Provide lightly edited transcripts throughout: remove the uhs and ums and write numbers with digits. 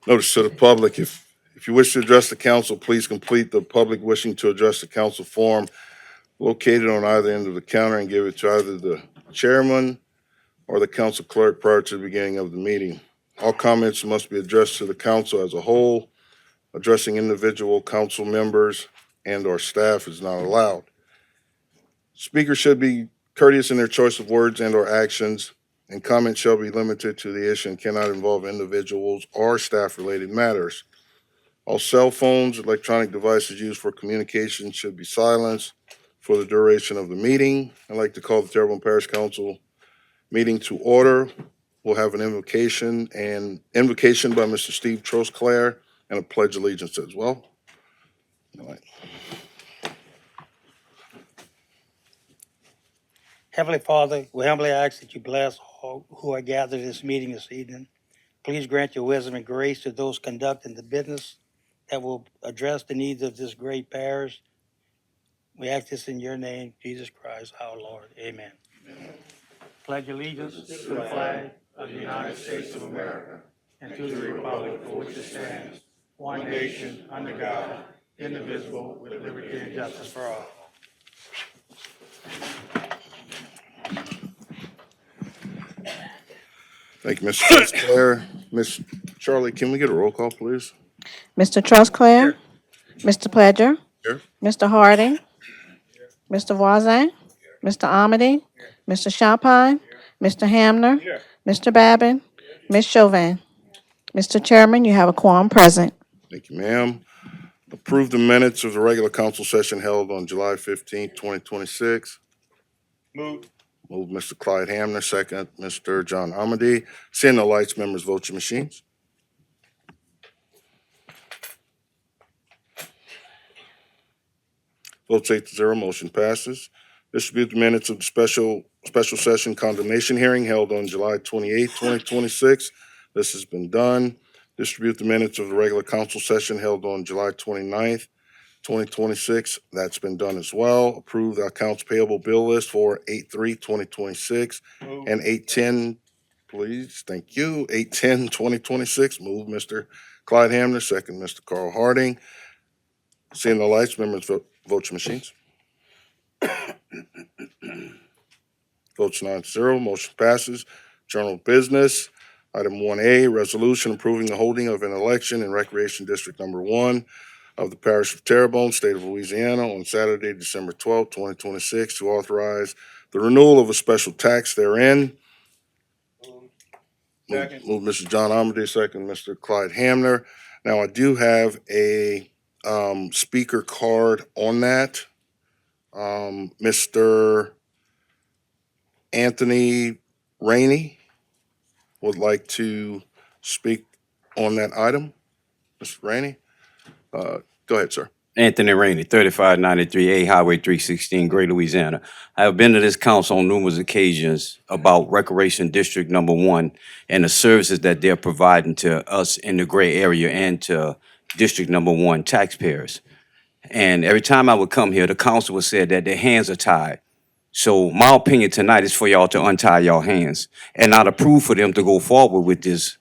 Notice to the public, if you wish to address the council, please complete the public wishing to address the council form located on either end of the counter and give it to either the chairman or the council clerk prior to the beginning of the meeting. All comments must be addressed to the council as a whole. Addressing individual council members and/or staff is not allowed. Speakers should be courteous in their choice of words and/or actions, and comments shall be limited to the issue and cannot involve individuals or staff-related matters. All cell phones, electronic devices used for communication should be silenced for the duration of the meeting. I'd like to call the Terrebonne Parish Council meeting to order. We'll have an invocation by Mr. Steve Trosclair and a pledge of allegiance as well. All right. Heavenly Father, we humbly ask that you bless all who are gathered this meeting this evening. Please grant your wisdom and grace to those conducting the business that will address the needs of this great parish. We ask this in your name, Jesus Christ, our Lord. Amen. Pledge allegiance to the flag of the United States of America and to the republic for which it stands, one nation, under God, indivisible, with liberty and justice for all. Thank you, Mr. Trosclair. Ms. Charlie, can we get a roll call, please? Mr. Trustclair, Mr. Pledger, Here. Mr. Harding, Mr. Voisin, Mr. Amity, Mr. Champagne, Mr. Hamner, Mr. Babin, Ms. Chauvin. Mr. Chairman, you have a quorum present. Thank you, ma'am. Approve the minutes of the regular council session held on July 15th, 2026. Move. Move Mr. Clyde Hamner, second Mr. John Amity. Seeing no lights, members, vote your machines. Votes 8-0, motion passes. Distribute the minutes of the special session condemnation hearing held on July 28th, 2026. This has been done. Distribute the minutes of the regular council session held on July 29th, 2026. That's been done as well. Approve the accounts payable bill list for 8/3/2026 and 8/10, please. Thank you. 8/10/2026. Move Mr. Clyde Hamner, second Mr. Carl Harding. Seeing the lights, members, vote your machines. Votes 9-0, motion passes. General business. Item 1A, resolution approving the holding of an election in Recreation District Number 1 of the Parish of Terrebonne, State of Louisiana, on Saturday, December 12th, 2026, to authorize the renewal of a special tax therein. Move Mr. John Amity, second Mr. Clyde Hamner. Now, I do have a speaker card on that. Mr. Anthony Rainey would like to speak on that item. Mr. Rainey, go ahead, sir. Anthony Rainey, 3593A Highway 316, Gray, Louisiana. I have been to this council on numerous occasions about Recreation District Number 1 and the services that they're providing to us in the Gray area and to District Number 1 taxpayers. And every time I would come here, the council would say that their hands are tied. So my opinion tonight is for y'all to untie y'all hands and not approve for them to go forward with this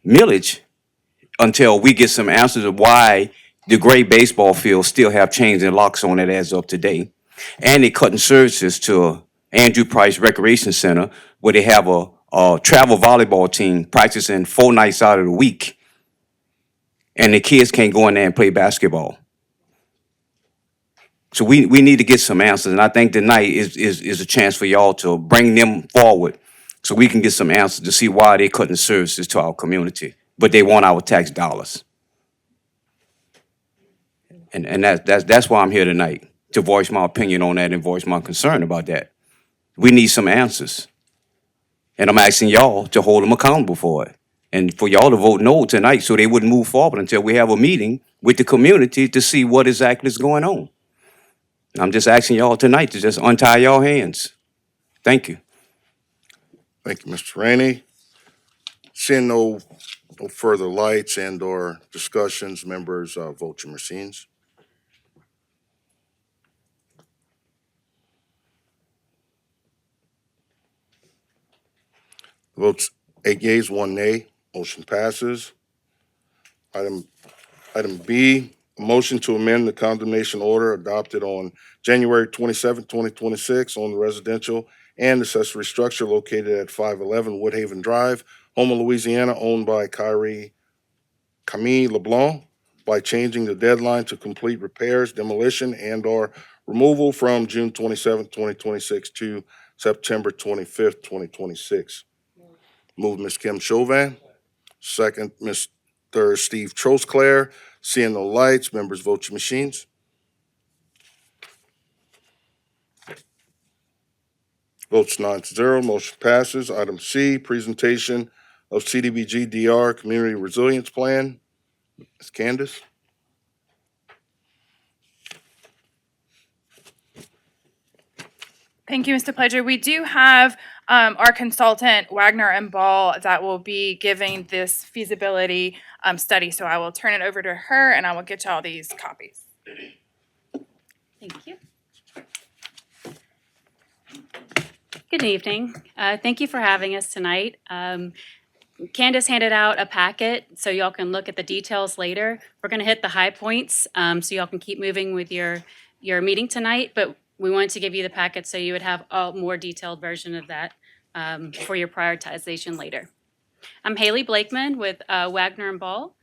millage until we get some answers of why the gray baseball field still have chains and locks on it as of today. And they cutting services to Andrew Price Recreation Center where they have a travel volleyball team practicing 4 nights out of the week. And the kids can't go in there and play basketball. So we need to get some answers. And I think tonight is a chance for y'all to bring them forward so we can get some answers to see why they cutting services to our community. But they want our tax dollars. And that's why I'm here tonight, to voice my opinion on that and voice my concern about that. We need some answers. And I'm asking y'all to hold them accountable for it. And for y'all to vote no tonight so they wouldn't move forward until we have a meeting with the community to see what exactly is going on. I'm just asking y'all tonight to just untie y'all hands. Thank you. Thank you, Mr. Rainey. Seeing no further lights and/or discussions, members, vote your machines. Votes 8 yeas, 1 nay, motion passes. Item B, a motion to amend the condemnation order adopted on January 27, 2026 on the residential and accessory structure located at 511 Woodhaven Drive, Houma, Louisiana, owned by Camille LeBlanc, by changing the deadline to complete repairs, demolition, and/or removal from June 27, 2026 to September 25th, 2026. Move Ms. Kim Chauvin. Second, Mr. Steve Trosclair. Seeing no lights, members vote your machines. Votes 9-0, motion passes. Item C, presentation of CDBG DR Community Resilience Plan. Ms. Candace? Thank you, Mr. Pledger. We do have our consultant, Wagner and Ball, that will be giving this feasibility study. So I will turn it over to her and I will get you all these copies. Thank you. Good evening. Thank you for having us tonight. Candace handed out a packet so y'all can look at the details later. We're going to hit the high points so y'all can keep moving with your meeting tonight, but we wanted to give you the packet so you would have a more detailed version of that for your prioritization later. I'm Haley Blakeman with Wagner and Ball.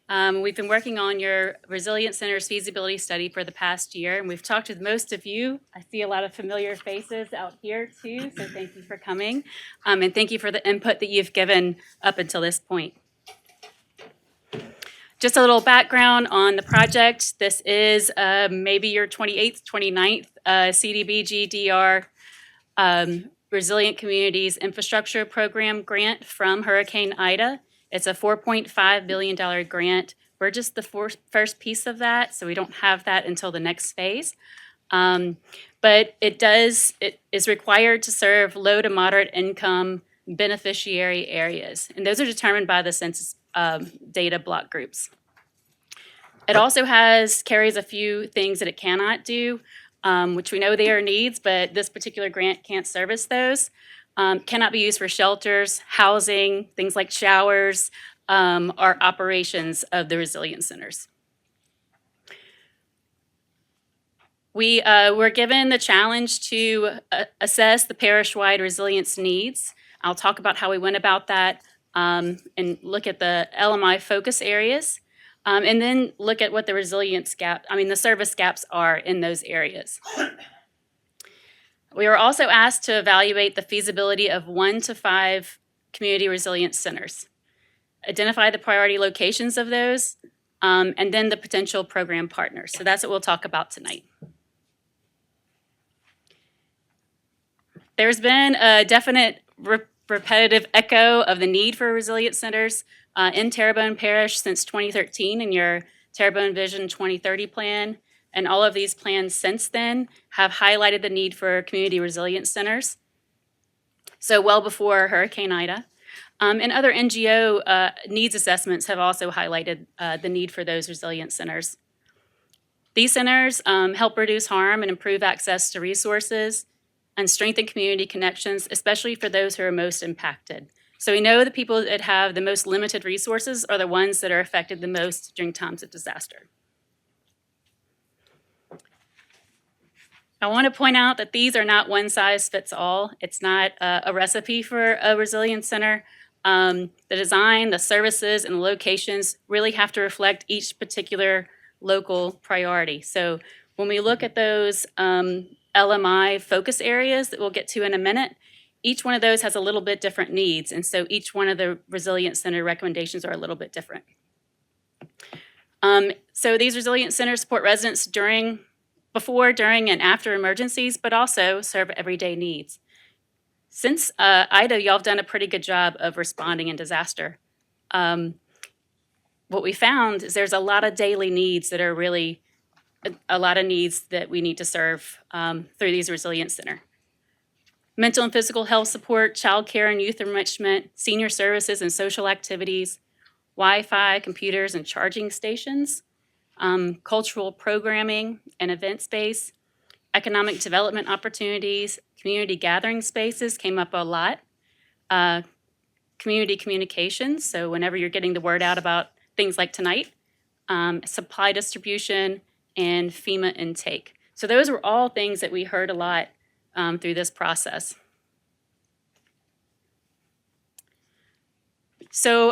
We've been working on your Resilience Center's feasibility study for the past year, and we've talked with most of you. I see a lot of familiar faces out here too, so thank you for coming, and thank you for the input that you've given up until this point. Just a little background on the project. This is maybe your 28th, 29th CDBG DR Resilient Communities Infrastructure Program grant from Hurricane Ida. It's a $4.5 billion grant. We're just the first piece of that, so we don't have that until the next phase. But it is required to serve low to moderate income beneficiary areas, and those are determined by the census data block groups. It also carries a few things that it cannot do, which we know they are needs, but this particular grant can't service those. Cannot be used for shelters, housing, things like showers, or operations of the resilience centers. We were given the challenge to assess the parish-wide resilience needs. I'll talk about how we went about that and look at the LMI focus areas, and then look at what the the service gaps are in those areas. We were also asked to evaluate the feasibility of 1 to 5 community resilience centers, identify the priority locations of those, and then the potential program partners. So that's what we'll talk about tonight. There's been a definite repetitive echo of the need for resilience centers in Terrebonne Parish since 2013 in your Terrebonne Vision 2030 plan. And all of these plans since then have highlighted the need for community resilience centers. So well before Hurricane Ida. And other NGO needs assessments have also highlighted the need for those resilience centers. These centers help reduce harm and improve access to resources and strengthen community connections, especially for those who are most impacted. So we know the people that have the most limited resources are the ones that are affected the most during times of disaster. I want to point out that these are not one size fits all. It's not a recipe for a resilience center. The design, the services, and the locations really have to reflect each particular local priority. So when we look at those LMI focus areas that we'll get to in a minute, each one of those has a little bit different needs. And so each one of the resilience center recommendations are a little bit different. So these resilience centers support residents before, during, and after emergencies, but also serve everyday needs. Since Ida, y'all have done a pretty good job of responding in disaster. What we found is there's a lot of daily needs that are really a lot of needs that we need to serve through these resilience center. Mental and physical health support, childcare and youth enrichment, senior services and social activities, Wi-Fi, computers and charging stations, cultural programming and event space, economic development opportunities, community gathering spaces came up a lot, community communications, so whenever you're getting the word out about things like tonight, supply distribution, and FEMA intake. So those were all things that we heard a lot through this process. So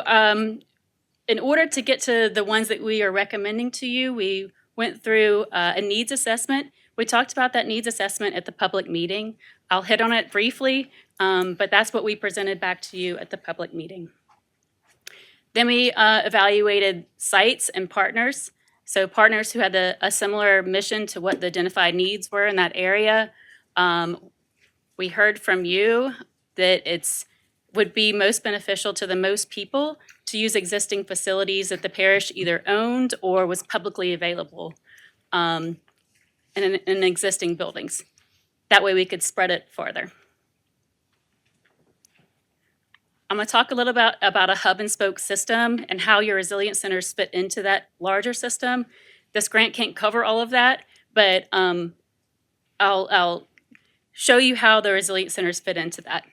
in order to get to the ones that we are recommending to you, we went through a needs assessment. We talked about that needs assessment at the public meeting. I'll hit on it briefly, but that's what we presented back to you at the public meeting. Then we evaluated sites and partners. So partners who had a similar mission to what the identified needs were in that area. We heard from you that it's would be most beneficial to the most people to use existing facilities that the parish either owned or was publicly available in existing buildings. That way we could spread it farther. I'm going to talk a little about a hub and spoke system and how your resilience centers fit into that larger system. This grant can't cover all of that, but I'll show you how the resilience centers fit into that.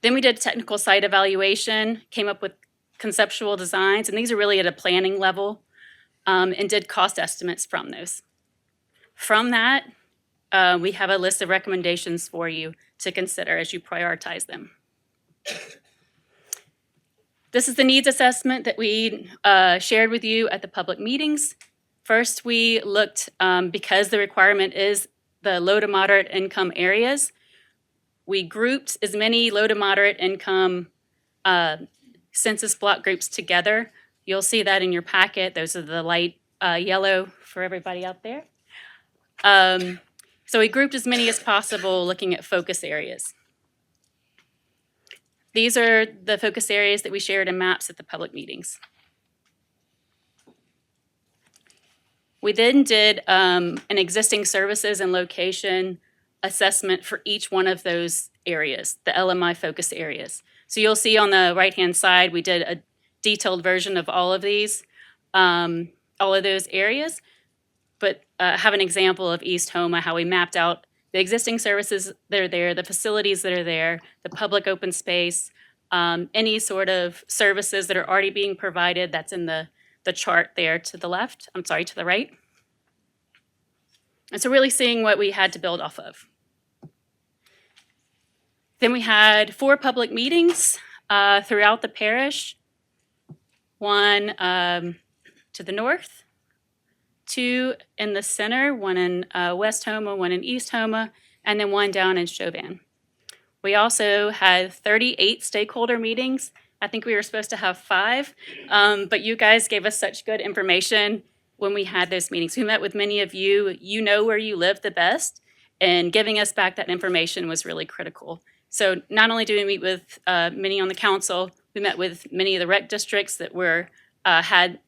Then we did technical site evaluation, came up with conceptual designs, and these are really at a planning level, and did cost estimates from those. From that, we have a list of recommendations for you to consider as you prioritize them. This is the needs assessment that we shared with you at the public meetings. First, we looked, because the requirement is the low to moderate income areas, we grouped as many low to moderate income census block groups together. You'll see that in your packet. Those are the light yellow for everybody out there. So we grouped as many as possible looking at focus areas. These are the focus areas that we shared in maps at the public meetings. We then did an existing services and location assessment for each one of those areas, the LMI focus areas. So you'll see on the right-hand side, we did a detailed version of all of these, all of those areas, but have an example of East Homa, how we mapped out the existing services that are there, the facilities that are there, the public open space, any sort of services that are already being provided. That's in the chart there to the left, to the right. And so really seeing what we had to build off of. Then we had 4 public meetings throughout the parish. One to the north, 2 in the center, one in West Homa, one in East Homa, and then one down in Chauvin. We also had 38 stakeholder meetings. I think we were supposed to have 5, but you guys gave us such good information when we had those meetings. We met with many of you. You know where you live the best, and giving us back that information was really critical. So not only do we meet with many on the council, we met with many of the rec districts that were had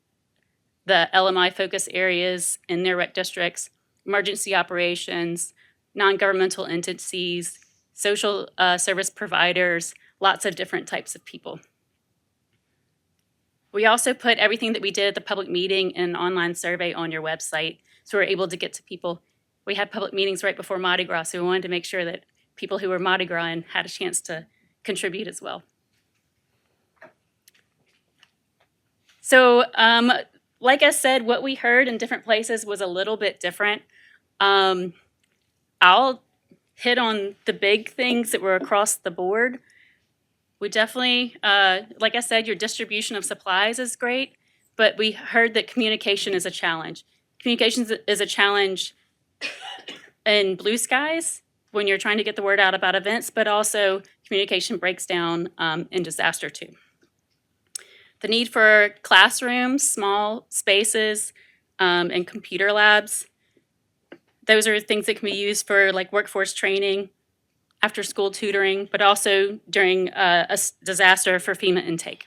the LMI focus areas in their rec districts, emergency operations, non-governmental entities, social service providers, lots of different types of people. We also put everything that we did at the public meeting in an online survey on your website, so we're able to get to people. We had public meetings right before Mardi Gras, so we wanted to make sure that people who were Mardi Gras and had a chance to contribute as well. So like I said, what we heard in different places was a little bit different. I'll hit on the big things that were across the board. We definitely, like I said, your distribution of supplies is great, but we heard that communication is a challenge. Communication is a challenge in blue skies when you're trying to get the word out about events, but also communication breaks down in disaster too. The need for classrooms, small spaces, and computer labs. Those are things that can be used for like workforce training, after school tutoring, but also during a disaster for FEMA intake.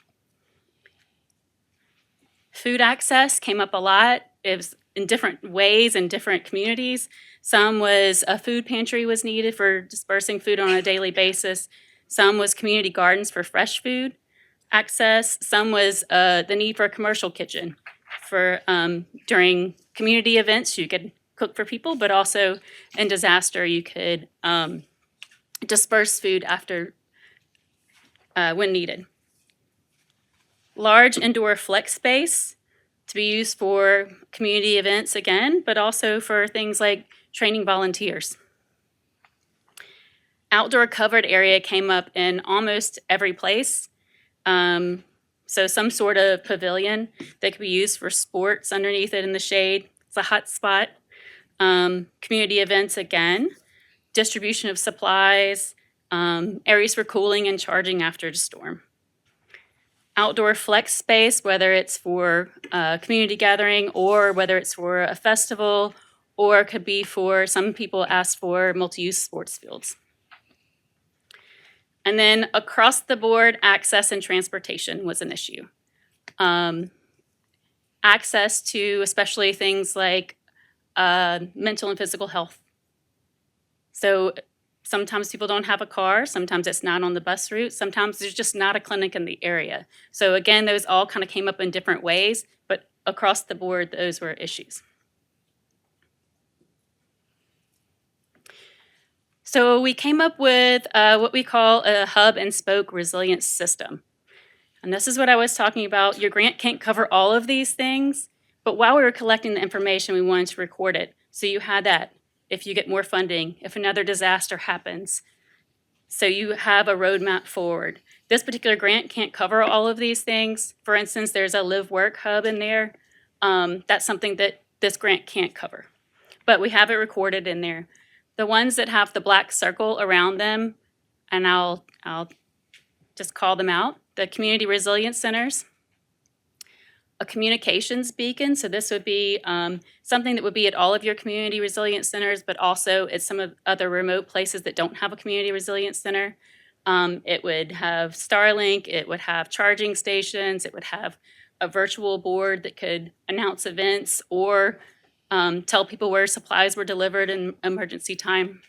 Food access came up a lot. It was in different ways in different communities. Some was a food pantry was needed for dispersing food on a daily basis. Some was community gardens for fresh food access. Some was the need for a commercial kitchen for during community events. You could cook for people, but also in disaster you could disperse food after when needed. large indoor flex space to be used for community events again, but also for things like training volunteers. Outdoor covered area came up in almost every place. So some sort of pavilion that could be used for sports underneath it in the shade. It's a hot spot. Community events again, distribution of supplies, areas for cooling and charging after a storm. Outdoor flex space, whether it's for a community gathering or whether it's for a festival, or it could be for, some people asked for multi-use sports fields. And then across the board, access and transportation was an issue. Access to especially things like mental and physical health. So sometimes people don't have a car, sometimes it's not on the bus route, sometimes there's just not a clinic in the area. So again, those all kind of came up in different ways, but across the board, those were issues. So we came up with what we call a hub and spoke resilience system. And this is what I was talking about. Your grant can't cover all of these things, but while we were collecting the information, we wanted to record it. So you had that if you get more funding, if another disaster happens. So you have a roadmap forward. This particular grant can't cover all of these things. For instance, there's a live work hub in there. That's something that this grant can't cover, but we have it recorded in there. The ones that have the black circle around them, and I'll just call them out, the community resilience centers, a communications beacon. So this would be something that would be at all of your community resilience centers, but also at some of other remote places that don't have a community resilience center. It would have Starlink, it would have charging stations, it would have a virtual board that could announce events or tell people where supplies were delivered in emergency time.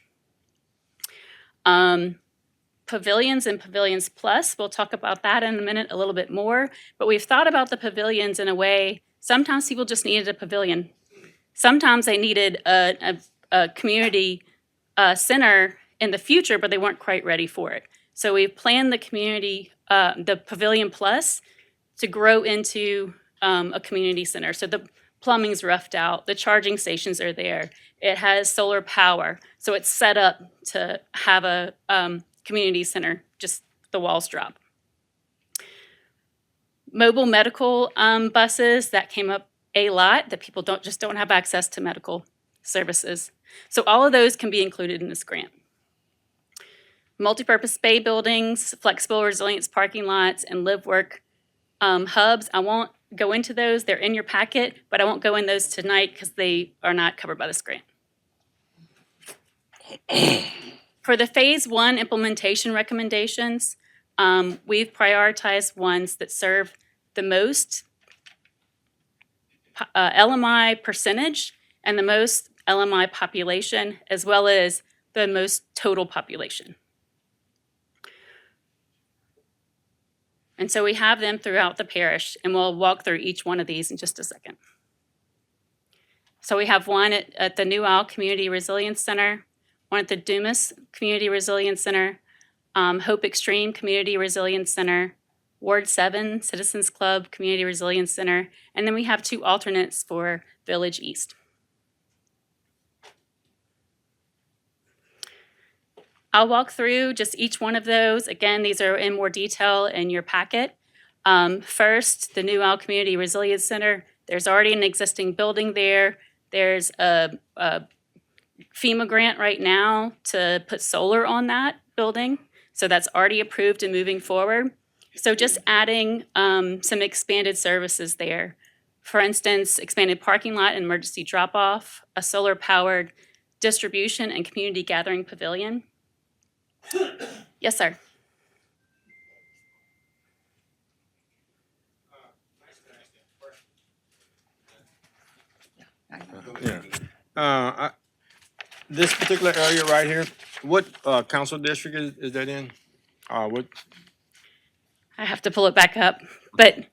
Pavilions and Pavilions Plus, we'll talk about that in a minute a little bit more, but we've thought about the pavilions in a way, sometimes people just needed a pavilion. Sometimes they needed a community center in the future, but they weren't quite ready for it. So we've planned the community, the Pavilion Plus to grow into a community center. So the plumbing's roughed out, the charging stations are there, it has solar power, so it's set up to have a community center, just the walls drop. Mobile medical buses, that came up a lot, that people don't have access to medical services. So all of those can be included in this grant. Multipurpose bay buildings, flexible resilience parking lots, and live work hubs. I won't go into those, they're in your packet, but I won't go in those tonight because they are not covered by this grant. For the phase 1 implementation recommendations, we've prioritized ones that serve the most LMI percentage and the most LMI population, as well as the most total population. And so we have them throughout the parish, and we'll walk through each one of these in just a second. So we have one at the New Isle Community Resilience Center, one at the Dumas Community Resilience Center, Hope Extreme Community Resilience Center, Ward 7 Citizens Club Community Resilience Center, and then we have 2 alternates for Village East. I'll walk through just each one of those. Again, these are in more detail in your packet. First, the New Isle Community Resilience Center. There's already an existing building there. There's a FEMA grant right now to put solar on that building. So that's already approved and moving forward. So just adding some expanded services there. For instance, expanded parking lot and emergency drop-off, a solar-powered distribution and community gathering pavilion. Yes, sir. Yeah. This particular area right here, what council district is that in? What? I have to pull it back up, but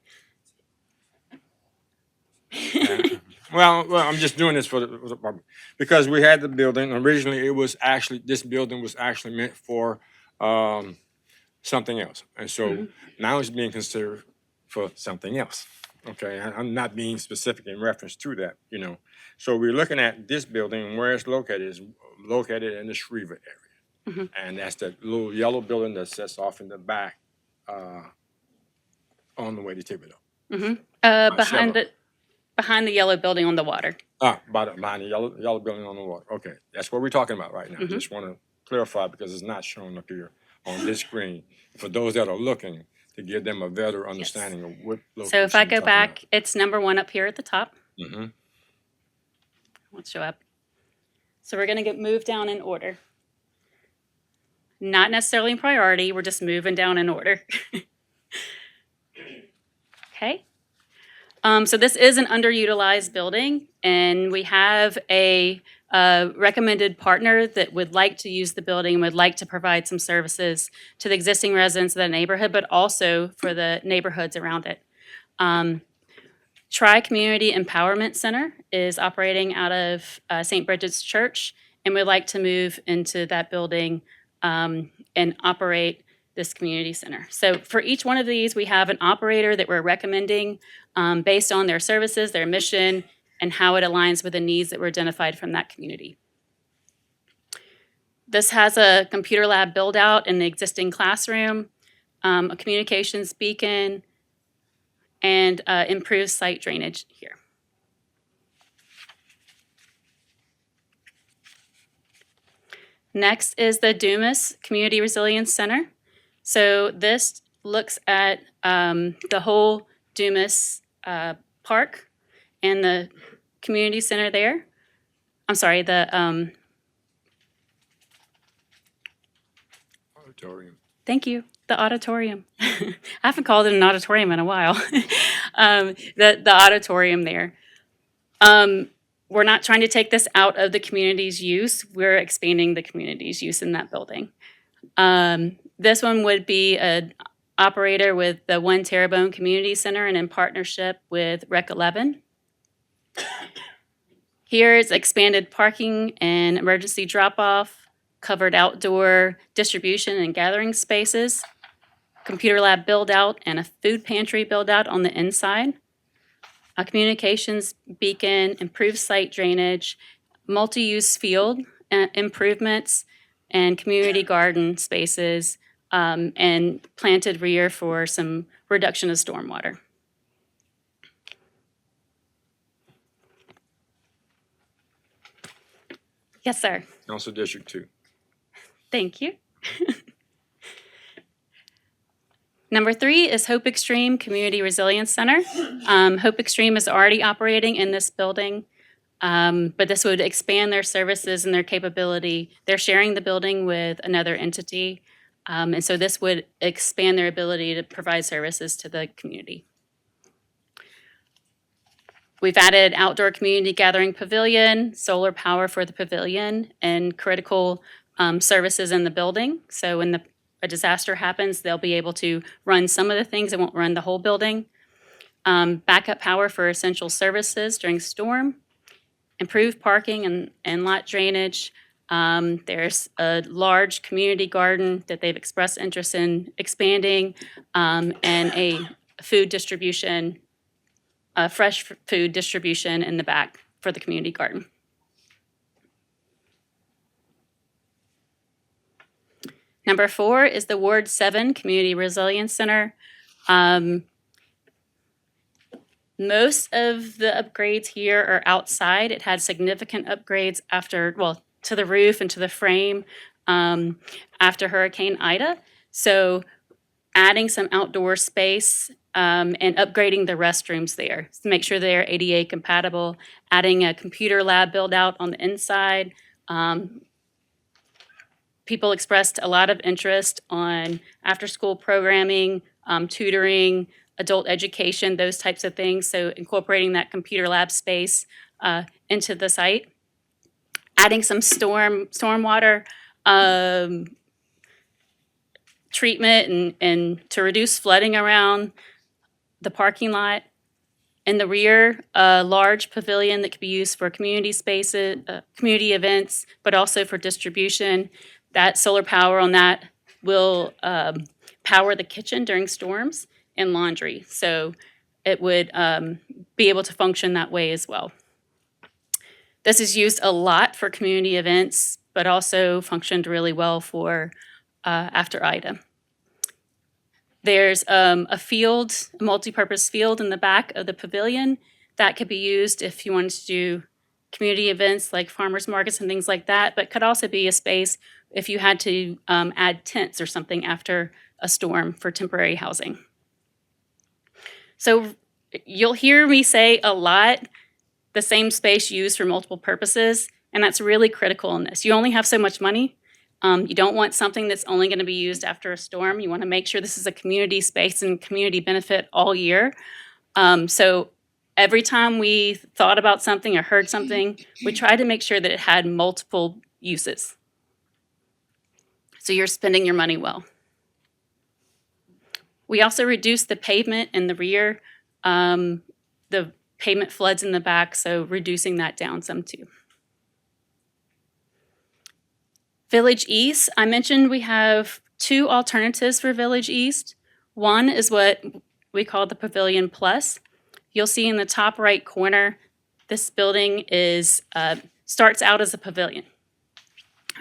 Well, I'm just doing this for the because we had the building originally. It was actually, this building was actually meant for something else, and so now it's being considered for something else. Okay, I'm not being specific in reference to that, you know. So we're looking at this building and where it's located is located in the Shreveport area. And that's the little yellow building that sits off in the back, on the way to Thibodeau. Behind the yellow building on the water. Behind the yellow building on the water. Okay, that's what we're talking about right now. Just want to clarify because it's not shown up here on this screen. For those that are looking, to give them a better understanding of what location. So if I we're go talking back, it's number 1 up here at the top. about. Mhm. Let's show up. So we're going to get moved down in order. Not necessarily in priority, we're just moving down in order. Okay. So this is an underutilized building, and we have a recommended partner that would like to use the building and would like to provide some services to the existing residents of the neighborhood, but also for the neighborhoods around it. Tri-Community Empowerment Center is operating out of St. Bridget's Church, and would like to move into that building and operate this community center. So for each one of these, we have an operator that we're recommending based on their services, their mission, and how it aligns with the needs that were identified from that community. This has a computer lab build out in the existing classroom, a communications beacon, and improved site drainage here. Next is the Dumas Community Resilience Center. So this looks at the whole Dumas Park and the community center there. I'm sorry, the Auditorium. thank you, the auditorium. I haven't called it an auditorium in a while. The auditorium there. We're not trying to take this out of the community's use. We're expanding the community's use in that building. This one would be an operator with the One Terrebonne Community Center and in partnership with Rec 11. Here is expanded parking and emergency drop-off, covered outdoor distribution and gathering spaces, computer lab build-out, and a food pantry build-out on the inside. A communications beacon, improved site drainage, multi-use field improvements, and community garden spaces, and planted rear for some reduction of stormwater. Yes, sir. Council District 2. Thank you. Number 3 is Hope Extreme Community Resilience Center. Hope Extreme is already operating in this building, but this would expand their services and their capability. They're sharing the building with another entity, and so this would expand their ability to provide services to the community. We've added outdoor community gathering pavilion, solar power for the pavilion, and critical services in the building. So when a disaster happens, they'll be able to run some of the things. It won't run the whole building. Backup power for essential services during storm. Improved parking and lot drainage. There's a large community garden that they've expressed interest in expanding, and a food distribution, fresh food distribution in the back for the community garden. Number 4 is the Ward 7 Community Resilience Center. Most of the upgrades here are outside. It had significant upgrades to the roof and to the frame after Hurricane Ida. So adding some outdoor space and upgrading the restrooms there to make sure they're ADA compatible, adding a computer lab build out on the inside. People expressed a lot of interest on after-school programming, tutoring, adult education, those types of things. So incorporating that computer lab space into the site. Adding some stormwater treatment and to reduce flooding around the parking lot. In the rear, a large pavilion that could be used for community spaces, community events, but also for distribution. That solar power on that will power the kitchen during storms and laundry. So it would be able to function that way as well. This is used a lot for community events, but also functioned really well for after Ida. There's a field, a multi-purpose field in the back of the pavilion that could be used if you wanted to do community events like farmers markets and things like that, but could also be a space if you had to add tents or something after a storm for temporary housing. So you'll hear me say a lot, the same space used for multiple purposes, and that's really critical in this. You only have so much money. You don't want something that's only going to be used after a storm. You want to make sure this is a community space and community benefit all year. So every time we thought about something or heard something, we tried to make sure that it had multiple uses. So you're spending your money well. We also reduced the pavement in the rear. The pavement floods in the back, so reducing that down some too. Village East, I mentioned we have two alternatives for Village East. One is what we call the Pavilion Plus. You'll see in the top right corner, this building is starts out as a pavilion.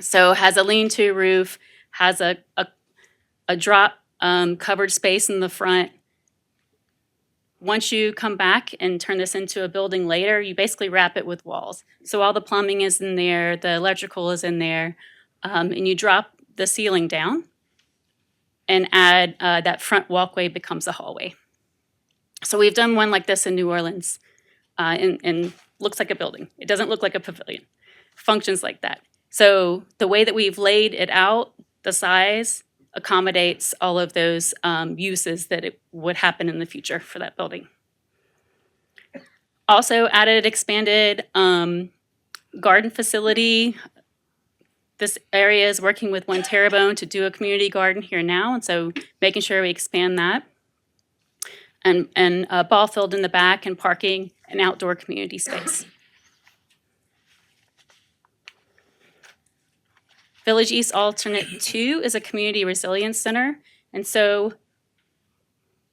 So has a lean-to roof, has a drop covered space in the front. Once you come back and turn this into a building later, you basically wrap it with walls. So all the plumbing is in there, the electrical is in there, and you drop the ceiling down and add that front walkway becomes a hallway. So we've done one like this in New Orleans and looks like a building. It doesn't look like a pavilion. Functions like that. So the way that we've laid it out, the size accommodates all of those uses that it would happen in the future for that building. Also added expanded garden facility. This area is working with One Terrebonne to do a community garden here now, and so making sure we expand that. And a ball field in the back and parking and outdoor community space. Village East Alternate 2 is a community resilience center. And so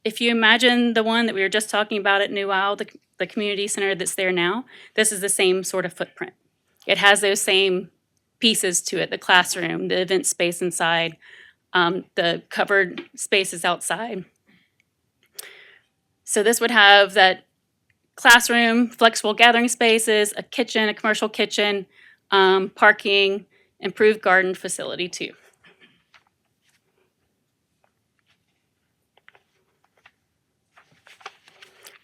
if you imagine the one that we were just talking about at New Isle, the community center that's there now, this is the same sort of footprint. It has those same pieces to it, the classroom, the event space inside, the covered spaces outside. So this would have that classroom, flexible gathering spaces, a kitchen, a commercial kitchen, parking, improved garden facility too.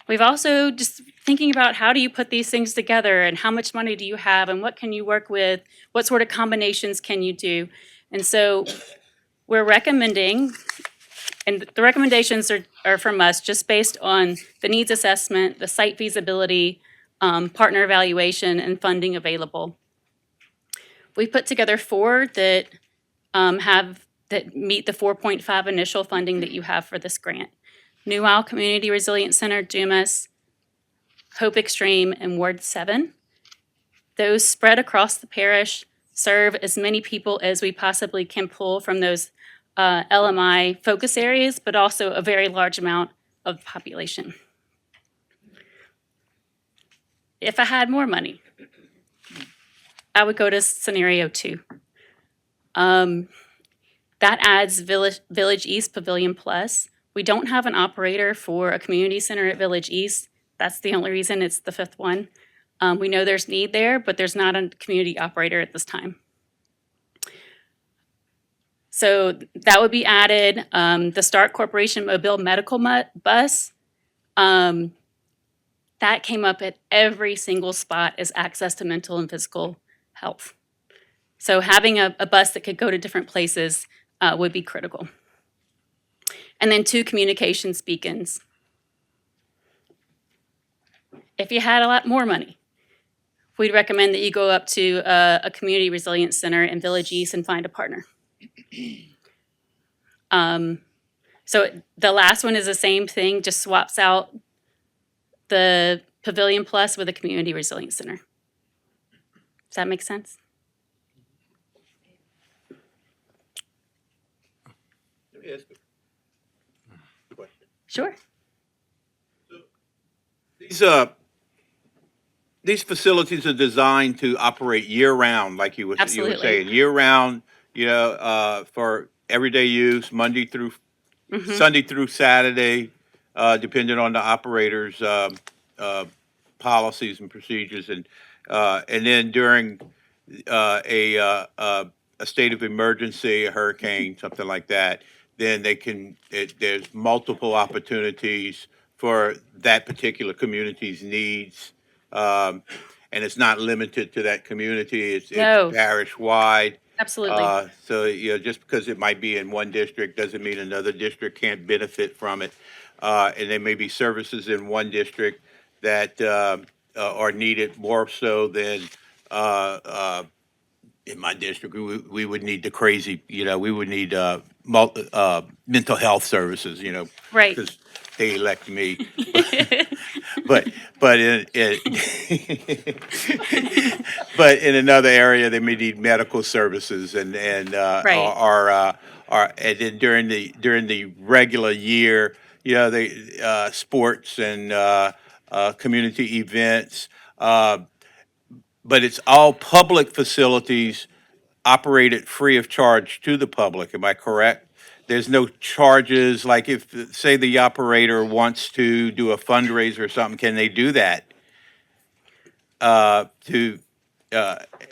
We've also just thinking about how do you put these things together and how much money do you have and what can you work with, what sort of combinations can you do. And so we're recommending, and the recommendations are from us just based on the needs assessment, the site feasibility, partner evaluation, and funding available. We put together 4 that meet the 4.5 initial funding that you have for this grant. New Isle Community Resilience Center, Dumas, Hope Extreme, and Ward 7. Those spread across the parish serve as many people as we possibly can pull from those LMI focus areas, but also a very large amount of the population. If I had more money, I would go to scenario 2. That adds Village East Pavilion Plus. We don't have an operator for a community center at Village East. That's the only reason it's the 5th one. We know there's need there, but there's not a community operator at this time. So that would be added. The Stark Corporation Mobile Medical Bus, that came up at every single spot as access to mental and physical health. So having a bus that could go to different places would be critical. And then 2 communications beacons. If you had a lot more money, we'd recommend that you go up to a community resilience center in Village East and find a partner. So the last one is the same thing, just swaps out the Pavilion Plus with a community resilience center. Does that make sense? Let me ask you a question. Sure. These these facilities are designed to operate year round, like you were Absolutely. saying, year round. For everyday use, Monday through Hmm. Sunday through Saturday, depending on the operator's uh, policies and procedures, and then during a state of emergency, a hurricane, something like that, then there's multiple opportunities for that particular community's needs. Um, and it's not limited to that community, it's No, parish-wide. absolutely. So, just because it might be in one district doesn't mean another district can't benefit from it. And there may be services in one district that are needed more so than uh, uh, in my district. We would need the crazy, we would need mental health services, Right. because they elect me. But but but in another area, they may need medical services Right. and then during the regular year, they sports and community events. But it's all public facilities operated free of charge to the public. Am I correct? There's no charges, like if, say, the operator wants to do a fundraiser or something, can they do that? To,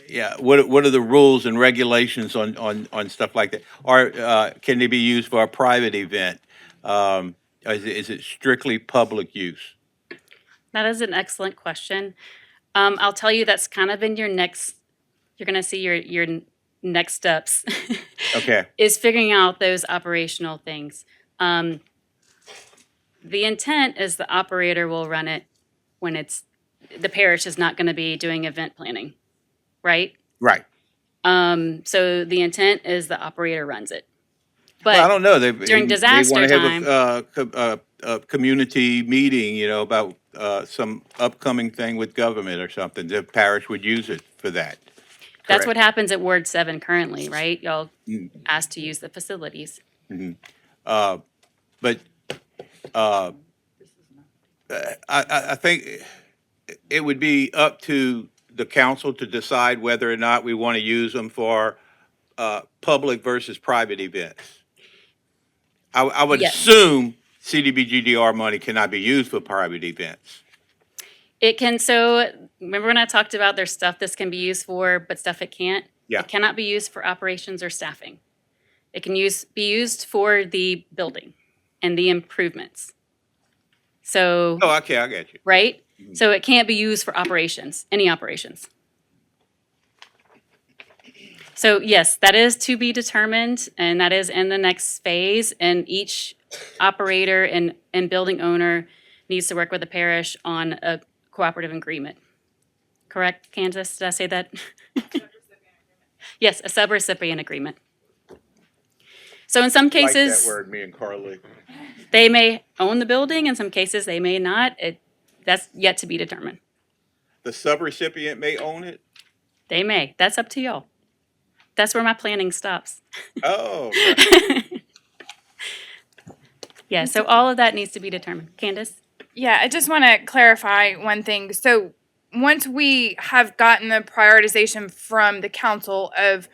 yeah, what are the rules and regulations on stuff like that? Or, can they be used for a private event? Is it strictly public use? That is an excellent question. I'll tell you that's kind of in your next, you're going to see your next steps Okay, is figuring out those operational things. Um, the intent is the operator will run it when the parish is not going to be doing event planning, right? right. So the intent is the operator runs it. Well, I But don't know. during They disaster want to have time, a community meeting, about some upcoming thing with government or something. The parish would use it for that. that's what Correct. happens at Ward 7 currently, right? Y'all Mm, asked to use the facilities. mhm. Uh, But uh, I think it would be up to the council to decide whether or not we want to use them for public versus private events. I would Yes. assume CDBGDR money cannot be used for private events. It can, so remember when I talked about there's stuff this can be used for, but stuff it can't? Yeah. It cannot be used for operations or staffing. It can be used for the building and the improvements. So, Oh, okay, I get you. right? So it can't be used for operations, any operations. So yes, that is to be determined, and that is in the next phase. And each operator and building owner needs to work with the parish on a cooperative agreement. Correct, Kansas? Did I say that? Yes, a subrecipient agreement. So in some Like that cases, word, me and Carly. they may own the building. In some cases, they may not. That's yet to be determined. The subrecipient may own it? They may. That's up to y'all. That's where my planning stops. Oh, okay. Yeah, so all of that needs to be determined. Candace? Yeah, I just want to clarify one thing. So once we have gotten the prioritization from the council of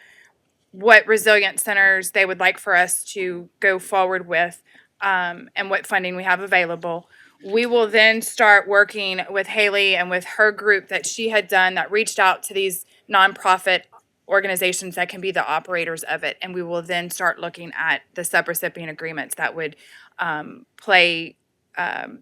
what resilient centers they would like for us to go forward with, and what funding we have available, we will then start working with Haley and with her group that she had done that reached out to these nonprofit organizations that can be the operators of it. And we will then start looking at the subrecipient agreements that would play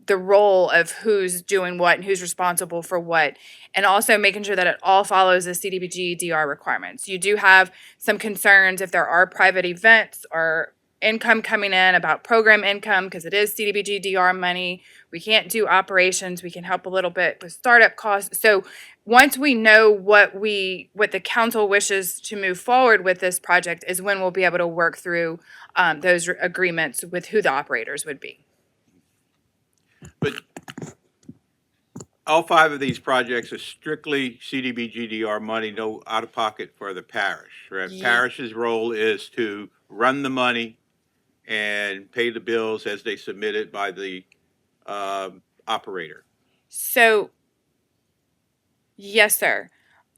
the role of who's doing what and who's responsible for what, and also making sure that it all follows the CDBG DR requirements. You do have some concerns if there are private events or income coming in about program income, because it is CDBG DR money. We can't do operations. We can help a little bit with startup costs. So once we know what the council wishes to move forward with this project is when we'll be able to work through those agreements with who the operators would be. But all five of these projects are strictly CDBGDR money, no out-of-pocket for the parish, right? Ye- Parish's role is to run the money and pay the bills as they submitted by the operator. So, yes, sir.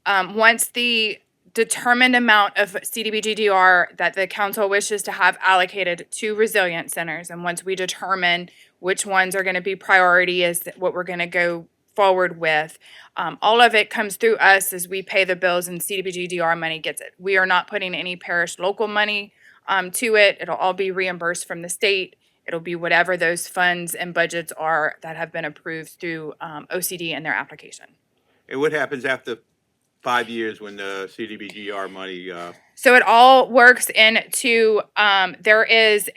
Once the determined amount of CDBG-DR that the council wishes to have allocated to resilient centers, and once we determine which ones are going to be priority is what we're going to go forward with, all of it comes through us as we pay the bills and CDBG-DR money gets it. We are not putting any parish local money to it. It'll all be reimbursed from the state. It'll be whatever those funds and budgets are that have been approved through OCD and their application. And what happens after 5 years when the CDBGR money, So it all works into, there is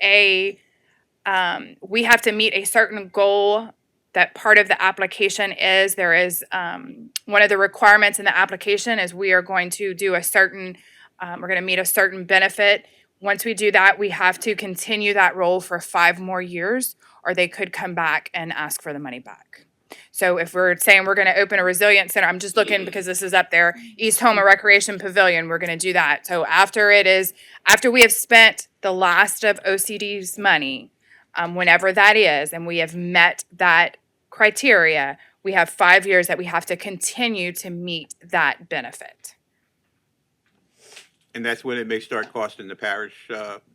we have to meet a certain goal that part of the application is, there is, one of the requirements in the application is we are going to do a certain, we're gonna meet a certain benefit. Once we do that, we have to continue that role for 5 more years, or they could come back and ask for the money back. So if we're saying we're gonna open a resilient center, I'm just looking because this is up there, East Houma Recreation Pavilion, we're gonna do that. So after we have spent the last of OCD's money, whenever that is, and we have met that criteria, we have 5 years that we have to continue to meet that benefit. and that's when it may start costing the parish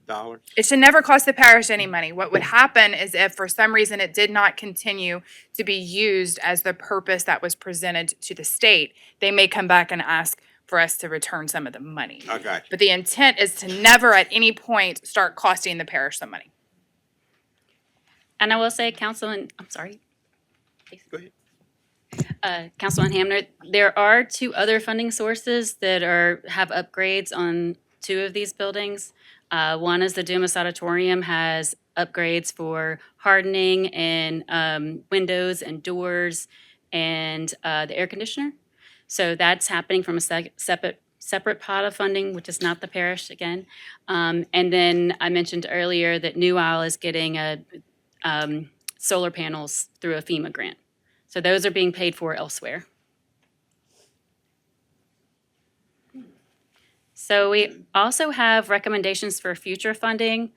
dollars? It should never cost the parish any money. What would happen is if for some reason it did not continue to be used as the purpose that was presented to the state, they may come back and ask for us to return some of the money. I got you. But the intent is to never at any point start costing the parish some money. And I will say, Councilman, I'm sorry, Go ahead. Councilman Hamner, there are 2 other funding sources that have upgrades on 2 of these buildings. One is the Dumas Auditorium has upgrades for hardening and windows and doors and the air conditioner. So that's happening from a separate pot of funding, which is not the parish again. And then I mentioned earlier that New Isle is getting solar panels through a FEMA grant. So those are being paid for elsewhere. So we also have recommendations for future funding.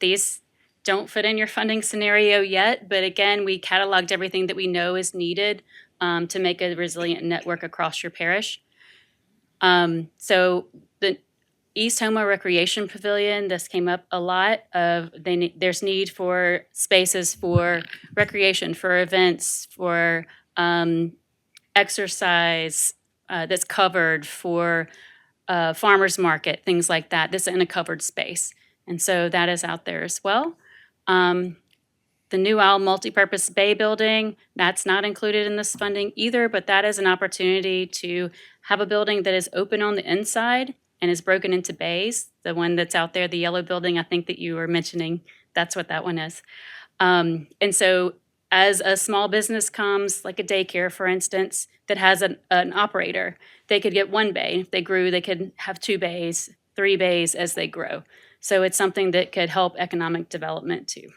These don't fit in your funding scenario yet, but again, we cataloged everything that we know is needed to make a resilient network across your parish. So the East Houma Recreation Pavilion, this came up a lot. There's need for spaces for recreation, for events, for exercise that's covered, for farmer's market, things like that. This is in a covered space. And so that is out there as well. The New Isle Multipurpose Bay Building, that's not included in this funding either, but that is an opportunity to have a building that is open on the inside and is broken into bays. The one that's out there, the yellow building, I think that you were mentioning, that's what that one is. And so as a small business comes, like a daycare, for instance, that has an operator, they could get 1 bay. If they grew, they could have 2 bays, 3 bays as they grow. So it's something that could help economic development too.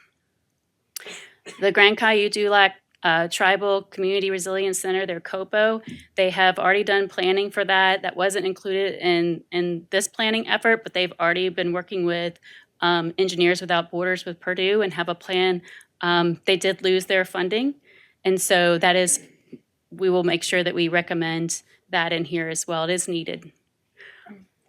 The Grand Cayuga-Dulac Tribal Community Resilience Center, their COPO, they have already done planning for that. That wasn't included in this planning effort, but they've already been working with Engineers Without Borders with Purdue and have a plan. They did lose their funding, and so we will make sure that we recommend that in here as well. It is needed.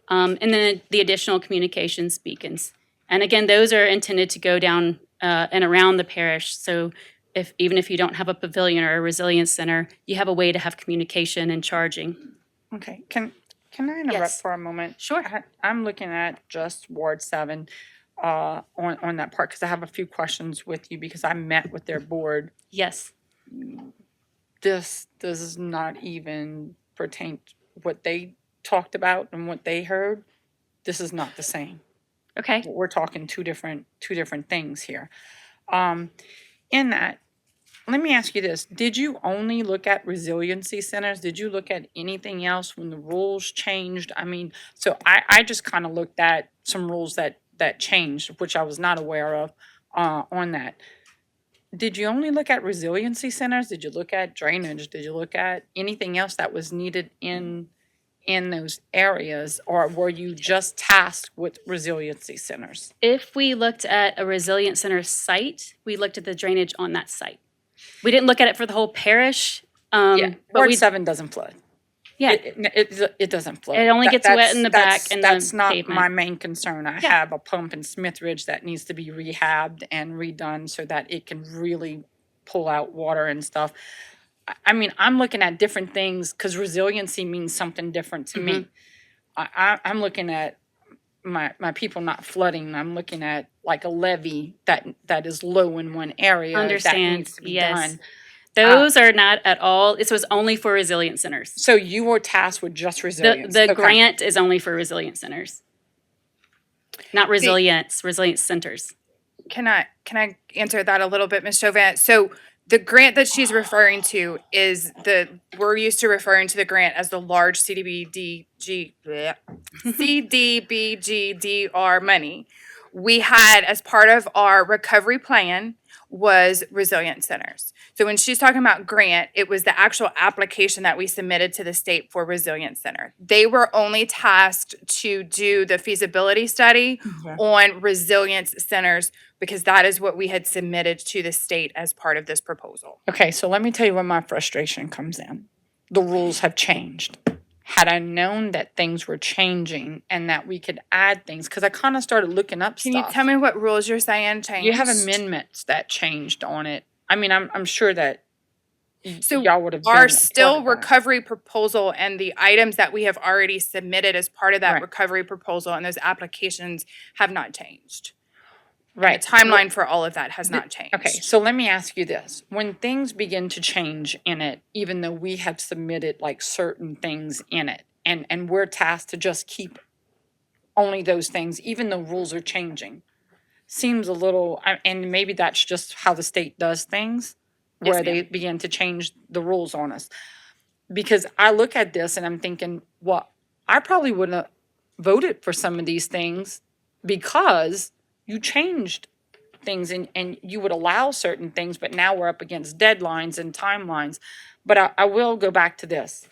And then the additional communications beacons. And again, those are intended to go down and around the parish. So even if you don't have a pavilion or a resilience center, you have a way to have communication and charging. Okay, can I interrupt Yes. for a moment? Sure. I'm looking at just Ward 7 on that part, because I have a few questions with you, because I met with their board. Yes. This does not even pertain to what they talked about and what they heard. This is not the same. Okay. We're talking two different things here. In that, let me ask you this. Did you only look at resiliency centers? Did you look at anything else when the rules changed? I mean, so I just kind of looked at some rules that changed, which I was not aware of on that. Did you only look at resiliency centers? Did you look at drainage? Did you look at anything else that was needed in in those areas, or were you just tasked with resiliency centers? If we looked at a resilient center site, we looked at the drainage on that site. We didn't look at it for the whole parish. But Ward we, 7 doesn't flood. yeah, It doesn't flood. It only gets wet in the back That's- and the That's not pavement. my main concern. I Yeah. have a pump in Smithridge that needs to be rehabbed and redone so that it can really pull out water and stuff. I mean, I'm looking at different things because resiliency means something different to me. I'm looking at my people not flooding. I'm looking at like a levee that is low in one area that Understand, needs to be yes. done. Those are not at all, this was only for resilient centers. So you were tasked with just resilience. The Okay. grant is only for resilient centers. Not resilience, resilient centers. Can I answer that a little bit, Ms. Chauvin? So the grant that she's referring to is we're used to referring to the grant as the large CDBGDR money. We had, as part of our recovery plan, was resilient centers. So when she's talking about grant, it was the actual application that we submitted to the state for resilient center. They were only tasked to do the feasibility study on resilience centers because that is what we had submitted to the state as part of this proposal. Okay, so let me tell you where my frustration comes in. The rules have changed. Had I known that things were changing and that we could add things, because I kind of started looking up Can stuff. you tell me what rules you're saying changed? You have amendments that changed on it. I mean, I'm sure that So y'all would have been. our a still part of that. recovery proposal and the items that we have already submitted as part of that Right. recovery proposal and those applications have not changed. Right. The timeline for all of that has not changed. Okay, so let me ask you this. When things begin to change in it, even though we have submitted like certain things in it, and we're tasked to just keep only those things, even though rules are changing, seems a little, and maybe that's just how the state does things, Yes, where they begin to change the rules on us. Because I look at this and I'm thinking, well, I probably wouldn't have voted for some of these things because you changed things and you would allow certain things, but now we're up against deadlines and timelines. But I will go back to this.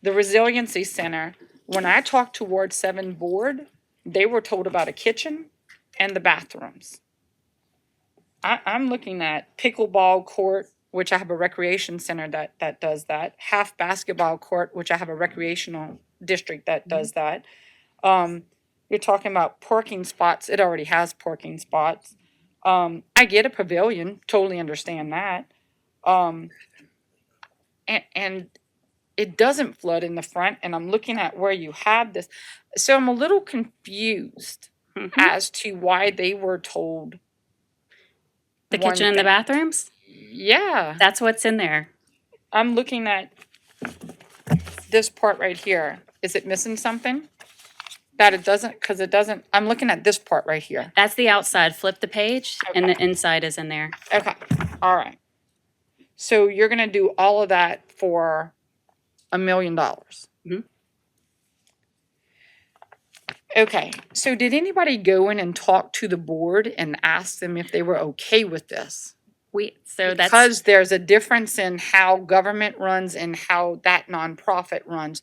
The Resiliency Center, when I talked to Ward 7 board, they were told about a kitchen and the bathrooms. I'm looking at pickleball court, which I have a recreation center that does that, half basketball court, which I have a recreational district that does that. You're talking about parking spots, it already has parking spots. I get a pavilion, totally understand that. And it doesn't flood in the front, and I'm looking at where you have this. So I'm a little confused as to why they were told. The one kitchen and the thing. bathrooms, Yeah, that's what's in there. I'm looking at this part right here. Is it missing something? That it doesn't, because it doesn't, I'm looking at this part right here. That's the outside. Flip the page and Okay. the inside is in there. Okay, all right. So you're gonna do all of that for $1 million? Mhm. Okay, so did anybody go in and talk to the board and ask them if they were okay with this? So that's, Because there's a difference in how government runs and how that nonprofit runs.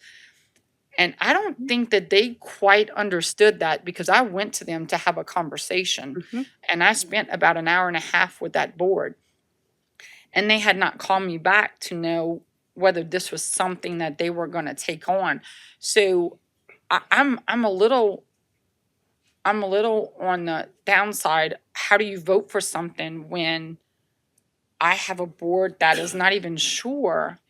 And I don't think that they quite understood that because I went to them to have a conversation. Mhm. And I spent about an hour and a half with that board. And they had not called me back to know whether this was something that they were gonna take on. So I'm a little on the downside. How do you vote for something when I have a board that is not even sure?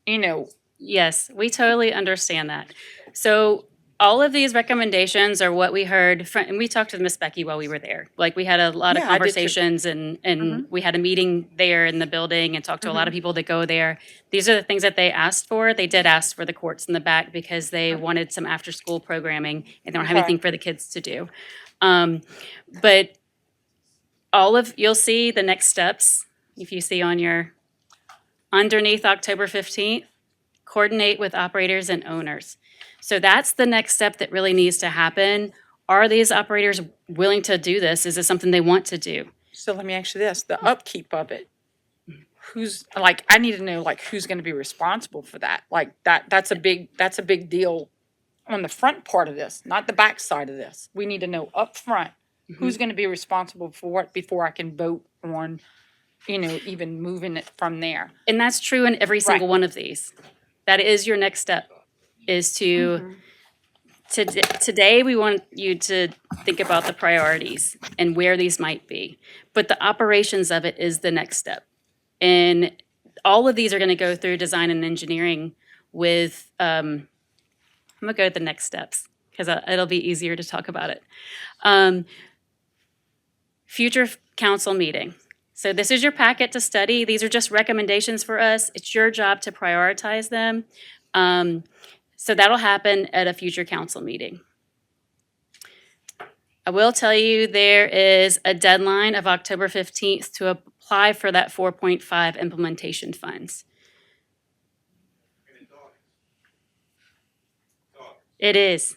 You know, yes, we totally understand that. So all of these recommendations are what we heard from, and we talked to Miss Becky while we were there. Like, we had a lot of Yeah, I did too. conversations and we had a meeting there in the building and talked to a lot of people that go there. These are the things that they asked for. They did ask for the courts in the back because they wanted some after-school programming and they don't have Okay. anything for the kids to do. But you'll see the next steps, if you see on your, underneath October 15th, coordinate with operators and owners. So that's the next step that really needs to happen. Are these operators willing to do this? Is it something they want to do? so let me ask you this, the upkeep of it. who's, like, I need to know, like, who's gonna be responsible for that. Like, that's a big deal on the front part of this, not the back side of this. We need to know up front who's gonna be responsible for what before I can vote on, even moving it from there. And that's true in every single one of these. That is your next step, is today we want you to think about the priorities and where these might be. But the operations of it is the next step. And all of these are going to go through design and engineering with, I'm going to go to the next steps because it'll be easier to talk about it. Future council meeting. So this is your packet to study. These are just recommendations for us. It's your job to prioritize them. So that'll happen at a future council meeting. I will tell you there is a deadline of October 15th to apply for that 4.5 implementation funds. It is.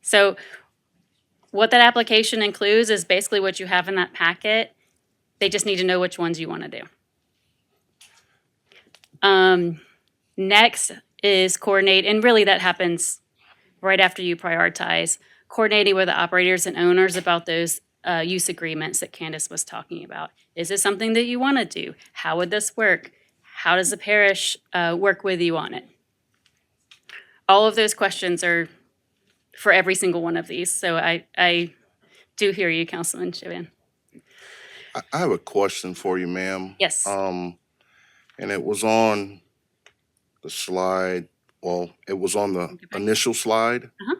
So what that application includes is basically what you have in that packet. They just need to know which ones you want to do. Next is coordinate, and really that happens right after you prioritize, coordinating with the operators and owners about those use agreements that Candace was talking about. Is this something that you want to do? How would this work? How does the parish work with you on it? All of those questions are for every single one of these. So I do hear you, Councilman Chauvin. I have a question for you, ma'am. Yes. And it was on the slide, well, it was on the initial slide. Uh-huh.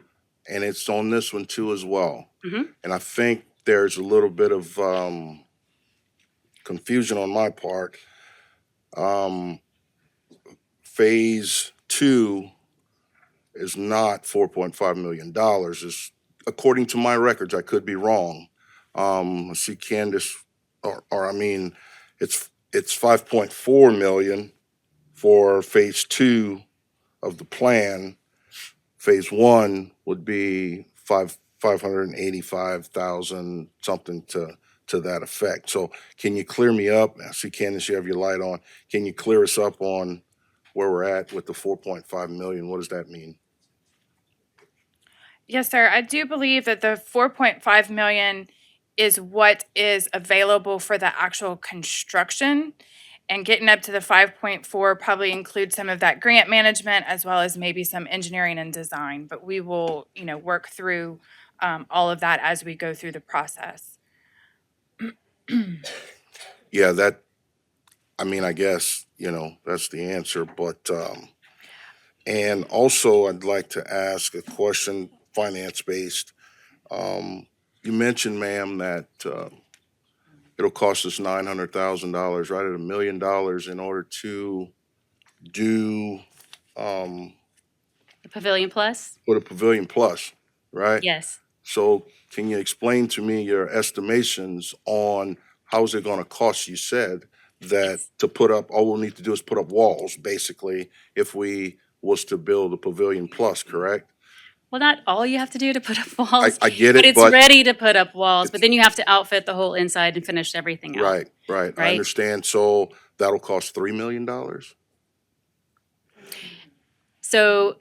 And it's on this one too as well. Mhm. And I think there's a little bit of confusion on my part. Phase 2 is not $4.5 million. It's, according to my records, I could be wrong. I see Candace, or I mean, it's 5.4 million for phase 2 of the plan. Phase 1 would be 585,000, something to that effect. So can you clear me up? I see Candace, you have your light on. Can you clear us up on where we're at with the 4.5 million? What does that mean? Yes, sir. I do believe that the 4.5 million is what is available for the actual construction. And getting up to the 5.4 probably includes some of that grant management as well as maybe some engineering and design. But we will, work through all of that as we go through the process. Yeah, I mean, I guess, that's the answer, but, and also I'd like to ask a question, finance-based. You mentioned, ma'am, that, it'll cost us $900,000, right, at $1 million in order to do, The Pavilion Plus? put a Pavilion Plus, right? Yes. So can you explain to me your estimations on how's it gonna cost? You said that to put up, all we'll need to do is put up walls, basically, if we was to build a Pavilion Plus, correct? Well, not all you have to do to put up walls. I get but it, it's but ready to put up walls, but then you have to outfit the whole inside and finish everything out. right, I Right. understand. So that'll cost $3 million? So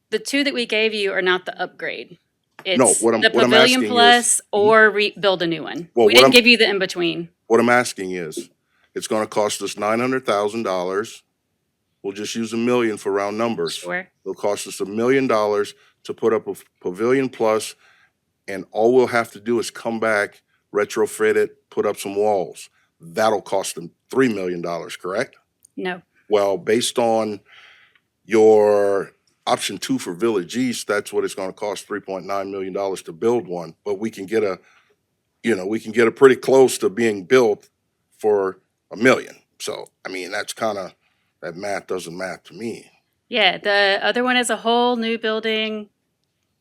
the two that we gave you are not the upgrade. No, It's what I'm the asking Pavilion is- Plus or build a new one. Well, We what didn't I'm- give you the in-between. What I'm asking is, it's gonna cost us $900,000. We'll just use $1 million for round numbers. Sure. It'll cost us $1 million to put up a Pavilion Plus, and all we'll have to do is come back, retrofit it, put up some walls. That'll cost them $3 million, correct? No. Well, based on your option 2 for Village East, that's what it's gonna cost, $3.9 million to build one. But we can get it pretty close to being built for $1 million. So, I mean, that's kinda, that math doesn't math to me. Yeah, the other one is a whole new building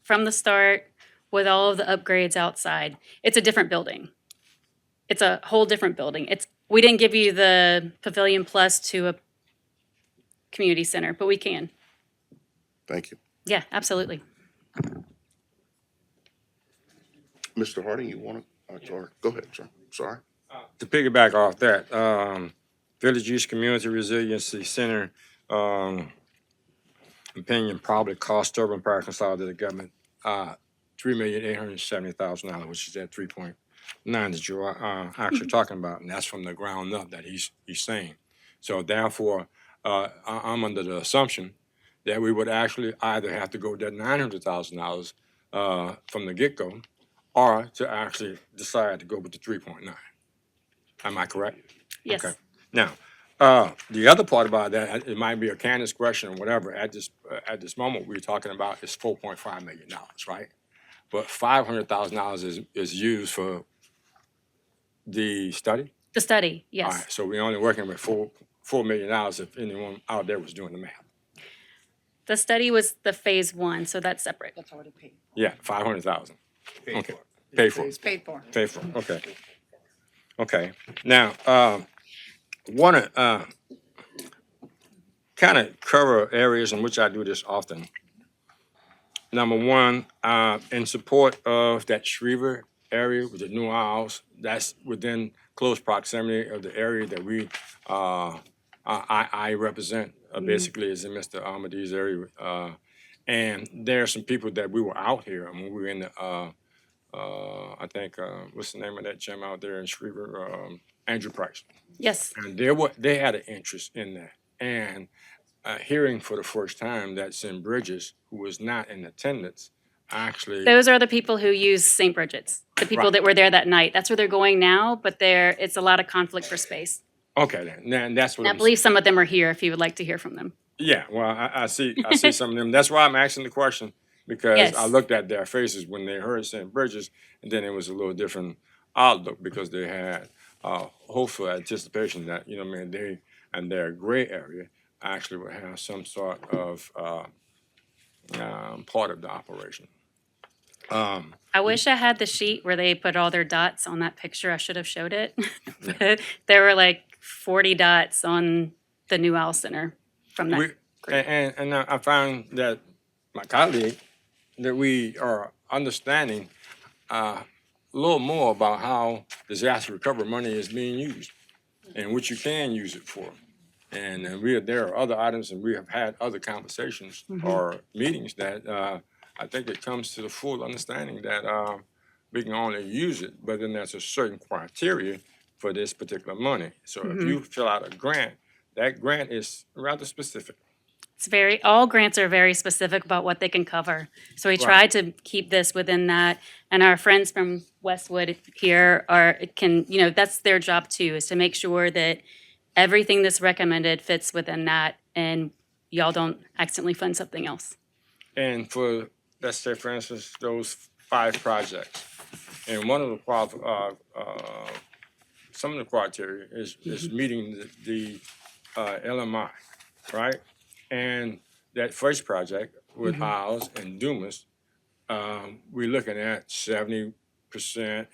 from the start with all of the upgrades outside. It's a different building. It's a whole different building. We didn't give you the Pavilion Plus to a community center, but we can. Thank you. Yeah, absolutely. Mr. Harding, you wanna, sorry, go ahead, sir, sorry. To piggyback off that, Village East Community Resiliency Center, opinion probably cost Terrebonne Parish Consolidated Government, $3,870,000, which is that 3.9 that you're, actually talking about, and that's from the ground up that he's saying. So therefore, I'm under the assumption that we would actually either have to go that $900,000, from the get-go, or to actually decide to go with the 3.9. Am I correct? Yes. Okay. Now, the other part about that, it might be a Candace question or whatever, at this moment, we're talking about is $4.5 million, right? But $500,000 is used for the study? The study, All yes. right, so we're only working with $4 million if anyone out there was doing the math. The study was the phase 1, so that's separate. That's already paid. Yeah, 500,000. Okay, paid for. It's paid for. Paid for, okay. Okay, now, wanna, kind of cover areas in which I do this often. Number one, in support of that Schriever area with the new house, that's within close proximity of the area that I represent, basically is in Mr. Ahmad's area. And there are some people that we were out here, when we were in the, I think, what's the name of that gym out there in Schriever? Andrew Price. Yes. And they had an interest in that. And hearing for the first time that St. Bridges, who was not in attendance, actually. Those are the people who use St. Bridget's, the people Right. that were there that night. That's where they're going now, but it's a lot of conflict for space. Okay, then. And that's what And I believe some of them are here if you would like to hear from them. Yeah, well, I see some of them. That's why I'm asking the question, because Yes. I looked at their faces when they heard St. Bridges, and then it was a little different outlook because they had hopeful anticipation that, they and their gray area actually would have some sort of part of the operation. I wish I had the sheet where they put all their dots on that picture. I should have showed it. But there were like 40 dots on the New Owl Center from that. And I found that my colleague, that we are understanding a little more about how disaster recovery money is being used and what you can use it for. And there are other items, and we have had other conversations or meetings that I think it comes to the full understanding that we can only use it, but then there's a certain criteria for this particular money. So if you fill out a grant, that grant is rather specific. All grants are very specific about what they can cover. So we Right. tried to keep this within that. And our friends from Westwood here that's their job too, is to make sure that everything that's recommended fits within that and y'all don't accidentally fund something else. And for, let's say, for instance, those 5 projects, and one of the some of the criteria is meeting the LMI, right? And that first project with Isles and Dumas, we're looking at 70%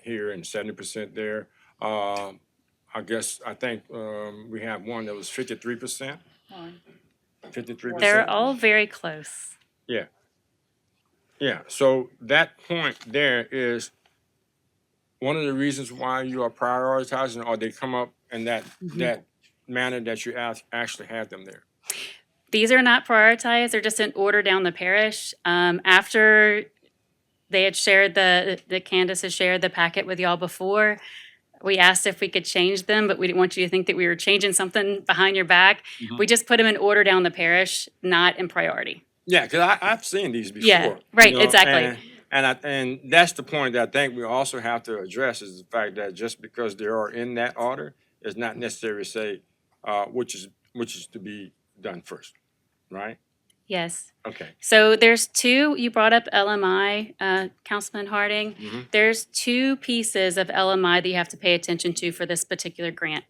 here and 70% there. I think we have one that was 53%. 53%. They're all very close. Yeah. Yeah, so that point there is one of the reasons why you are prioritizing, or they come up in that manner that you actually have them there. These are not prioritized, they're just in order down the parish. After they had shared Candace has shared the packet with y'all before, we asked if we could change them, but we didn't want you to think that we were changing something behind your back. We just put them in order down the parish, not in priority. Yeah, because I've seen these before. Yeah, right, exactly. And that's the point that I think we also have to address, is the fact that just because they are in that order is not necessary to say which is to be done first, right? Yes. Okay. So there's 2, you brought up LMI, Councilman Harding. There's 2 pieces of LMI that you have to pay attention to for this particular grant.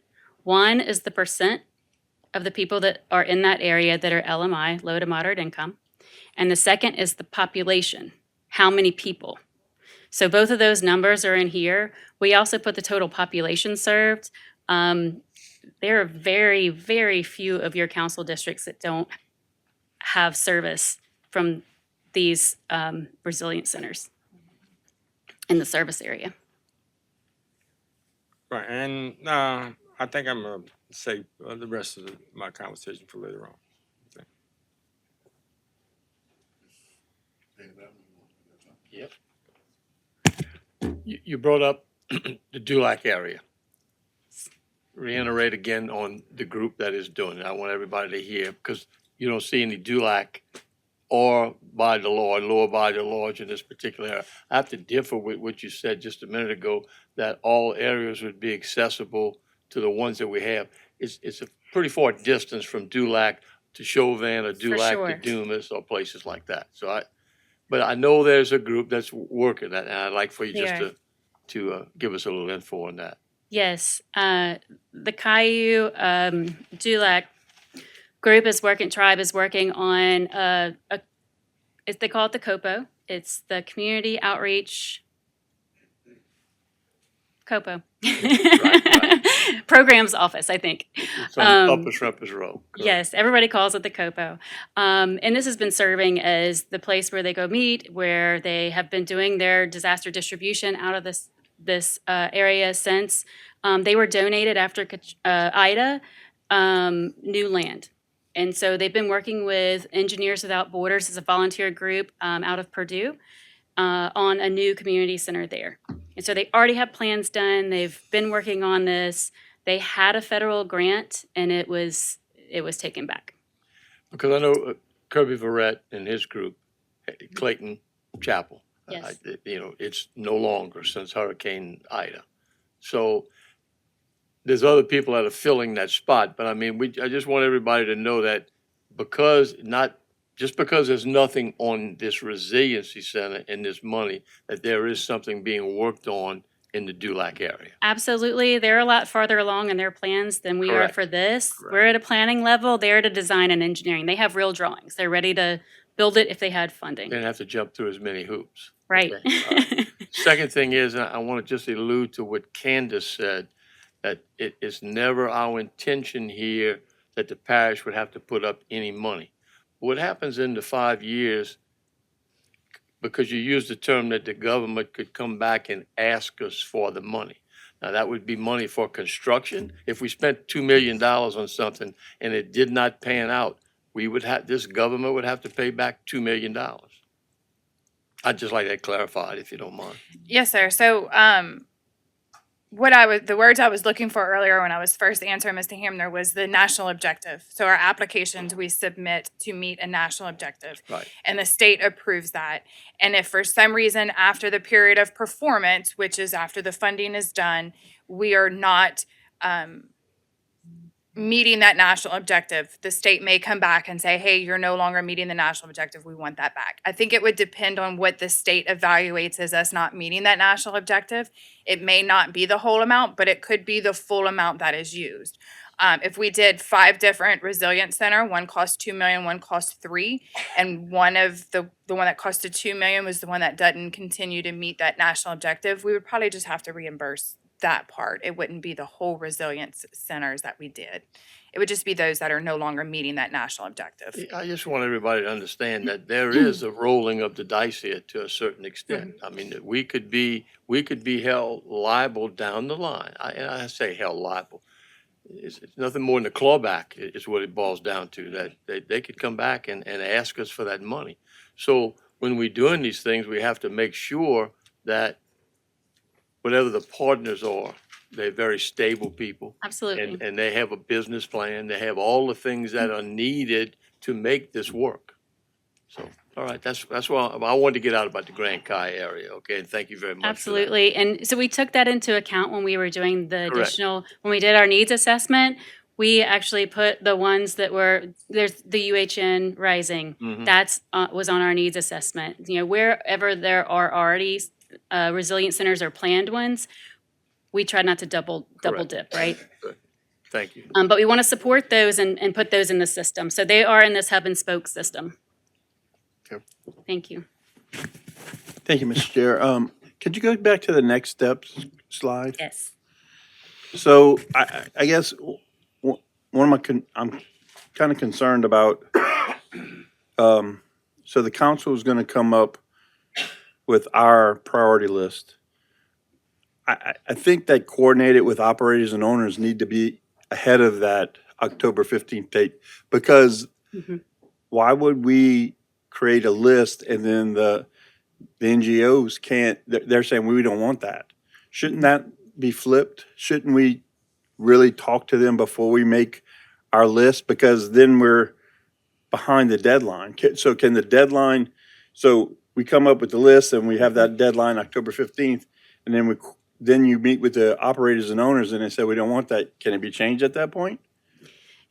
One is the percent of the people that are in that area that are LMI, low to moderate income. And the second is the population, how many people. So both of those numbers are in here. We also put the total population served. There are very, very few of your council districts that don't have service from these resilient centers in the service area. Right, and I think I'm gonna save the rest of my conversation for later on. You brought up the Dulac area. Reiterate again on the group that is doing it. I want everybody to hear, because you don't see any Dulac or by the law, lower by the lodge in this particular area. I have to differ with what you said just a minute ago, that all areas would be accessible to the ones that we have. It's a pretty far distance from Dulac to Chauvin or Dulac to sure. Dumas or places like that. But I know there's a group that's working that, and I'd like for you They just are. to give us a little info on that. Yes, the Caillou Dulac group is working, tribe is working on they call it the COPO. It's the Community Outreach COPO. Programs Office, I think. It's on Upper Shrimpers Road. correct? Yes, everybody calls it the COPO. And this has been serving as the place where they go meet, where they have been doing their disaster distribution out of this area since. They were donated after Ida, new land. And so they've been working with Engineers Without Borders as a volunteer group out of Purdue on a new community center there. And so they already have plans done. They've been working on this. They had a federal grant, and it was taken back. Because I know Kirby Verrett and his group, Clayton Chapel. Yes. It's no longer since Hurricane Ida. So there's other people that are filling that spot, but I mean, I just want everybody to know that because there's nothing on this resiliency center and this money, that there is something being worked on in the Dulac area. Absolutely. They're a lot farther along in their plans than we are Correct. for this. Correct. We're at a planning level. They're at a design and engineering. They have real drawings. They're ready to build it if they had funding. Didn't have to jump through as many hoops. Right. Okay, all right. Second thing is, I want to just allude to what Candace said, that it is never our intention here that the parish would have to put up any money. What happens in the 5 years, because you used the term that the government could come back and ask us for the money. Now, that would be money for construction. If we spent $2 million on something and it did not pan out, this government would have to pay back $2 million. I'd just like that clarified, if you don't mind. Yes, sir. So, the words I was looking for earlier when I was first answering Mr. Hamner was the national objective. So our applications we submit to meet a national objective. Right. And the state approves that. And if for some reason after the period of performance, which is after the funding is done, we are not meeting that national objective, the state may come back and say, hey, you're no longer meeting the national objective. We want that back. I think it would depend on what the state evaluates as us not meeting that national objective. It may not be the whole amount, but it could be the full amount that is used. If we did 5 different resilience center, one cost $2 million, one cost $3 million, and one of the one that costed $2 million was the one that doesn't continue to meet that national objective, we would probably just have to reimburse that part. It wouldn't be the whole resilience centers that we did. It would just be those that are no longer meeting that national objective. I just want everybody to understand that there is a rolling of the dice here to a certain extent. I mean, that we could be held liable down the line. I say held liable. It's nothing more than a clawback is what it boils down to, that they could come back and ask us for that money. So when we're doing these things, we have to make sure that whatever the partners are, they're very stable people. Absolutely. And they have a business plan. They have all the things that are needed to make this work. So, all right, that's why I wanted to get out about the Grand Kai area, okay? And thank you very much for that. Absolutely. And so we took that into account when we were doing the Correct. additional, when we did our needs assessment. We actually put the ones that there's the UHN rising. Mhm. That's was on our needs assessment. Wherever there are already resilient centers or planned ones, we try not to double Correct. dip, right? Good. Thank you. But we want to support those and put those in the system. So they are in this hub and spoke system. Okay. Thank you. Thank you, Mr. Chair. Could you go back to the next steps slide? Yes. So I guess I'm kind of concerned about, so the council is going to come up with our priority list. I think that coordinated with operators and owners need to be ahead of that October 15th date, because Mhm. why would we create a list and then the NGOs can't, they're saying, we don't want that. Shouldn't that be flipped? Shouldn't we really talk to them before we make our list? Because then we're behind the deadline. So can the deadline, so we come up with the list and we have that deadline October 15th, and then you meet with the operators and owners and they say, we don't want that. Can it be changed at that point?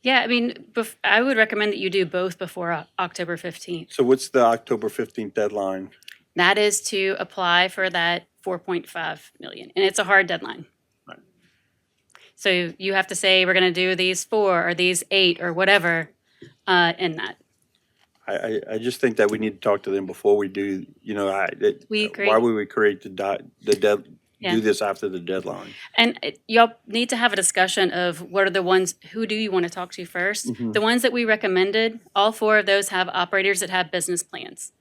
Yeah, I mean, I would recommend that you do both before October 15th. So what's the October 15th deadline? That is to apply for that 4.5 million, and it's a hard deadline. Right. So you have to say, we're gonna do these 4 or these 8 or whatever, in that. I just think that we need to talk to them before we do, We agree. why would we create Yeah. do this after the deadline? And y'all need to have a discussion of what are the ones, who do you want to talk to first? Mhm. The ones that we recommended, all 4 of those have operators that have business plans.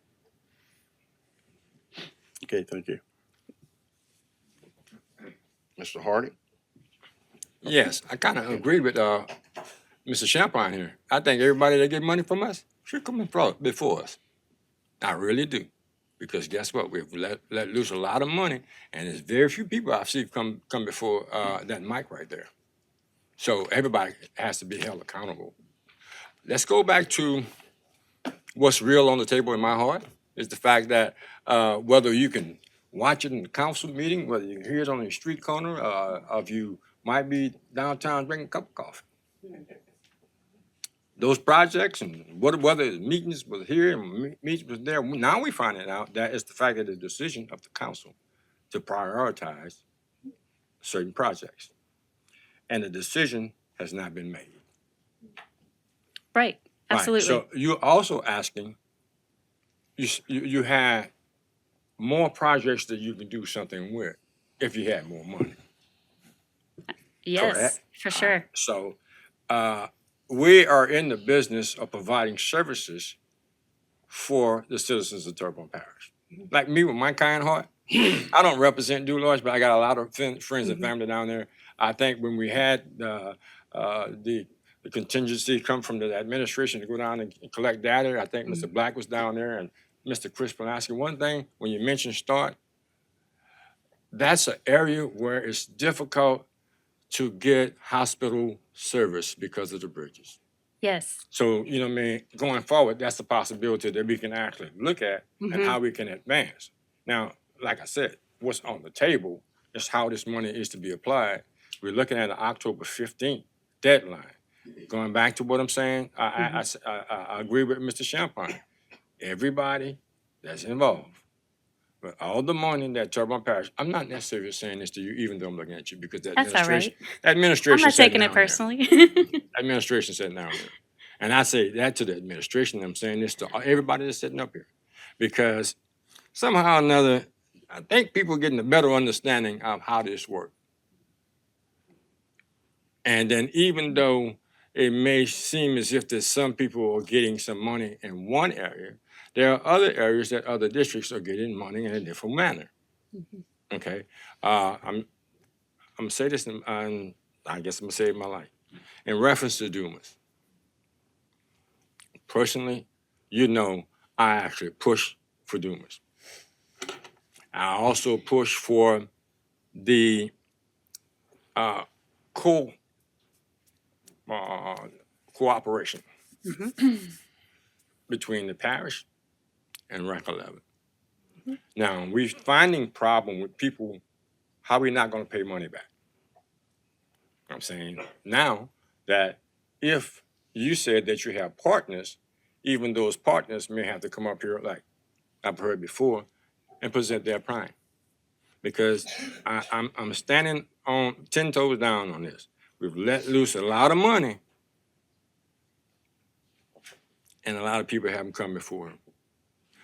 Okay, thank you. Mr. Hardy? Yes, I kind of agree with Mr. Champagne here. I think everybody that get money from us should come in before us. I really do. Because guess what? We've let loose a lot of money, and there's very few people I've seen come before that mic right there. So everybody has to be held accountable. Let's go back to what's real on the table in my heart is the fact that whether you can watch it in the council meeting, whether you hear it on the street corner, if you might be downtown drinking a cup of coffee. Those projects and whether meetings was here and meetings was there, now we finding out that it's the fact that the decision of the council to prioritize certain projects. And the decision has not been made. Right, absolutely. Right. So you're also asking, you had more projects that you can do something with if you had more money. Yes, correct? for sure. So we are in the business of providing services for the citizens of Terrebonne Parish. Like me with my kind heart, I don't represent Dulois, but I got a lot of friends and family down there. I think when we had the contingency come from the administration to go down and collect data, I think Mr. Black was down there and Mr. Chris Pulaski. One thing, when you mention START, that's an area where it's difficult to get hospital service because of the bridges. Yes. So, you know what I mean, going forward, that's a possibility that we can actually look at and how we can advance. Now, like I said, what's on the table is how this money is to be applied. We're looking at an October 15th deadline. Going back to what I'm saying, I agree with Mr. Champagne. Everybody that's involved, but all the money that Terrebonne Parish, I'm not necessarily saying this to you, even though I'm looking at you, because the That's all administration, right. the I'm administration not sitting taking it down there. personally. Administration sitting down there. And I say that to the administration, I'm saying this to everybody that's sitting up here. Because somehow or another, I think people are getting a better understanding of how this works. And then even though it may seem as if there's some people are getting some money in one area, there are other areas that other districts are getting money in a different manner. Okay, I'm gonna say this, and I guess I'm gonna save my life. In reference to Dumas, personally, you know, I actually push for Dumas. I also push for the cooperation between the parish and Rank 11. Now, we're finding problem with people, how we not gonna pay money back? I'm saying now that if you said that you have partners, even those partners may have to come up here, like I've heard before, and present their prime. Because I'm standing on 10 toes down on this. We've let loose a lot of money, and a lot of people haven't come before.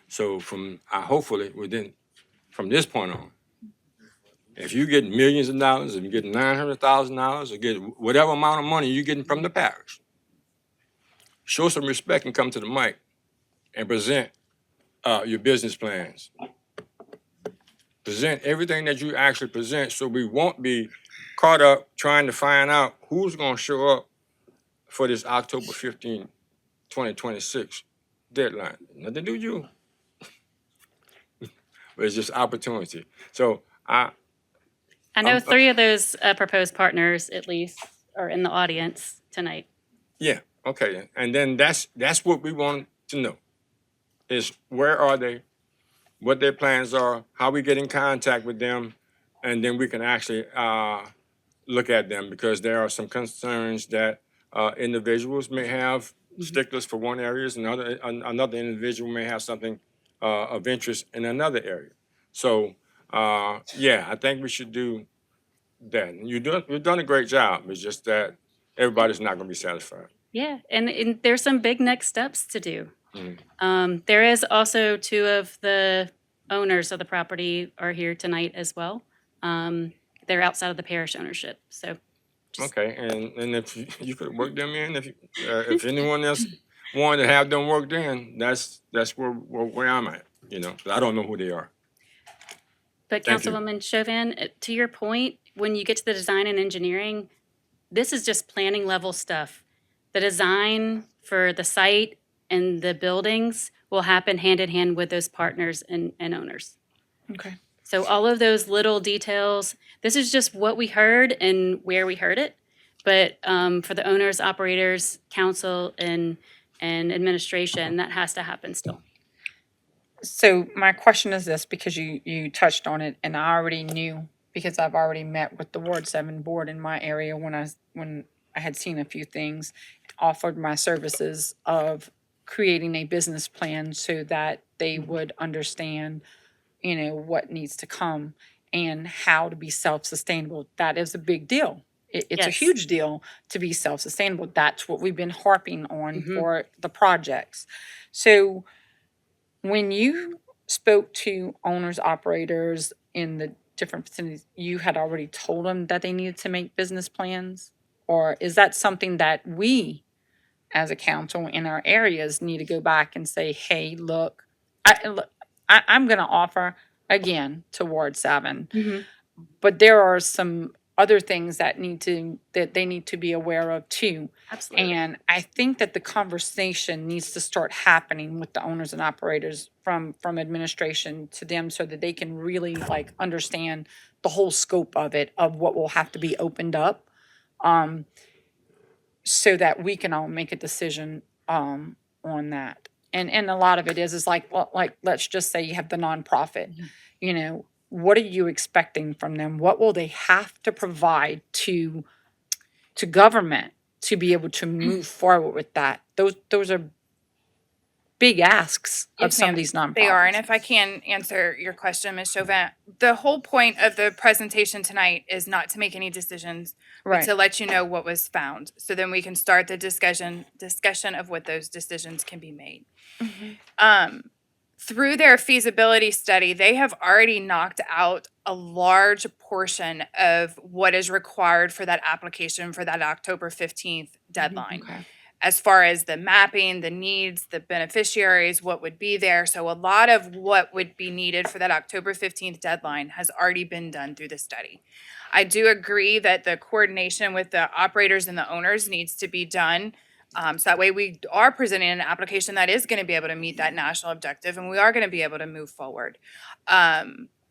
So hopefully from this point on, if you get millions of dollars, if you get $900,000, or get whatever amount of money you're getting from the parish, show some respect and come to the mic and present your business plans. Present everything that you actually present, so we won't be caught up trying to find out who's gonna show up for this October 15, 2026 deadline. Nothing to do with you, but it's just opportunity. So I know I'm- 3 of those proposed partners, at least, are in the audience tonight. yeah, okay, and then that's what we want to know, is where are they, what their plans are, how we get in contact with them, and then we can actually look at them, because there are some concerns that individuals may have sticklers for one areas, and another individual may have something of interest in another area. So yeah, I think we should do that. And you've done a great job. It's just that everybody's not going to be satisfied. Yeah, and there's some big next steps to do. Mhm. There is also 2 of the owners of the property are here tonight as well. They're outside of the parish ownership, so. Okay, and if you could work them in, if anyone else wanted to have them worked in, that's where I'm at. You know, 'cause I don't know who they are. But Thank you. Councilwoman Chauvin, to your point, when you get to the design and engineering, this is just planning level stuff. The design for the site and the buildings will happen hand in hand with those partners and owners. Okay. So all of those little details, this is just what we heard and where we heard it. But for the owners, operators, council, and administration, that has to happen still. So my question is this, because you touched on it, and I already knew, because I've already met with the Ward 7 board in my area when I had seen a few things, offered my services of creating a business plan so that they would understand, what needs to come and how to be self-sustainable. That is a big deal. It's a Yes. huge deal to be self-sustainable. That's what we've been harping on Mhm. for the projects. So when you spoke to owners, operators in the different facilities, you had already told them that they needed to make business plans? Or is that something that we, as a council in our areas, need to go back and say, hey, look, I'm gonna offer again to Ward 7, Mhm. but there are some other things that they need to be aware of too. Absolutely. And I think that the conversation needs to start happening with the owners and operators from administration to them, so that they can really like understand the whole scope of it, of what will have to be opened up. So that we can all make a decision on that. And a lot of it is like, well, like, let's just say you have the nonprofit, what are you expecting from them? What will they have to provide to government to be able to move forward with that? Those are big asks of Yes, some ma'am. of these nonprofits. They are, and if I can answer your question, Ms. Chauvin, the whole point of the presentation tonight is not to make any decisions, but Right. to let you know what was found, so then we can start the discussion of what those decisions can be made. Through their feasibility study, they have already knocked out a large portion of what is required for that application for that October 15th deadline. Okay. As far as the mapping, the needs, the beneficiaries, what would be there. So a lot of what would be needed for that October 15th deadline has already been done through the study. I do agree that the coordination with the operators and the owners needs to be done. So that way we are presenting an application that is going to be able to meet that national objective, and we are going to be able to move forward.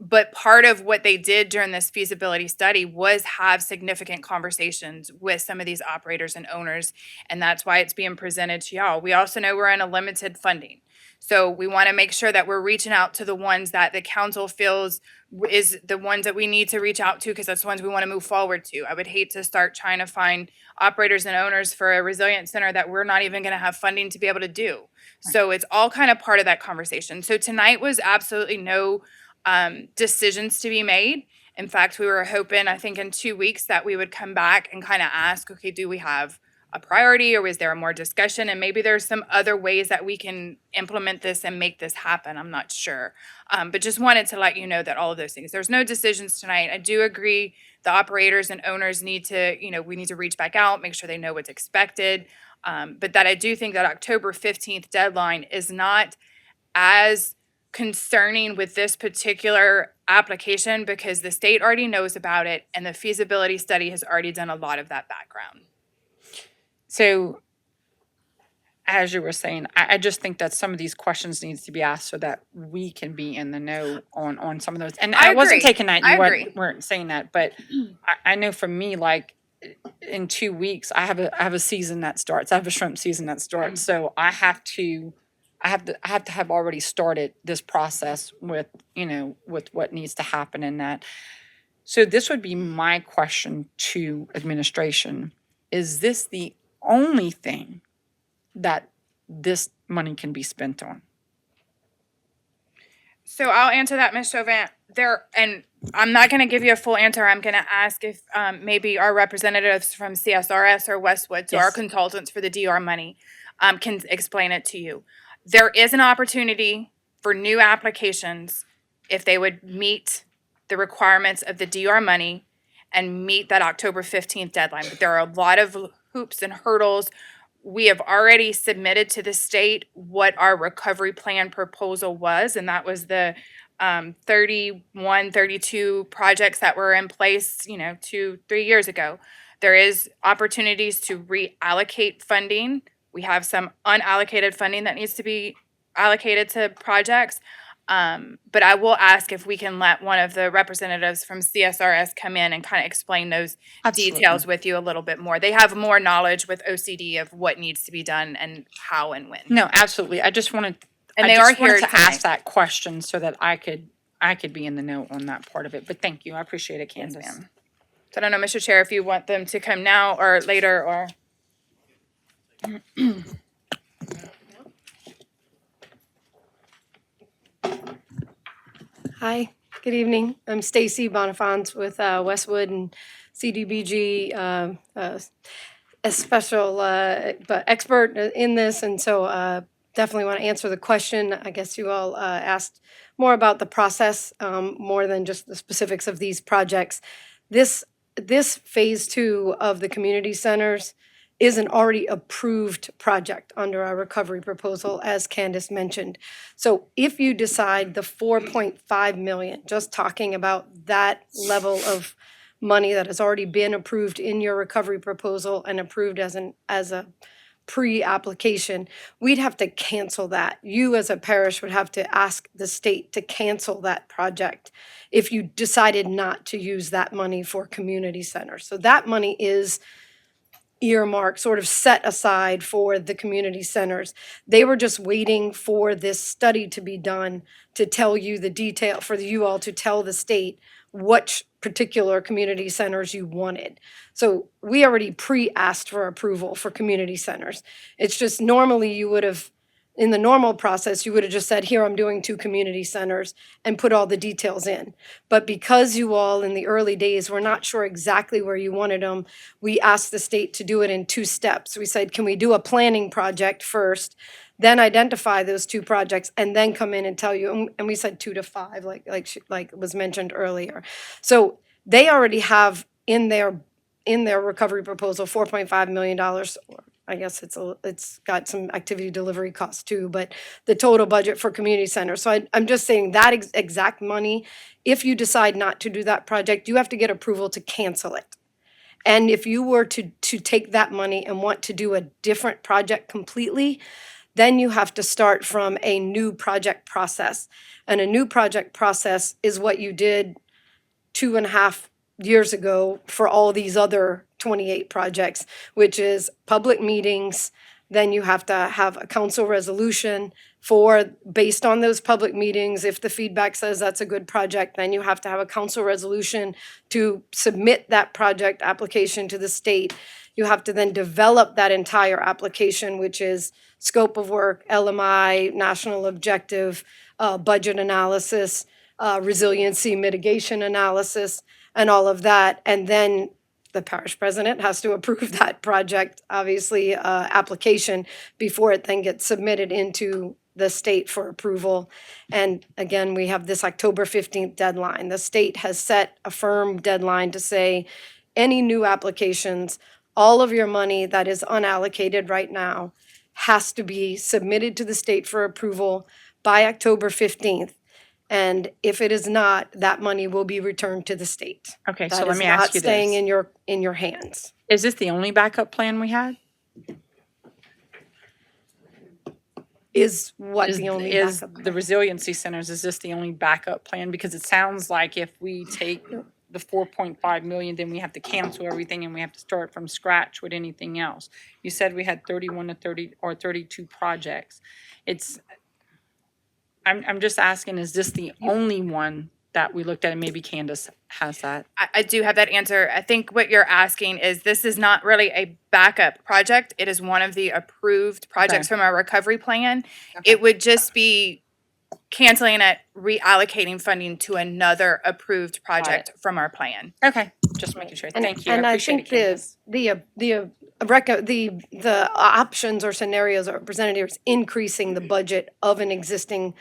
But part of what they did during this feasibility study was have significant conversations with some of these operators and owners, and that's why it's being presented to y'all. We also know we're in a limited funding. So we want to make sure that we're reaching out to the ones that the council feels is the ones that we need to reach out to, because that's the ones we want to move forward to. I would hate to start trying to find operators and owners for a resilient center that we're not even going to have funding to be able to do. So it's all kind of part of that conversation. So tonight was absolutely no decisions to be made. In fact, we were hoping, I think in 2 weeks, that we would come back and kind of ask, okay, do we have a priority, or was there more discussion? And maybe there's some other ways that we can implement this and make this happen. I'm not sure. But just wanted to let you know that all of those things, there's no decisions tonight. I do agree the operators and owners need to, we need to reach back out, make sure they know what's expected. But that I do think that October 15th deadline is not as concerning with this particular application because the state already knows about it and the feasibility study has already done a lot of that background. So as you were saying, I just think that some of these questions needs to be asked so that we can be in the know on some of those. And I I wasn't agree. taking that, I you agree. weren't saying that, but I know for me, like, in 2 weeks, I have a season that starts. I have a shrimp season that starts. So I have to have already started this process with, with what needs to happen in that. So this would be my question to administration. Is this the only thing that this money can be spent on? So I'll answer that, Ms. Chauvin. And I'm not going to give you a full answer. I'm going to ask if maybe our representatives from CSRS or Westwood, so our Yes. consultants for the DR money, can explain it to you. There is an opportunity for new applications if they would meet the requirements of the DR money and meet that October 15th deadline. But there are a lot of hoops and hurdles. We have already submitted to the state what our recovery plan proposal was, and that was the 31, 32 projects that were in place, 2-3 years ago. There is opportunities to reallocate funding. We have some unallocated funding that needs to be allocated to projects. But I will ask if we can let one of the representatives from CSRS come in and kind of explain those details with you a little bit more. They have more knowledge with OCD of what needs to be done and how and when. No, absolutely. I just wanted, And I they just are wanted here to ask tonight. that question so that I could be in the know on that part of it. But thank you. I appreciate it, Yes, Candace. ma'am. So I don't know, Mr. Chair, if you want them to come now or later or. Hi, good evening. I'm Stacy Bonifant with Westwood and CDBG, a special but expert in this, and so definitely want to answer the question. I guess you all asked more about the process, more than just the specifics of these projects. This phase 2 of the community centers is an already approved project under our recovery proposal, as Candace mentioned. So if you decide the 4.5 million, just talking about that level of money that has already been approved in your recovery proposal and approved as a pre-application, we'd have to cancel that. You as a parish would have to ask the state to cancel that project if you decided not to use that money for community centers. So that money is earmarked, sort of set aside for the community centers. They were just waiting for this study to be done to tell you the detail, for you all to tell the state which particular community centers you wanted. So we already pre-asked for approval for community centers. It's just normally you would have, in the normal process, you would have just said, here, I'm doing 2 community centers and put all the details in. But because you all in the early days were not sure exactly where you wanted them, we asked the state to do it in 2 steps. We said, can we do a planning project first, then identify those 2 projects, and then come in and tell you, and we said 2 to 5, like was mentioned earlier. So they already have in their recovery proposal, $4.5 million. I guess it's got some activity delivery costs too, but the total budget for community center. So I'm just saying that exact money, if you decide not to do that project, you have to get approval to cancel it. And if you were to take that money and want to do a different project completely, then you have to start from a new project process. And a new project process is what you did 2.5 years ago for all these other 28 projects, which is public meetings. Then you have to have a council resolution based on those public meetings. If the feedback says that's a good project, then you have to have a council resolution to submit that project application to the state. You have to then develop that entire application, which is scope of work, LMI, national objective, budget analysis, resiliency mitigation analysis, and all of that. And then the parish president has to approve that project, obviously, application before it then gets submitted into the state for approval. And again, we have this October 15th deadline. The state has set a firm deadline to say any new applications, all of your money that is unallocated right now has to be submitted to the state for approval by October 15th. And if it is not, that money will be returned to the state. Okay, so That let is me not ask you staying this. in your hands. Is this the only backup plan we had? Is what Is, the only is backup the plan? resiliency centers, is this the only backup plan? Because it sounds like if we take the 4.5 million, then we have to cancel everything and we have to start from scratch with anything else. You said we had 31 to 30 or 32 projects. I'm just asking, is this the only one that we looked at? And maybe Candace has that. I do have that answer. I think what you're asking is this is not really a backup project. It is one of the approved projects from our recovery plan. It would just be canceling it, reallocating funding to another approved project from our plan. Okay, just making sure. Thank you. I And I appreciate it, think Candace. the options or scenarios are presented here is increasing the budget of an existing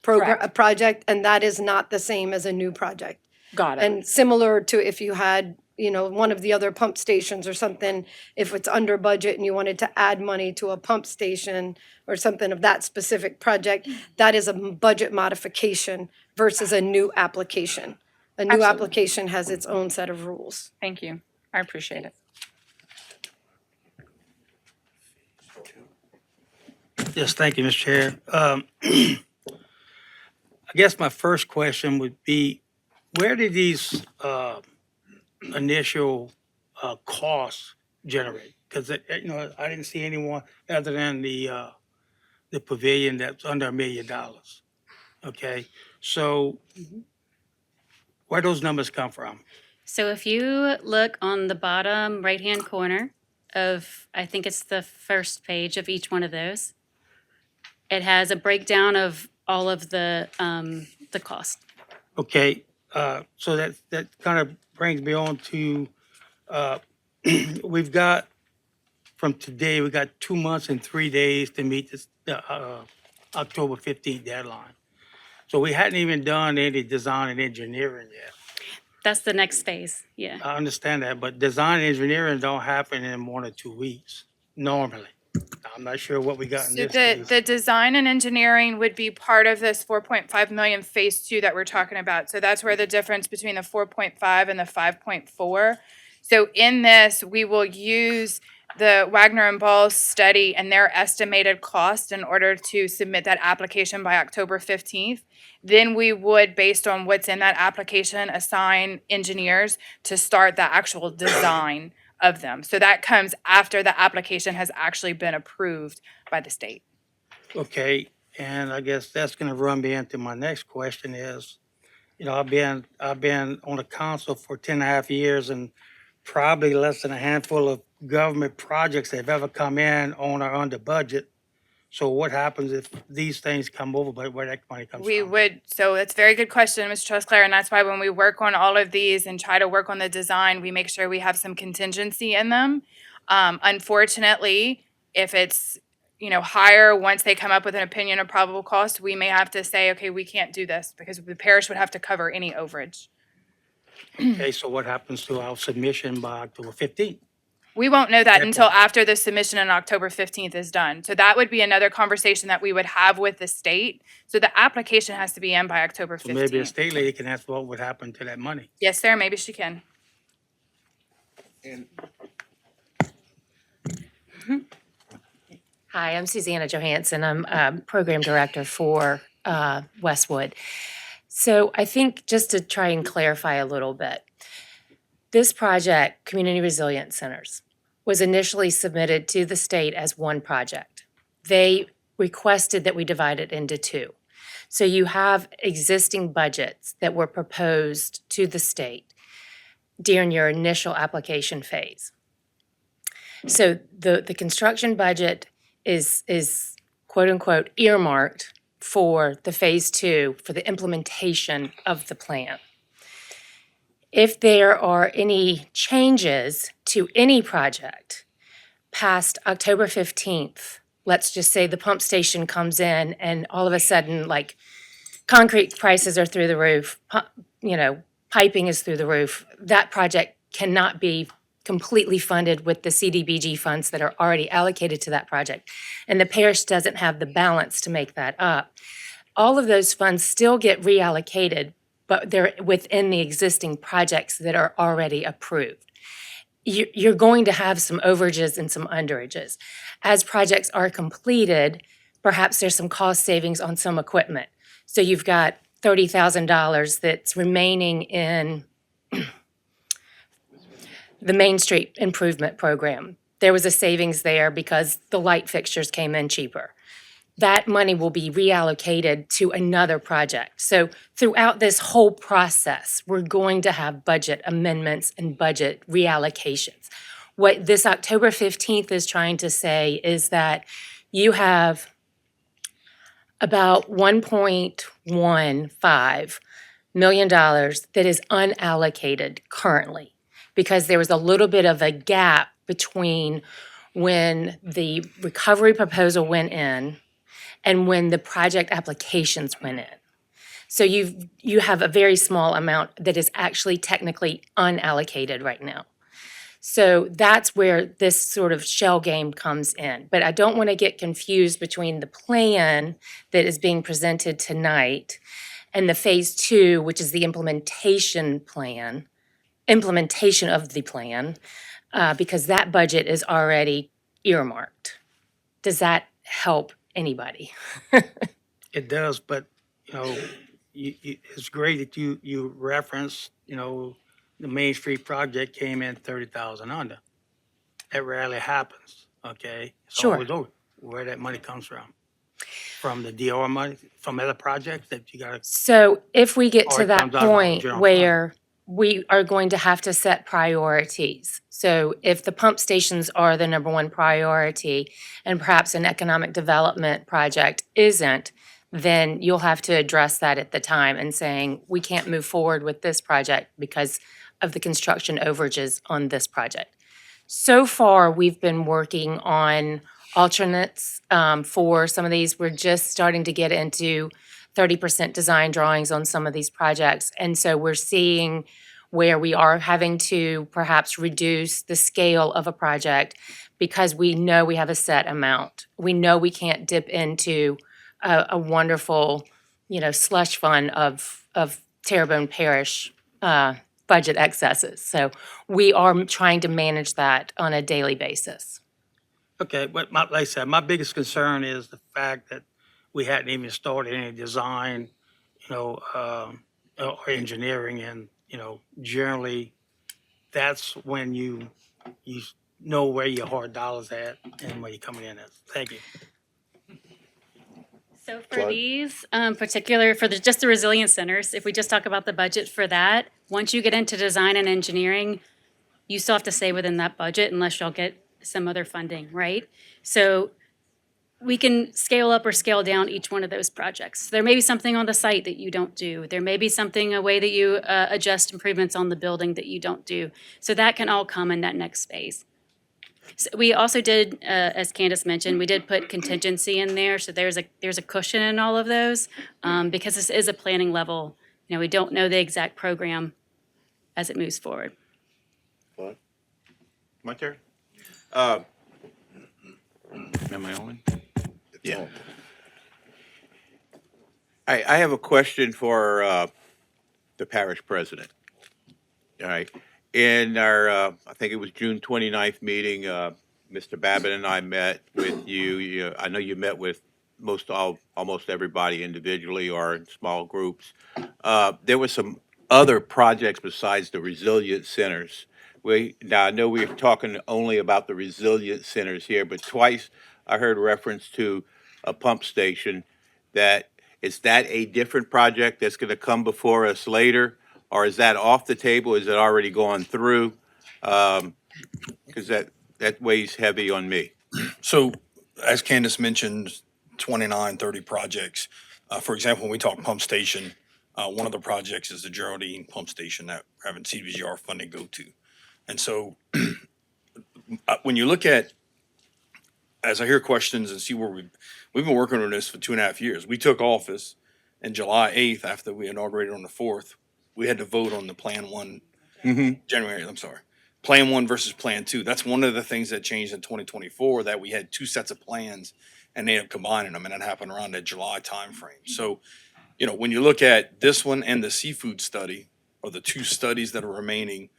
program, Correct. project, and that is not the same as a new project. Got it. And similar to if you had, one of the other pump stations or something, if it's under budget and you wanted to add money to a pump station or something of that specific project, that is a budget modification versus a new application. A new Absolutely. application has its own set of rules. Thank you. I appreciate it. Yes, thank you, Mr. Chair. I guess my first question would be, where did these initial costs generate? Because, I didn't see anyone other than the pavilion that's under $1 million. Okay, so where those numbers come from? So if you look on the bottom right-hand corner of, I think it's the first page of each one of those, it has a breakdown of all of the cost. Okay, so that kind of brings me on to, we've got, from today, we got 2 months and 3 days to meet this, October 15th deadline. So we hadn't even done any design and engineering yet. That's the next phase, yeah. I understand that, but design and engineering don't happen in 1 or 2 weeks, normally. I'm not sure what we got in So this case. the design and engineering would be part of this 4.5 million phase 2 that we're talking about. So that's where the difference between the 4.5 and the 5.4. So in this, we will use the Wagner and Ball study and their estimated cost in order to submit that application by October 15th. Then we would, based on what's in that application, assign engineers to start the actual design of them. So that comes after the application has actually been approved by the state. Okay, and I guess that's gonna run me into my next question is, I've been on the council for 10 and a half years, and probably less than a handful of government projects that have ever come in on or under budget. So what happens if these things come over, but where that money comes We from? would, so it's a very good question, Mr. Trustclair, and that's why when we work on all of these and try to work on the design, we make sure we have some contingency in them. Unfortunately, if it's, higher, once they come up with an opinion of probable cost, we may have to say, okay, we can't do this because the parish would have to cover any overage. Okay, so what happens to our submission by October 15th? We won't know that That until point. after the submission on October 15th is done. So that would be another conversation that we would have with the state. So the application has to be in by October So maybe a 15th. state lady can ask what would happen to that money. Yes, sir, maybe she can. Hi, I'm Susanna Johansson. I'm Program Director for Westwood. So I think just to try and clarify a little bit, this project, Community Resilience Centers, was initially submitted to the state as one project. They requested that we divide it into 2. So you have existing budgets that were proposed to the state during your initial application phase. So the construction budget is quote unquote earmarked for the phase 2 for the implementation of the plan. If there are any changes to any project past October 15th, let's just say the pump station comes in and all of a sudden, like, concrete prices are through the roof, piping is through the roof, that project cannot be completely funded with the CDBG funds that are already allocated to that project. And the parish doesn't have the balance to make that up. all of those funds still get reallocated, but they're within the existing projects that are already approved. You're going to have some overages and some underages. As projects are completed, perhaps there's some cost savings on some equipment. So you've got $30,000 that's remaining in the Main Street Improvement Program. There was a savings there because the light fixtures came in cheaper. That money will be reallocated to another project. So throughout this whole process, we're going to have budget amendments and budget reallocations. What this October 15th is trying to say is that you have about $1.15 million that is unallocated currently because there was a little bit of a gap between when the recovery proposal went in and when the project applications went in. So you have a very small amount that is actually technically unallocated right now. So that's where this sort of shell game comes in. But I don't want to get confused between the plan that is being presented tonight and the phase 2, which is the implementation of the plan, because that budget is already earmarked. Does that help anybody? It does, but, it's great that you referenced, the Main Street project came in 30,000 under. That rarely happens, okay? It's Sure. always over where that money comes from. From the DOR money, from other projects that you gotta, So if we get Or to it that comes out of the point general where we are going to have to set priorities. So if the pump stations are the number one priority and perhaps an economic development project isn't, then you'll have to address that at the time and saying, we can't move forward with this project because of the construction overages on this project. So far, we've been working on alternates for some of these. We're just starting to get into 30% design drawings on some of these projects. And so we're seeing where we are having to perhaps reduce the scale of a project because we know we have a set amount. We know we can't dip into a wonderful, slush fund of Terrebonne Parish budget excesses. So we are trying to manage that on a daily basis. okay, but like I said, my biggest concern is the fact that we hadn't even started any design, or engineering, and, generally, that's when you know where your hard dollar's at and where you're coming in at. Thank you. So for Clyde? these, particular, for just the resilient centers, if we just talk about the budget for that, once you get into design and engineering, you still have to stay within that budget unless y'all get some other funding, right? So we can scale up or scale down each one of those projects. There may be something on the site that you don't do. There may be something, a way that you adjust improvements on the building that you don't do. So that can all come in that next phase. So we also did, as Candace mentioned, we did put contingency in there. So there's a cushion in all of those because this is a planning level. We don't know the exact program as it moves forward. My turn? Am I on? Yeah. I have a question for the parish president. All right. In our, I think it was June 29th meeting, Mr. Babbitt and I met with you. I know you met with almost everybody individually or in small groups. There were some other projects besides the resilient centers. Now, I know we're talking only about the resilient centers here, but twice I heard reference to a pump station. Is that a different project that's going to come before us later? Or is that off the table? Is it already gone through? Because that weighs heavy on me. So as Candace mentioned, 29, 30 projects. For example, when we talk pump station, one of the projects is the Geraldine pump station that we're having CDBGR funding go to. And so when you look at, as I hear questions and see where we've been working on this for 2.5 years. We took office in July 8th after we inaugurated on the 4th. We had to vote on the Plan 1, Plan 1 versus Plan 2. That's one of the things that changed in 2024, that we had two sets of plans and they end up combining them, and that happened around that July timeframe. So, you know, when you look at this one and the seafood study, are the two studies that are remaining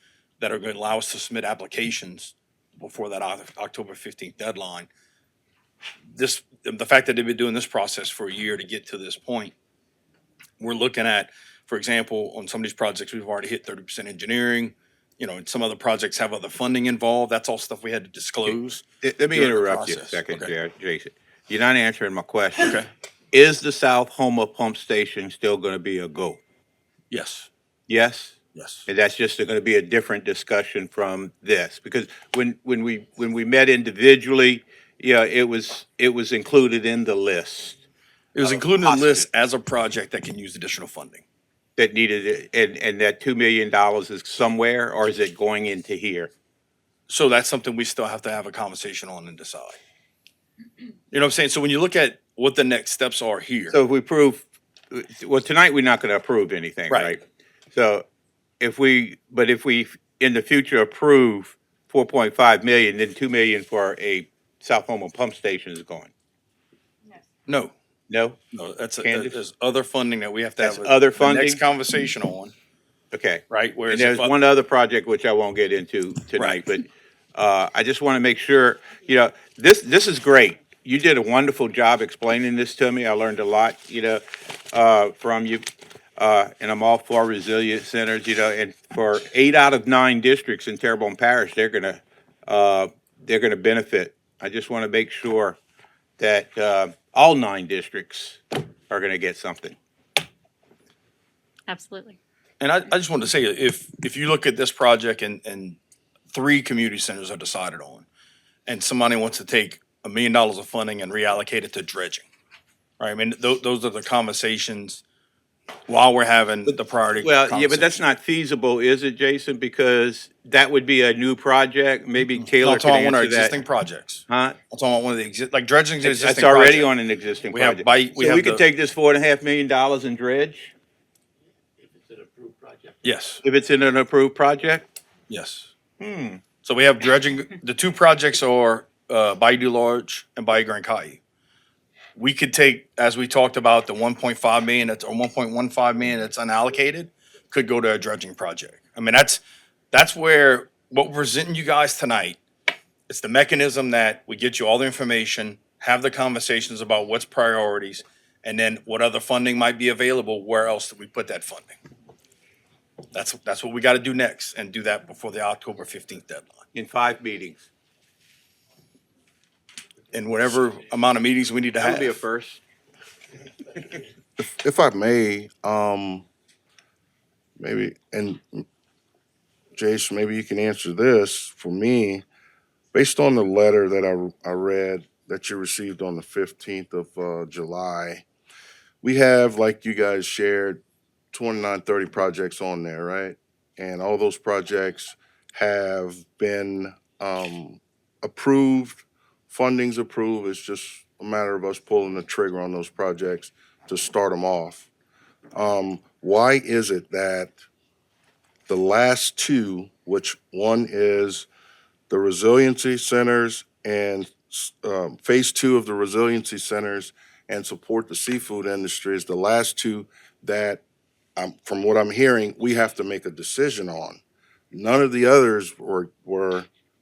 that are going to allow us to submit applications before that October 15th deadline. The fact that they've been doing this process for a year to get to this point, we're looking at, for example, on some of these projects, we've already hit 30% engineering. You know, and some other projects have other funding involved. That's all stuff we had to disclose. Let me during the interrupt you a process. second, Okay. Jason. You're not answering my question. Okay. Is the South Homer Pump Station still going to be a go? Yes. Yes? Yes. And that's just going to be a different discussion from this, because when we met individually, yeah, it was included in the list It was included in the list as a project that can use additional funding. that needed it, and that $2 million is somewhere, or is it going into here? So that's something we still have to have a conversation on and decide. You know what I'm saying? So when you look at what the next steps are here. So if we prove, well, tonight we're not going to approve anything, Right. right? So if we in the future approve 4.5 million, then 2 million for a South Homer pump station is going. No, No? that's, Candace? there's other funding that we have to That's have. other The funding? next conversation on, Okay. right? And Whereas there's if, one other project which I won't get into tonight, but I just want to make sure, you know, this is great. You did a wonderful job explaining this to me. I learned a lot, you know, from you. And I'm all for resilient centers, you know, and for 8 out of 9 districts in Terrebonne Parish, they're gonna benefit. I just want to make sure that all 9 districts are gonna get something. Absolutely. and I just wanted to say, if you look at this project and 3 community centers are decided on, and somebody wants to take $1 million of funding and reallocate it to dredging, right? I mean, those are the conversations while we're having the priority. Well, yeah, but that's conversation. not feasible, is it, Jason? Because that would be a new project. Maybe No, Taylor I'm could talking about one of our answer existing that. projects. Huh? I'm talking about one of the like dredging's an existing It's already project. on an existing We have project. we So have we could the- take this $4.5 million and dredge Yes, if it's in an approved project? yes. So we have dredging, the 2 projects are Bayou Du Large and Bayou Grand Caillou. We could take, as we talked about, the 1.5 million that's, or 1.15 million that's unallocated, could go to a dredging project. I mean, that's where, what we're presenting you guys tonight, it's the mechanism that we get you all the information, have the conversations about what's priorities, and then what other funding might be available, where else do we put that funding? That's what we got to do next, and do that before the October 15th deadline. In 5 meetings. And whatever amount of meetings we need to That would have. be a first. If I may, maybe, and Jason, maybe you can answer this for me. Based on the letter that I read that you received on the 15th of July, we have, like you guys shared, 29, 30 projects on there, right? And all those projects have been approved, funding's approved. It's just a matter of us pulling the trigger on those projects to start them off. Why is it that the last 2, which one is the resiliency centers and phase 2 of the resiliency centers and support the seafood industry, is the last 2 that, from what I'm hearing, we have to make a decision on. None of the others were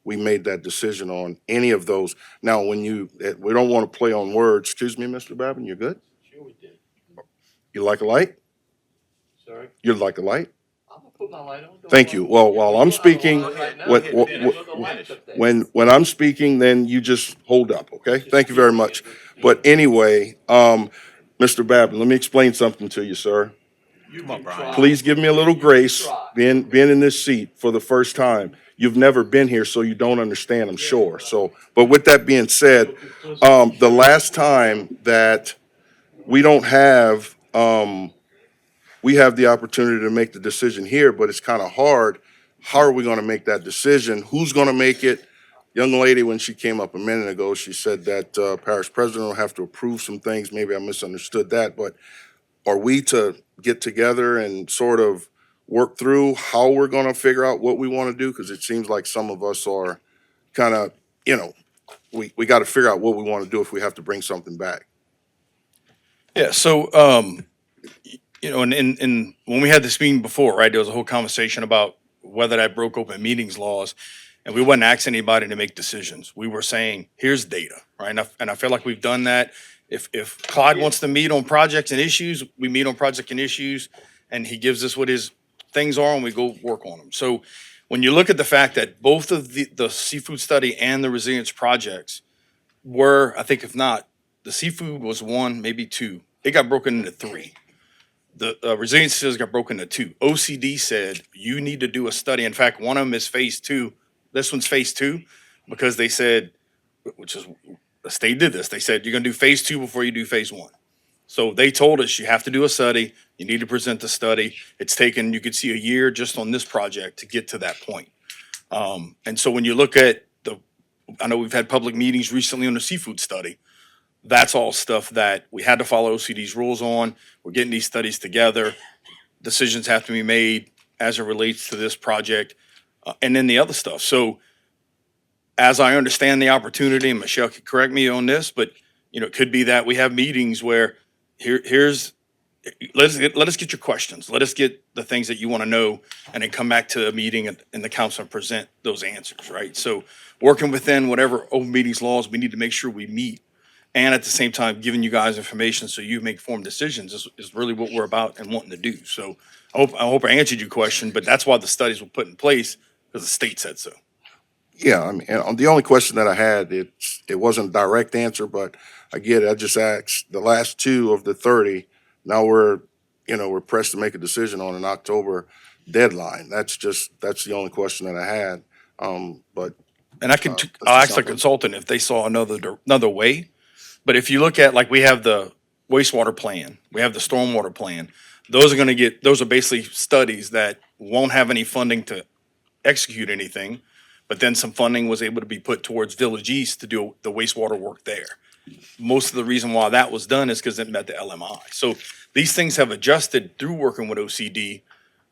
we made that decision on any of those. Now, when we don't want to play on words. Excuse me, Mr. Babin, you good? Sure we did. You like a light? Sorry? You'd like a light? I'm gonna put my light on. Don't Thank worry. you. Well, while I'm speaking, Right now, when, we'll go finish up there. when I'm speaking, then you just hold up, okay? Thank you very much. But anyway, Mr. Babin, let me explain something to you, sir. Come on, Brian. Please give me a little grace, being in this seat for the first time. You've never been here, so you don't understand, I'm sure. So, but with that being said, the last time that we don't have, we have the opportunity to make the decision here, but it's kind of hard. How are we going to make that decision? Who's going to make it? Young lady, when she came up a minute ago, she said that parish president will have to approve some things. Maybe I misunderstood that, but are we to get together and sort of work through how we're going to figure out what we want to do? Because it seems like some of us are kind of, we got to figure out what we want to do if we have to bring something back. Yeah, so, you know, and when we had this meeting before, right, there was a whole conversation about whether that broke open meetings laws. And we wasn't asking anybody to make decisions. We were saying, here's data, right? And I feel like we've done that. If Clyde wants to meet on projects and issues, we meet on project and issues, and he gives us what his things are, and we go work on them. So when you look at the fact that both of the seafood study and the resilience projects were, I think if not, the seafood was one, maybe two. It got broken into three. The resilience studies got broken into two. OCD said, you need to do a study. In fact, one of them is phase two. This one's phase two because they said, which is, the state did this. They said, you're gonna do phase two before you do phase one. So they told us you have to do a study. You need to present the study. It's taken, you could see a year just on this project to get to that point. And so when you look at I know we've had public meetings recently on the seafood study. That's all stuff that we had to follow OCD's rules on. We're getting these studies together. Decisions have to be made as it relates to this project, and then the other stuff. So as I understand the opportunity, and Michelle could correct me on this, but you know, it could be that we have meetings where let us get your questions. Let us get the things that you want to know, and then come back to a meeting in the council and present those answers, right? So working within whatever open meetings laws, we need to make sure we meet. And at the same time, giving you guys information so you make informed decisions is really what we're about and wanting to do. So I hope I answered your question, but that's why the studies were put in place, because the state said so. Yeah, I mean, and the only question that I had, it wasn't a direct answer, but I get it. I just asked the last two of the 30. Now we're pressed to make a decision on an October deadline. That's the only question that I had. But And I can, Mr. I'll ask the Champagne? consultant if they saw another way. But if you look at, like, we have the wastewater plan, we have the stormwater plan. Those are basically studies that won't have any funding to execute anything. But then some funding was able to be put towards Village East to do the wastewater work there. Most of the reason why that was done is because it met the LMI. So these things have adjusted through working with OCD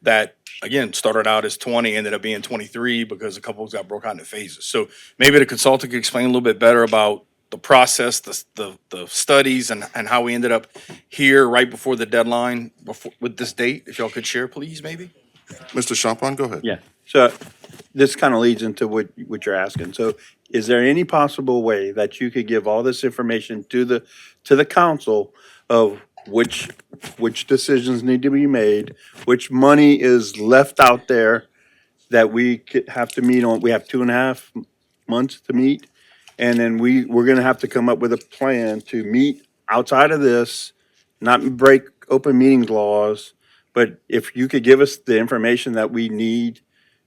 that, again, started out as 20, ended up being 23 because a couple got broke out into phases. So maybe the consultant could explain a little bit better about the process, the studies, and how we ended up here right before the deadline with this date. If y'all could share, please, maybe? Mr. Champagne, go ahead. Yeah, so this kind of leads into what you're asking. So is there any possible way that you could give all this information to the council of which decisions need to be made, which money is left out there that we could have to meet on? We have 2.5 months to meet, and then we're gonna have to come up with a plan to meet outside of this, not break open meetings laws, but if you could give us the information that we need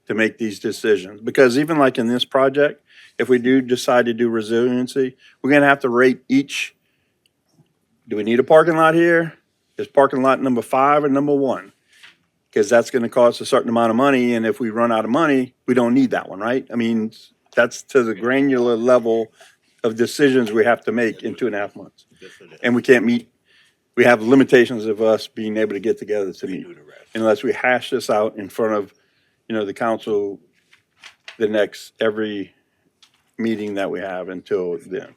to make these decisions. Because even like in this project, if we do decide to do resiliency, we're gonna have to rate each. Do we need a parking lot here? Is parking lot number 5 or number 1? Because that's gonna cost a certain amount of money, and if we run out of money, we don't need that one, right? I mean, that's to the granular level of decisions we have to make in 2.5 months. And we have limitations of us being able to get together to meet. Unless we hash this out in front of, the council, every meeting that we have until then.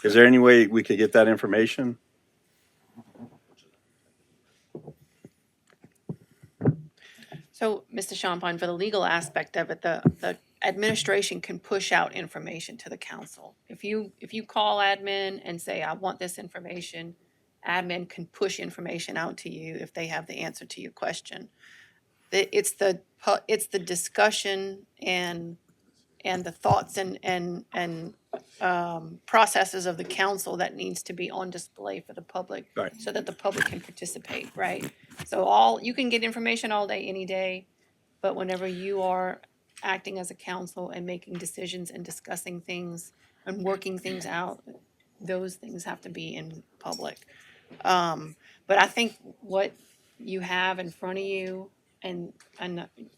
Is there any way we could get that information? So, Mr. Champagne, for the legal aspect of it, the administration can push out information to the council. If you call admin and say, I want this information, admin can push information out to you if they have the answer to your question. It's the discussion and the thoughts and processes of the council that needs to be on display for the public. Right. So that the public can participate, right? So you can get information all day, any day, but whenever you are acting as a council and making decisions and discussing things and working things out, those things have to be in public. But I think what you have in front of you, and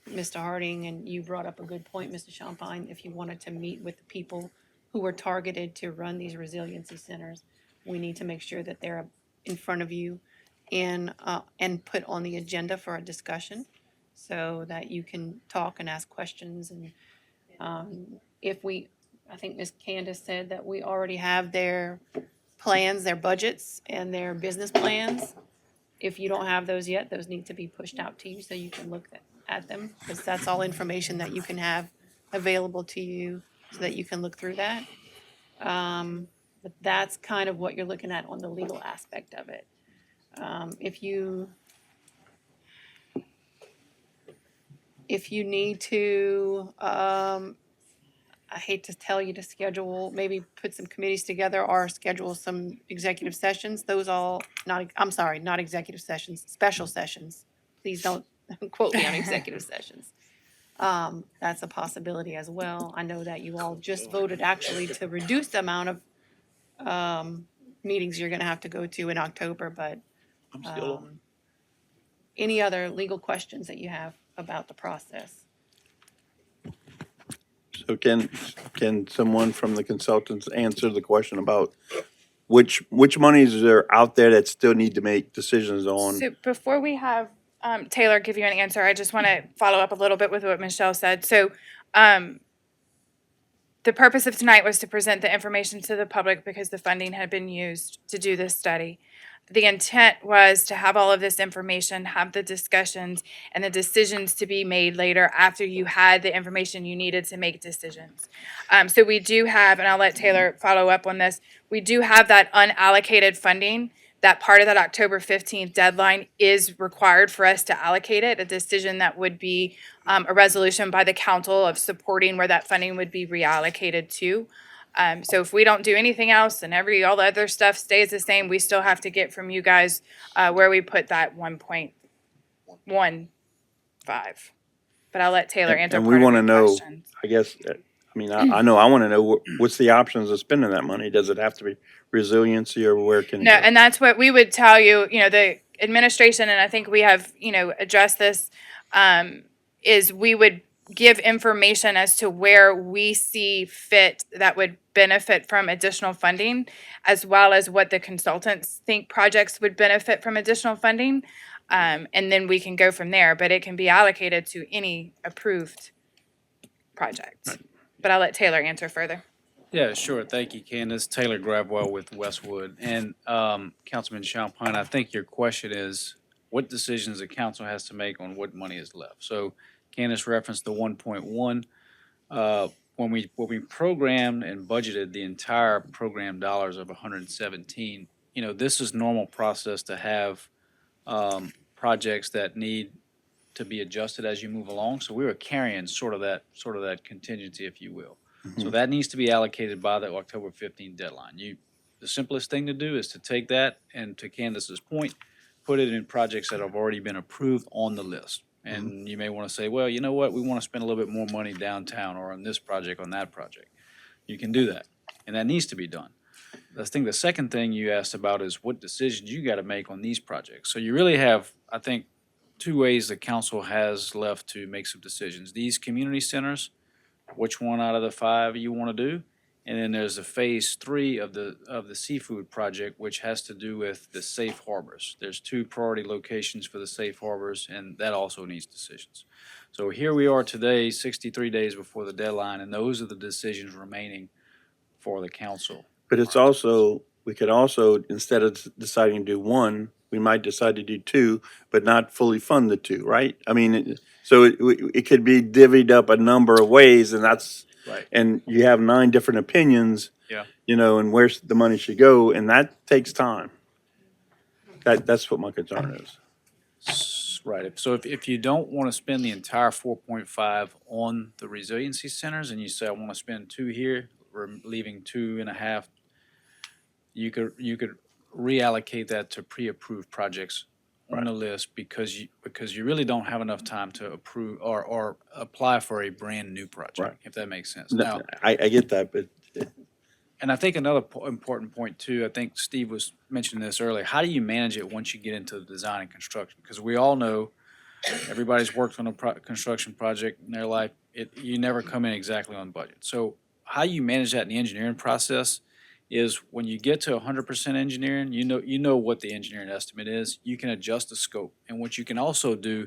Mr. Harding, and you brought up a good point, Mr. Champagne, if you wanted to meet with the people who are targeted to run these resiliency centers, we need to make sure that they're in front of you and put on the agenda for a discussion so that you can talk and ask questions. And if we I think Ms. Candace said that we already have their plans, their budgets, and their business plans. If you don't have those yet, those need to be pushed out to you so you can look at them, because that's all information that you can have available to you so that you can look through that. But that's kind of what you're looking at on the legal aspect of it. If you need to, I hate to tell you to schedule, maybe put some committees together or schedule some executive sessions. Those all, I'm sorry, not executive sessions, special sessions. Please don't quote me on executive sessions. That's a possibility as well. I know that you all just voted actually to reduce the amount of meetings you're gonna have to go to in October, but any other legal questions that you have about the process? So can someone from the consultants answer the question about which monies are out there that still need to make decisions on? So before we have Taylor give you an answer, I just want to follow up a little bit with what Michelle said. So the purpose of tonight was to present the information to the public because the funding had been used to do this study. The intent was to have all of this information, have the discussions, and the decisions to be made later after you had the information you needed to make decisions. So we do have, and I'll let Taylor follow up on this, we do have that unallocated funding. That part of that October 15th deadline is required for us to allocate it, a decision that would be a resolution by the council of supporting where that funding would be reallocated to. So if we don't do anything else and all the other stuff stays the same, we still have to get from you guys where we put that 1.15. But I'll let Taylor answer And part we of want to your know, questions. I guess, I know, I want to know what's the options of spending that money? Does it have to be resiliency or where can it No, go? and that's what we would tell you, the administration, and I think we have, addressed this, is we would give information as to where we see fit that would benefit from additional funding, as well as what the consultants think projects would benefit from additional funding. And then we can go from there, but it can be allocated to any approved project. But I'll let Taylor answer further. Yeah, sure. Thank you, Candace. Taylor Gravwell with Westwood. And Councilman Champagne, I think your question is what decisions the council has to make on what money is left. So Candace referenced the 1.1. When we programmed and budgeted the entire program dollars of 117, this is normal process to have projects that need to be adjusted as you move along. So we were carrying sort of that contingency, if you will. So that needs to be allocated by the October 15th deadline. The simplest thing to do is to take that and, to Candace's point, put it in projects that have already been approved on the list. And you may want to say, well, you know what, we want to spend a little bit more money downtown or on this project, on that project. You can do that, and that needs to be done. I think the second thing you asked about is what decisions you got to make on these projects. So you really have, I think, two ways the council has left to make some decisions. These community centers, which one out of the five you want to do, and then there's the phase 3 of the seafood project, which has to do with the safe harbors. There's 2 priority locations for the safe harbors, and that also needs decisions. So here we are today, 63 days before the deadline, and those are the decisions remaining for the council. But it's also, we could also, instead of deciding to do one, we might decide to do 2, but not fully fund the 2, right? I mean, so it could be divvied up a number of ways, and that's, Right. and you have 9 different opinions. Yeah. And where the money should go, and that takes time. That's what my concern is. Right. So if you don't want to spend the entire 4.5 on the resiliency centers, and you say, I want to spend 2 here, we're leaving 2.5, you could reallocate that to pre-approved projects on the list because you really don't have enough time to approve or apply for a brand new project, Right. if that makes sense. No, Now, I get that, but and I think another important point too, I think Steve was mentioning this earlier, how do you manage it once you get into the design and construction? Because we all know, everybody's worked on a construction project in their life, you never come in exactly on budget. So how you manage that in the engineering process is when you get to 100% engineering, you know what the engineering estimate is, you can adjust the scope. And what you can also do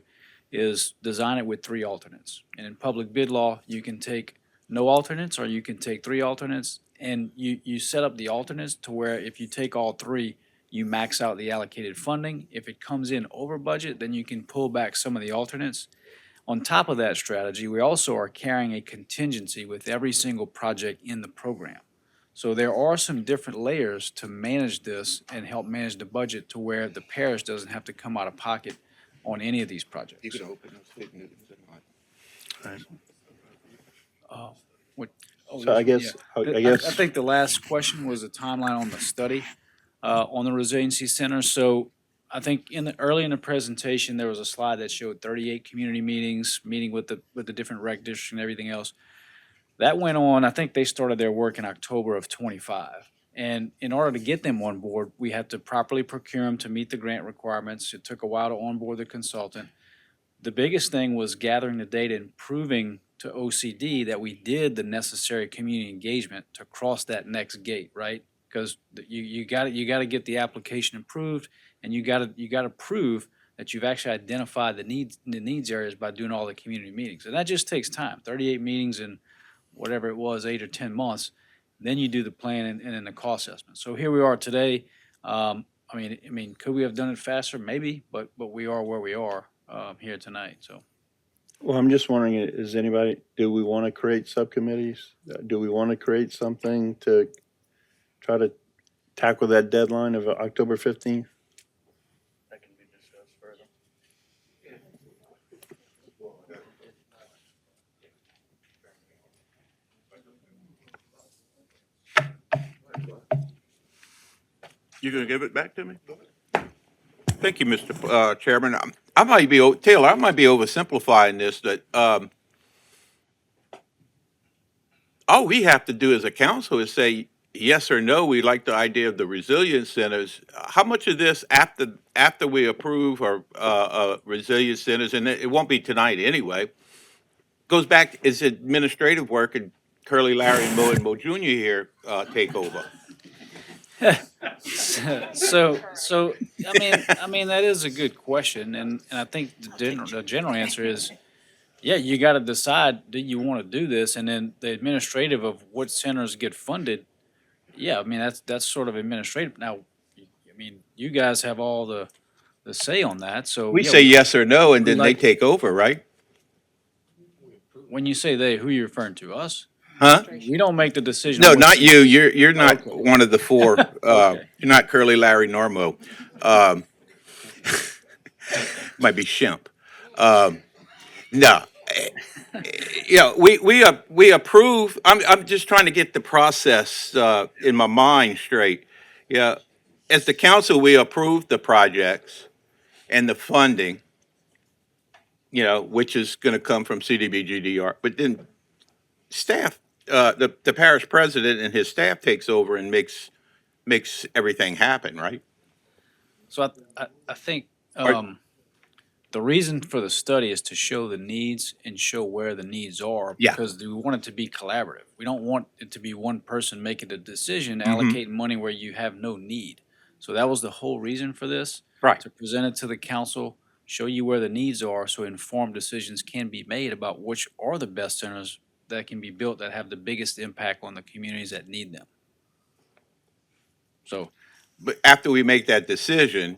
is design it with 3 alternates. And in public bid law, you can take no alternates, or you can take 3 alternates, and you set up the alternates to where if you take all 3, you max out the allocated funding. If it comes in over budget, then you can pull back some of the alternates. On top of that strategy, we also are carrying a contingency with every single project in the program. So there are some different layers to manage this and help manage the budget to where the parish doesn't have to come out of pocket on any of these projects. You could open those state meetings and What- oh, So I this one, guess, yeah. I guess. I think the last question was a timeline on the study, on the resiliency center. So I think early in the presentation, there was a slide that showed 38 community meetings, meeting with the different rec districts and everything else. That went on, I think they started their work in October of '25. And in order to get them on board, we had to properly procure them to meet the grant requirements. It took a while to onboard the consultant. The biggest thing was gathering the data and proving to OCD that we did the necessary community engagement to cross that next gate, right? Because you got to get the application approved, and you got to prove that you've actually identified the needs areas by doing all the community meetings, and that just takes time. 38 meetings in whatever it was, 8 or 10 months. Then you do the plan and then the cost assessment. So here we are today. I mean, could we have done it faster? Maybe, but we are where we are here tonight. So. Well, I'm just wondering, do we want to create subcommittees? Do we want to create something to try to tackle that deadline of October 15th? That can be discussed further. You gonna give it back to me? Thank you, Mr. Chairman. I might be, Taylor, I might be oversimplifying this, that, all we have to do as a council is say yes or no, we like the idea of the resilience centers. How much of this after we approve our, resilience centers, and it won't be tonight anyway, goes back, is administrative work, and Curly, Larry, and Mo Jr. here, take over? So I mean that is a good question, and I think the general answer is, yeah, you got to decide, do you want to do this, and then the administrative of what centers get funded. Yeah, I mean that's sort of administrative. Now, I mean you guys have all the say on that. So We yeah, say yes or no, and we then they like- take over, right? When you say they, who are you referring to? Us? Huh? We don't make the decision. No, on what not you. You're not Okay. one of the four. Okay. You're not Curly, Larry, nor Mo. Might be Shemp. No. Yeah, we approve. I'm just trying to get the process in my mind straight. Yeah, as the council, we approve the projects and the funding. You know, which is going to come from CDBGDR, but then staff, the parish president and his staff takes over and makes everything happen, right? So I think the reason for the study is to show the needs and show where the needs are. Yeah. Because we want it to be collaborative. We don't want it to be one person making a decision, Mhm. allocating money where you have no need. So that was the whole reason for this. Right. To present it to the council, show you where the needs are, so informed decisions can be made about which are the best centers that can be built that have the biggest impact on the communities that need them. So, But after we make that decision,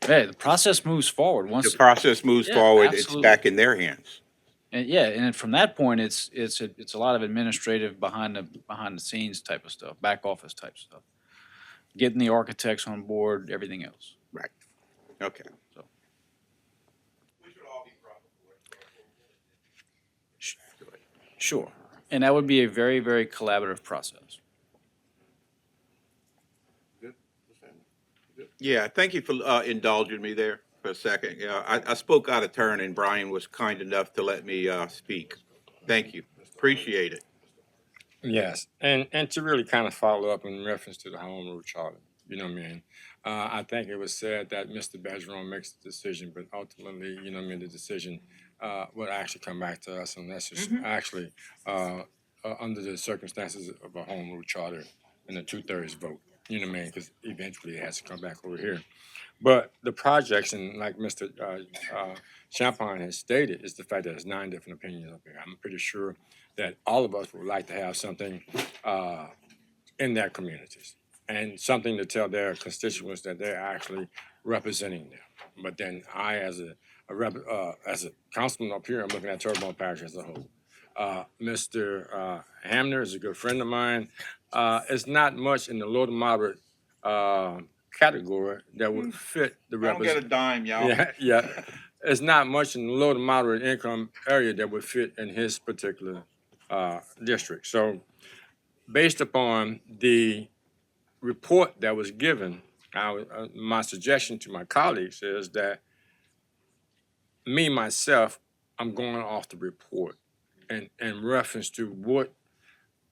hey, the process moves forward once. the process moves Yeah, forward, it's absolutely. back in their hands. And yeah, and then from that point, it's a lot of administrative behind the scenes type of stuff, back office type stuff, getting the architects on board, everything else. Right. Okay. So. Sure, and that would be a very, very collaborative process. Yeah, thank you for indulging me there for a second. Yeah, I spoke out of turn, and Brian was kind enough to let me speak. Thank you. Appreciate it. Yes, and to really kind of follow up in reference to the home rule charter, you know what I mean? I think it was said that Mr. Bergeron makes the decision, but ultimately, you know what I mean, the decision will actually come back to us, and that's just actually under the circumstances of a home rule charter and a 2/3 vote. you know what I mean? Because eventually it has to come back over here. But the projects, and like Mr. Champagne has stated, is the fact that there's 9 different opinions up here. I'm pretty sure that all of us would like to have something in their communities and something to tell their constituents that they're actually representing them. But then I, as a councilman up here, I'm looking at Terrebonne Parish as a whole. Mr. Hamner is a good friend of mine. It's not much in the low to moderate category that would fit the I don't get a dime, y'all. yeah. It's not much in the low to moderate income area that would fit in his particular district. So based upon the report that was given, my suggestion to my colleagues is that myself, I'm going off the report and in reference to what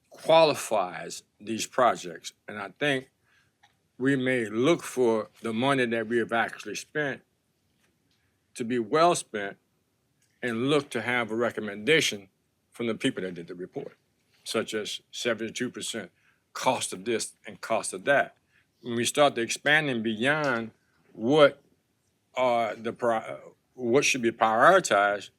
qualifies these projects. And I think we may look for the money that we have actually spent to be well spent and look to have a recommendation from the people that did the report, such as 72% cost of this and cost of that. When we start to expanding beyond what are what should be prioritized,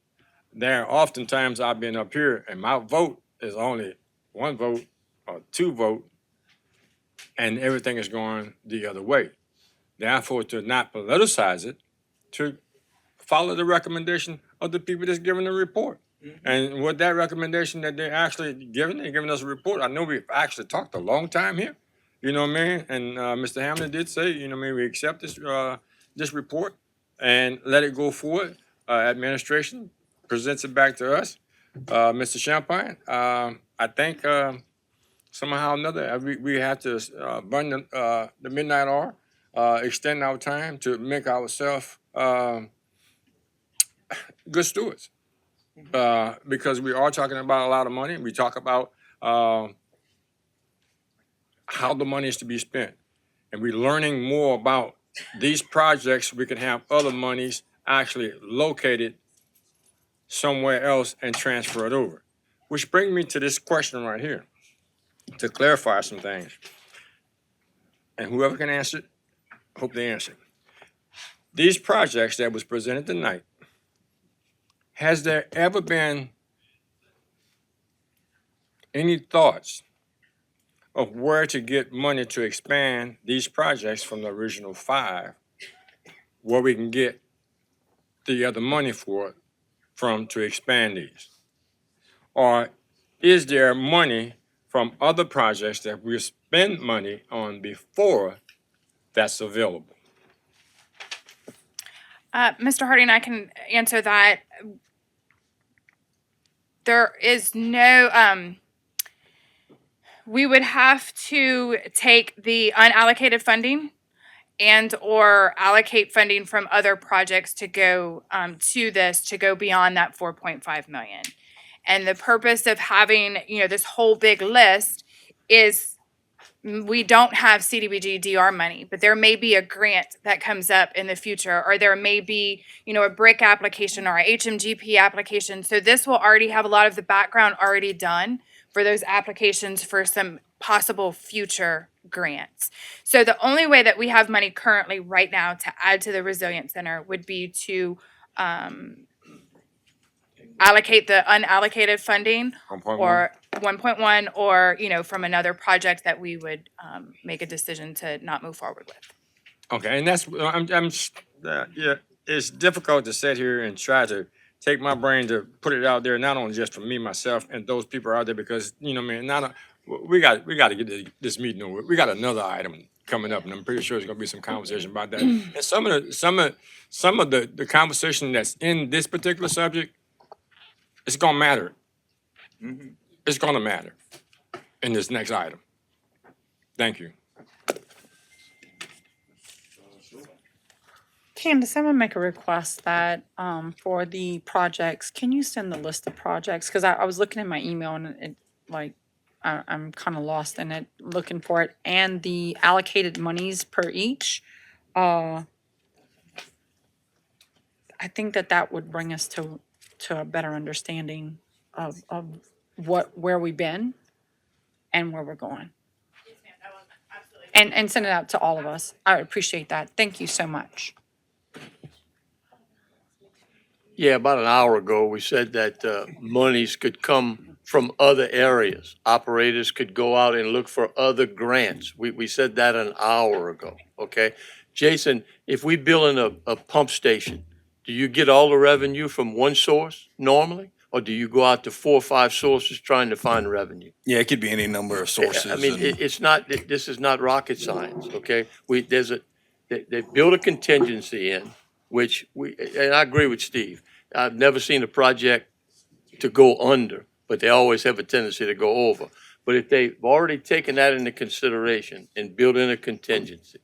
there are oftentimes I've been up here and my vote is only 1 vote or 2 vote, and everything is going the other way. Therefore, to not politicize it, to follow the recommendation of the people that's giving the report. And with that recommendation that they're actually giving, they're giving us a report. I know we've actually talked a long time here, you know what I mean? And Mr. Hamlin did say, you know what I mean, we accept this report and let it go forward. Administration presents it back to us. Mr. Champagne, I think somehow or another, we have to burn the midnight hour, extend our time to make ourselves good stewards. Because we are talking about a lot of money. We talk about how the money is to be spent. And we're learning more about these projects. We can have other monies actually located somewhere else and transfer it over. Which brings me to this question right here, to clarify some things. And whoever can answer it, hope they answer. These projects that was presented tonight, has there ever been any thoughts of where to get money to expand these projects from the original 5, where we can get the other money for it from to expand these? Or is there money from other projects that we spend money on before that's available? Mr. Harding, I can answer that. There is no, we would have to take the unallocated funding and or allocate funding from other projects to go to this, to go beyond that 4.5 million. And the purpose of having, this whole big list is we don't have CDBG DR money, but there may be a grant that comes up in the future, or there may be, a BRIC application or a HMGP application. So this will already have a lot of the background already done for those applications for some possible future grants. So the only way that we have money currently right now to add to the Resilience Center would be to allocate the unallocated funding 1.1? or 1.1 or, from another project that we would make a decision to not move forward with. Okay, and that's, yeah, it's difficult to sit here and try to take my brain to put it out there, not only just for me, myself, and those people out there, because, we got to get this meeting over. We got another item coming up, and I'm pretty sure there's gonna be some conversation about that. And some of the conversation that's in this particular subject, it's gonna matter. It's gonna matter in this next item. Thank you. Candace, I'm gonna make a request that, for the projects, can you send the list of projects? Cause I was looking at my email and it, like, I'm kind of lost in it, looking for it, and the allocated monies per each. I think that would bring us to a better understanding of where we've been and where we're going. Yes, ma'am, that will absolutely and send it out to all of us. I appreciate that. Thank you so much. Yeah, about an hour ago, we said that monies could come from other areas. Operators could go out and look for other grants. We said that an hour ago, okay? Jason, if we build in a pump station, do you get all the revenue from one source normally? Or do you go out to 4 or 5 sources trying to find revenue? Yeah, it could be any number of sources. I mean, and- it's not, this is not rocket science, okay? They build a contingency in, which and I agree with Steve. I've never seen a project to go under, but they always have a tendency to go over. But if they've already taken that into consideration and built in a contingency,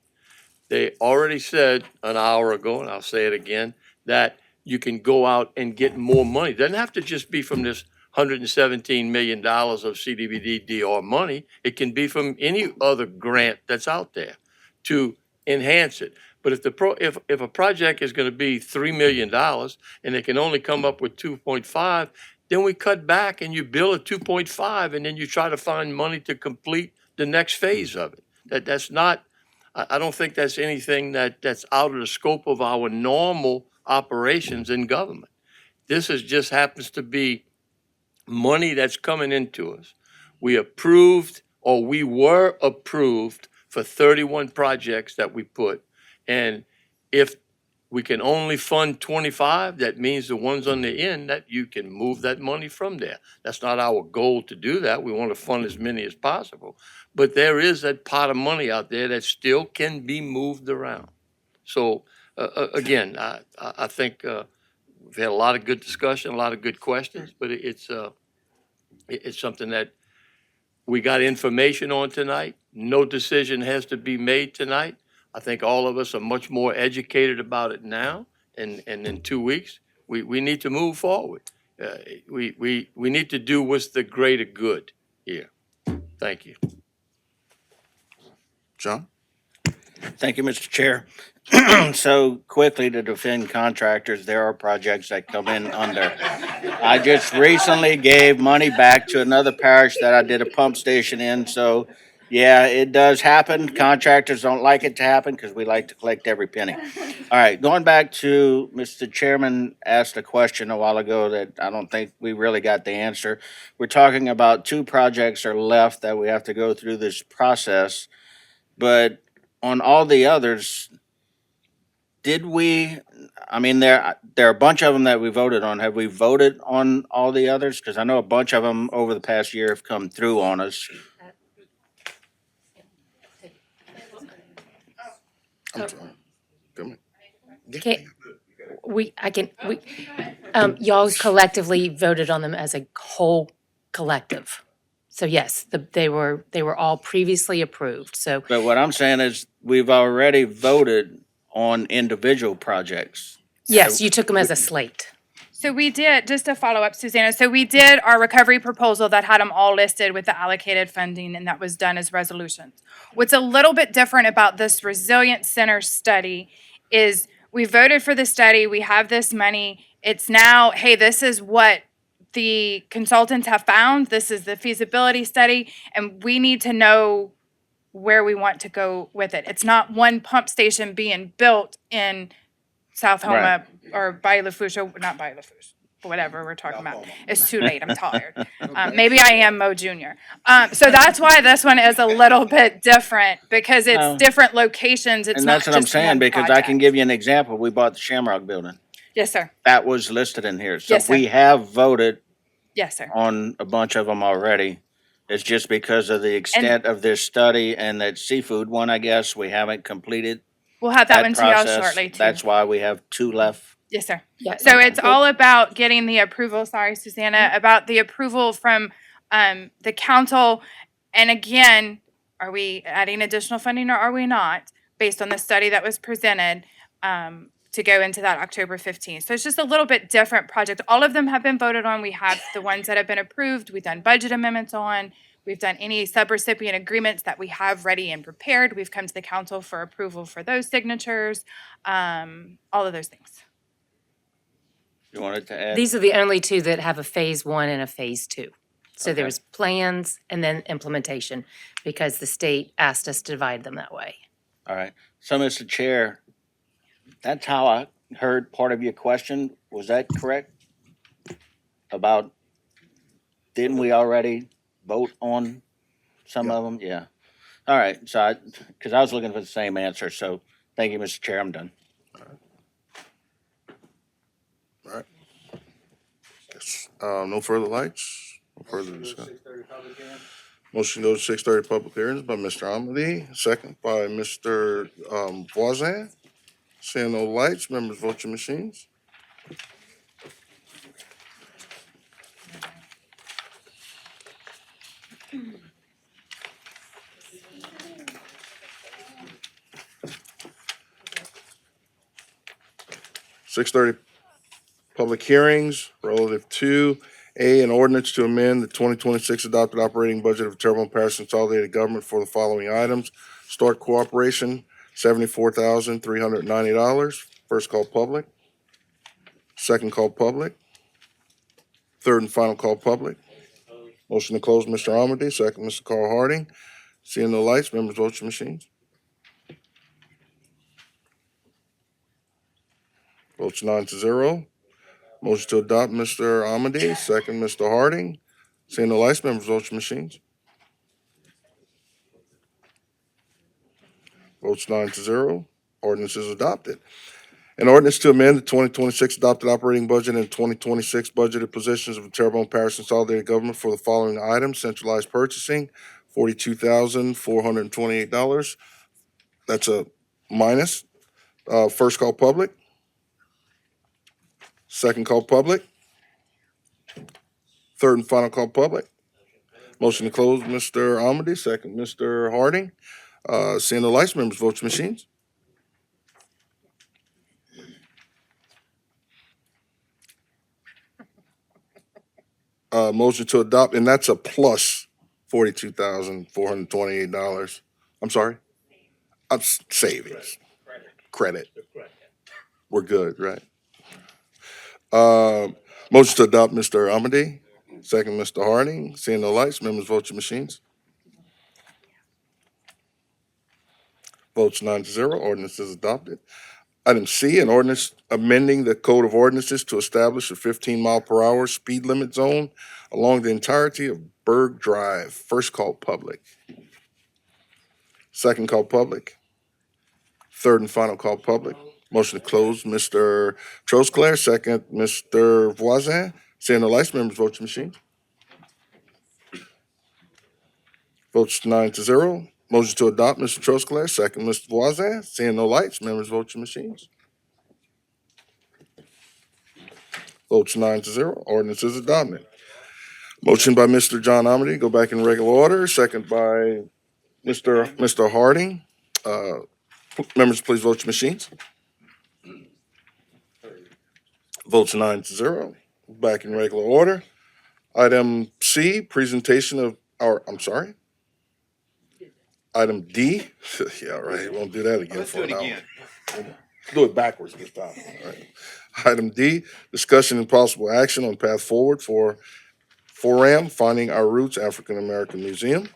they already said an hour ago, and I'll say it again, that you can go out and get more money. It doesn't have to just be from this $117 million of CDBG-DR money. It can be from any other grant that's out there to enhance it. But if a project is going to be $3 million and they can only come up with 2.5, then we cut back and you bill at 2.5 and then you try to find money to complete the next phase of it. That's not, I don't think that's anything that's out of the scope of our normal operations in government. This just happens to be money that's coming into us. We approved, or we were approved for 31 projects that we put. And if we can only fund 25, that means the ones on the end that you can move that money from there. That's not our goal to do that. We want to fund as many as possible. But there is that pot of money out there that still can be moved around. So again, I think we've had a lot of good discussion, a lot of good questions, but it's something that we got information on tonight. No decision has to be made tonight. I think all of us are much more educated about it now, and in 2 weeks, we need to move forward. We need to do what's the greater good here. Thank you. John? Thank you, Mr. Chair. So quickly, to defend contractors, there are projects that come in under. I just recently gave money back to another parish that I did a pump station in, so yeah, it does happen. Contractors don't like it to happen because we like to collect every penny. All right, going back to Mr. Chairman asked a question a while ago that I don't think we really got the answer. We're talking about 2 projects are left that we have to go through this process, but on all the others, did we, I mean, there are a bunch of them that we voted on. Have we voted on all the others? Because I know a bunch of them over the past year have come through on us. I'm sorry. Come on. Y'all collectively voted on them as a whole collective. So yes, they were all previously approved, so. But what I'm saying is we've already voted on individual projects. Yes, you took them as a slate. So we did, just to follow up, Susanna, so we did our recovery proposal that had them all listed with the allocated funding, and that was done as resolutions. What's a little bit different about this Resilient Center study is we voted for the study, we have this money, it's now, hey, this is what the consultants have found, this is the feasibility study, and we need to know where we want to go with it. It's not one pump station being built in South Homa Right. or Bay Lafourche, not Bay Lafourche, whatever we're talking about. It's too late, I'm tired. Maybe I am Mo Junior. So that's why this one is a little bit different, because it's Oh. different locations, it's And not that's what I'm just saying, one because I project. can give you an example. We bought the Shamrock Building. Yes, sir. That was listed in here. So Yes, sir. we have voted Yes, sir. on a bunch of them already. It's just because of the extent of this study and that seafood one, I guess, we haven't completed We'll have that that one to y'all process. shortly too. That's why we have 2 left. Yes, sir. Yeah. So it's all about getting the approval, sorry, Susanna, about the approval from the council. And again, are we adding additional funding or are we not? Based on the study that was presented to go into that October 15th. So it's just a little bit different project. All of them have been voted on. We have the ones that have been approved. We've done budget amendments on. We've done any subrecipient agreements that we have ready and prepared. We've come to the council for approval for those signatures, all of those things. You wanted to add? These are the only 2 that have a phase 1 and a phase 2. So Okay. there's plans and then implementation, because the state asked us to divide them that way. All right. So, Mr. Chair, that's how I heard part of your question. Was that correct? About, didn't we already vote on some Yeah. of them? Yeah. All right. So because I was looking for the same answer. So thank you, Mr. Chair. I'm done. All right. Yes. No further lights, no further discussion. Motion to go to 6:30 public hearings by Mr. Amity, second by Mr. Voisin. Seeing no lights, members vote your machines. Six thirty public hearings relative to an ordinance to amend the 2026 adopted operating budget of Terrebonne Parish Consolidated Government for the following items. Start cooperation, $74,390. First call public. Second call public. Third and final call public. Motion to close, Mr. Amity, second, Mr. Carl Harding. Seeing no lights, members vote your machines. Votes 9-0. Motion to adopt, Mr. Amity, second, Mr. Harding. Seeing no lights, members vote your machines. Votes 9-0. Ordinance is adopted. An ordinance to amend the 2026 adopted operating budget and 2026 budgeted positions of the Terrebonne Parish Consolidated Government for the following items: centralized purchasing, $42,428. That's a minus. First call public. Second call public. Third and final call public. Motion to close, Mr. Amity, second, Mr. Harding. Seeing the lights, members vote your machines. Motion to adopt, and that's a plus $42,428. I'm sorry? Savings. Credit. We're good, right? Motion to adopt, Mr. Amity, second, Mr. Harding. Seeing no lights, members vote your machines. Votes 9-0. Ordinance is adopted. Item C, an ordinance amending the Code of Ordinances to establish a 15-mile-per-hour speed limit zone along the entirety of Berg Drive. First call public. Second call public. Third and final call public. Motion to close, Mr. Trosclair, second, Mr. Voisin. Seeing the lights, members vote your machines. Votes 9-0. Motion to adopt, Mr. Trosclair, second, Mr. Voisin. Seeing no lights, members vote your machines. Votes 9-0. Ordinance is adopted. Motion by Mr. John Amity, go back in regular order. Second by Mr. Harding. Members, please vote your machines. Votes 9-0. Back in regular order. Item C, presentation of I'm sorry. Item D. Yeah, right. Won't do that again for an hour. Do it backwards this time. All right. Item D, discussion and possible action on path forward for FORAM, Finding Our Roots African American Museum.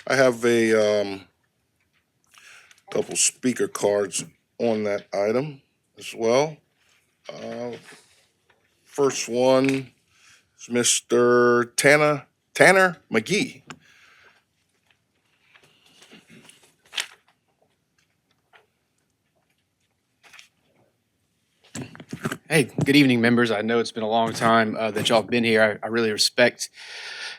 I have a couple speaker cards on that item as well. First one is Mr. Tanner McGee. Hey, good evening, members. I know it's been a long time that y'all have been here. I really respect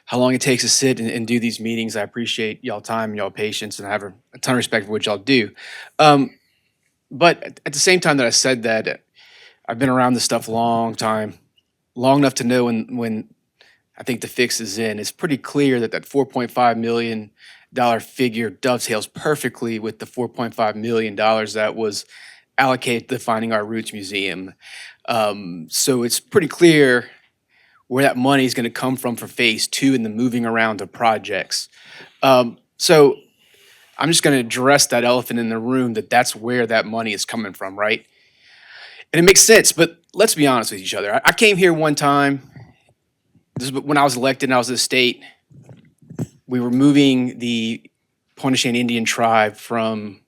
how long it takes to sit and do these meetings. I appreciate y'all time and y'all patience, and I have a ton of respect for what y'all do. But at the same time that I said that, I've been around this stuff a long time, long enough to know when I think the fix is in. It's pretty clear that $4.5 million figure dovetails perfectly with the $4.5 million that was allocated to the Finding Our Roots Museum. So it's pretty clear where that money is going to come from for phase two and the moving around of projects. So I'm just going to address that elephant in the room, that's where that money is coming from, right? And it makes sense, but let's be honest with each other. I came here one time, this is when I was elected and I was in the state. We were moving the Pointe-au-Chien Indian tribe the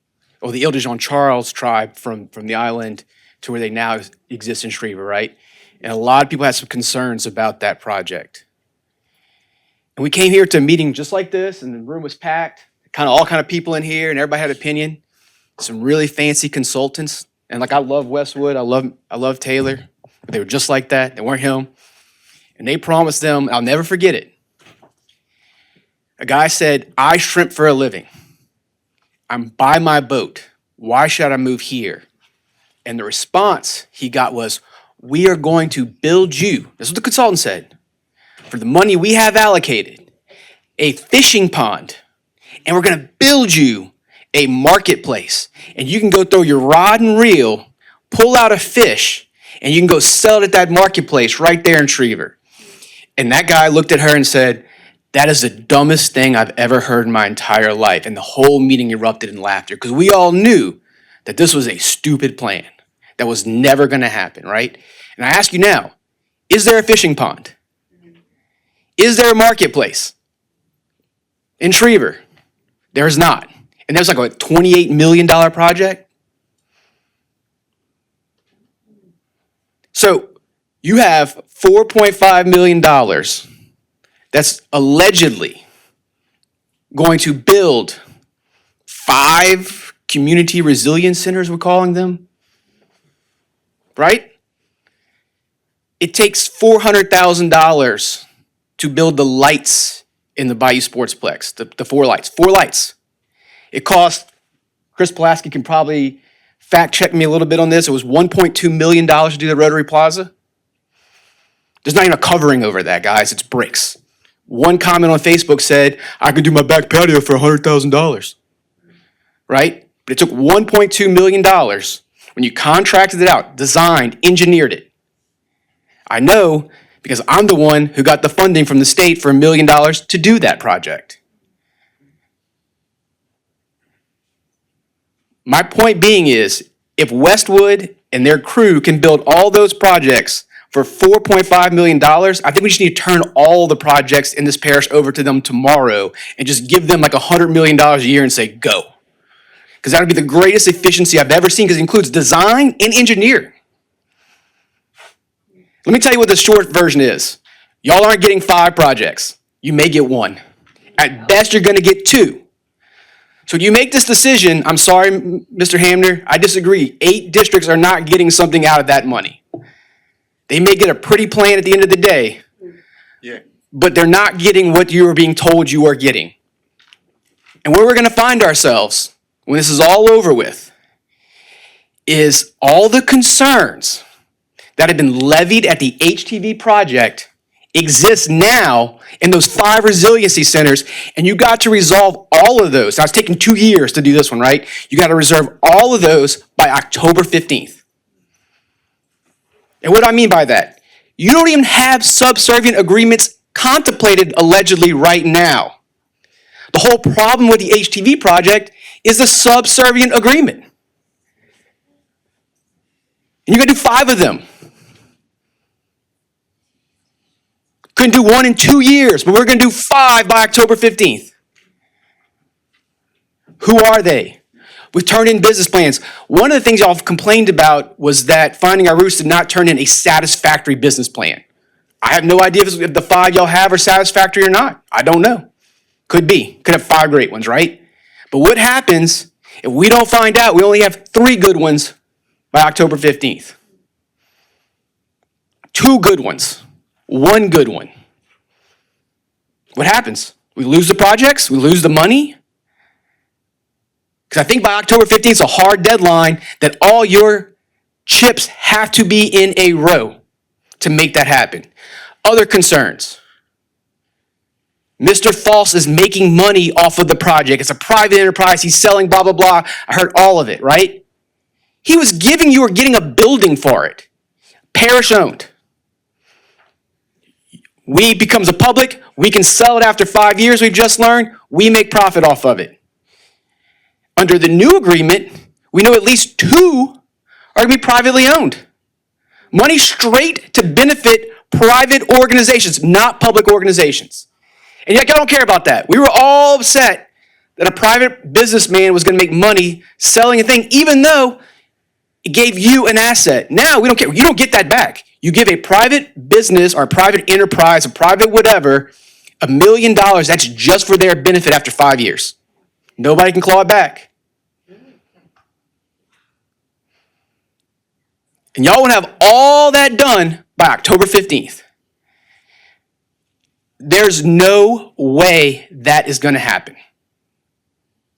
Ile de Jean Charles tribe from the island to where they now exist in Shreveport, right? And a lot of people had some concerns about that project. And we came here to a meeting just like this, and the room was packed, all kind of people in here, and everybody had an opinion. Some really fancy consultants. And I love Westwood, I love Taylor, but they were just like that. They weren't him. And they promised them, I'll never forget it. A guy said, I shrimp for a living. I'm by my boat. Why should I move here? And the response he got was, we are going to build you, this is what the consultant said, for the money we have allocated, a fishing pond, and we're going to build you a marketplace. And you can go throw your rod and reel, pull out a fish, and you can go sell it at that marketplace right there in Shreveport. And that guy looked at her and said, that is the dumbest thing I've ever heard in my entire life. And the whole meeting erupted in laughter because we all knew that this was a stupid plan that was never going to happen, right? And I ask you now, is there a fishing pond? Is there a marketplace? In Shreveport, there is not. And there's a $28 million project. So you have $4.5 million that's allegedly going to build 5 community resilience centers, we're calling them, right? It takes $400,000 to build the lights in the Bayou Sportsplex, the 4 lights. 4 lights. It cost, Chris Pulaski can probably fact check me a little bit on this, it was $1.2 million to do the Rotary Plaza. There's not even a covering over that, guys, it's bricks. One comment on Facebook said, I can do my back patio for $100,000, right? But it took $1.2 million when you contracted it out, designed, engineered it. I know because I'm the one who got the funding from the state for $1 million to do that project. My point being is, if Westwood and their crew can build all those projects for $4.5 million, I think we just need to turn all the projects in this parish over to them tomorrow and just give them $100 million a year and say, go. Because that would be the greatest efficiency I've ever seen because it includes design and engineering. Let me tell you what the short version is. Y'all aren't getting 5 projects. You may get 1. At best, you're gonna get 2. So you make this decision, I'm sorry, Mr. Hamner, I disagree. 8 districts are not getting something out of that money. They may get a pretty plan at the end of the day, but they're not getting what you are being told you are getting. And where we're gonna find ourselves when this is all over with is all the concerns that have been levied at the HTV project exist now in those 5 resiliency centers, and you got to resolve all of those. Now, it's taking 2 years to do this one, right? You got to reserve all of those by October 15th. And what do I mean by that? You don't even have subservient agreements contemplated allegedly right now. The whole problem with the HTV project is the subservient agreement. And you're going to do 5 of them. Couldn't do 1 in 2 years, but we're going to do 5 by October 15th. Who are they? We've turned in business plans. One of the things y'all have complained about was that Finding Our Roots did not turn in a satisfactory business plan. I have no idea if the 5 y'all have are satisfactory or not. I don't know. Could be. Could have 5 great ones, right? But what happens if we don't find out we only have 3 good ones by October 15th? 2 good ones. 1 good one. What happens? We lose the projects? We lose the money? Because I think by October 15th, it's a hard deadline that all your chips have to be in a row to make that happen. Other concerns. Mr. False is making money off of the project. It's a private enterprise. He's selling blah, blah, blah. I heard all of it, right? He was giving you or getting a building for it. Parish owned. We becomes a public, we can sell it after 5 years, we've just learned, we make profit off of it. Under the new agreement, we know at least 2 are gonna be privately owned. Money straight to benefit private organizations, not public organizations. And yet, y'all don't care about that. We were all upset that a private businessman was going to make money selling a thing, even though it gave you an asset. Now we don't care. You don't get that back. You give a private business or a private enterprise, a private whatever, $1 million. That's just for their benefit after 5 years. Nobody can claw it back. And y'all want to have all that done by October 15th. There's no way that is going to happen.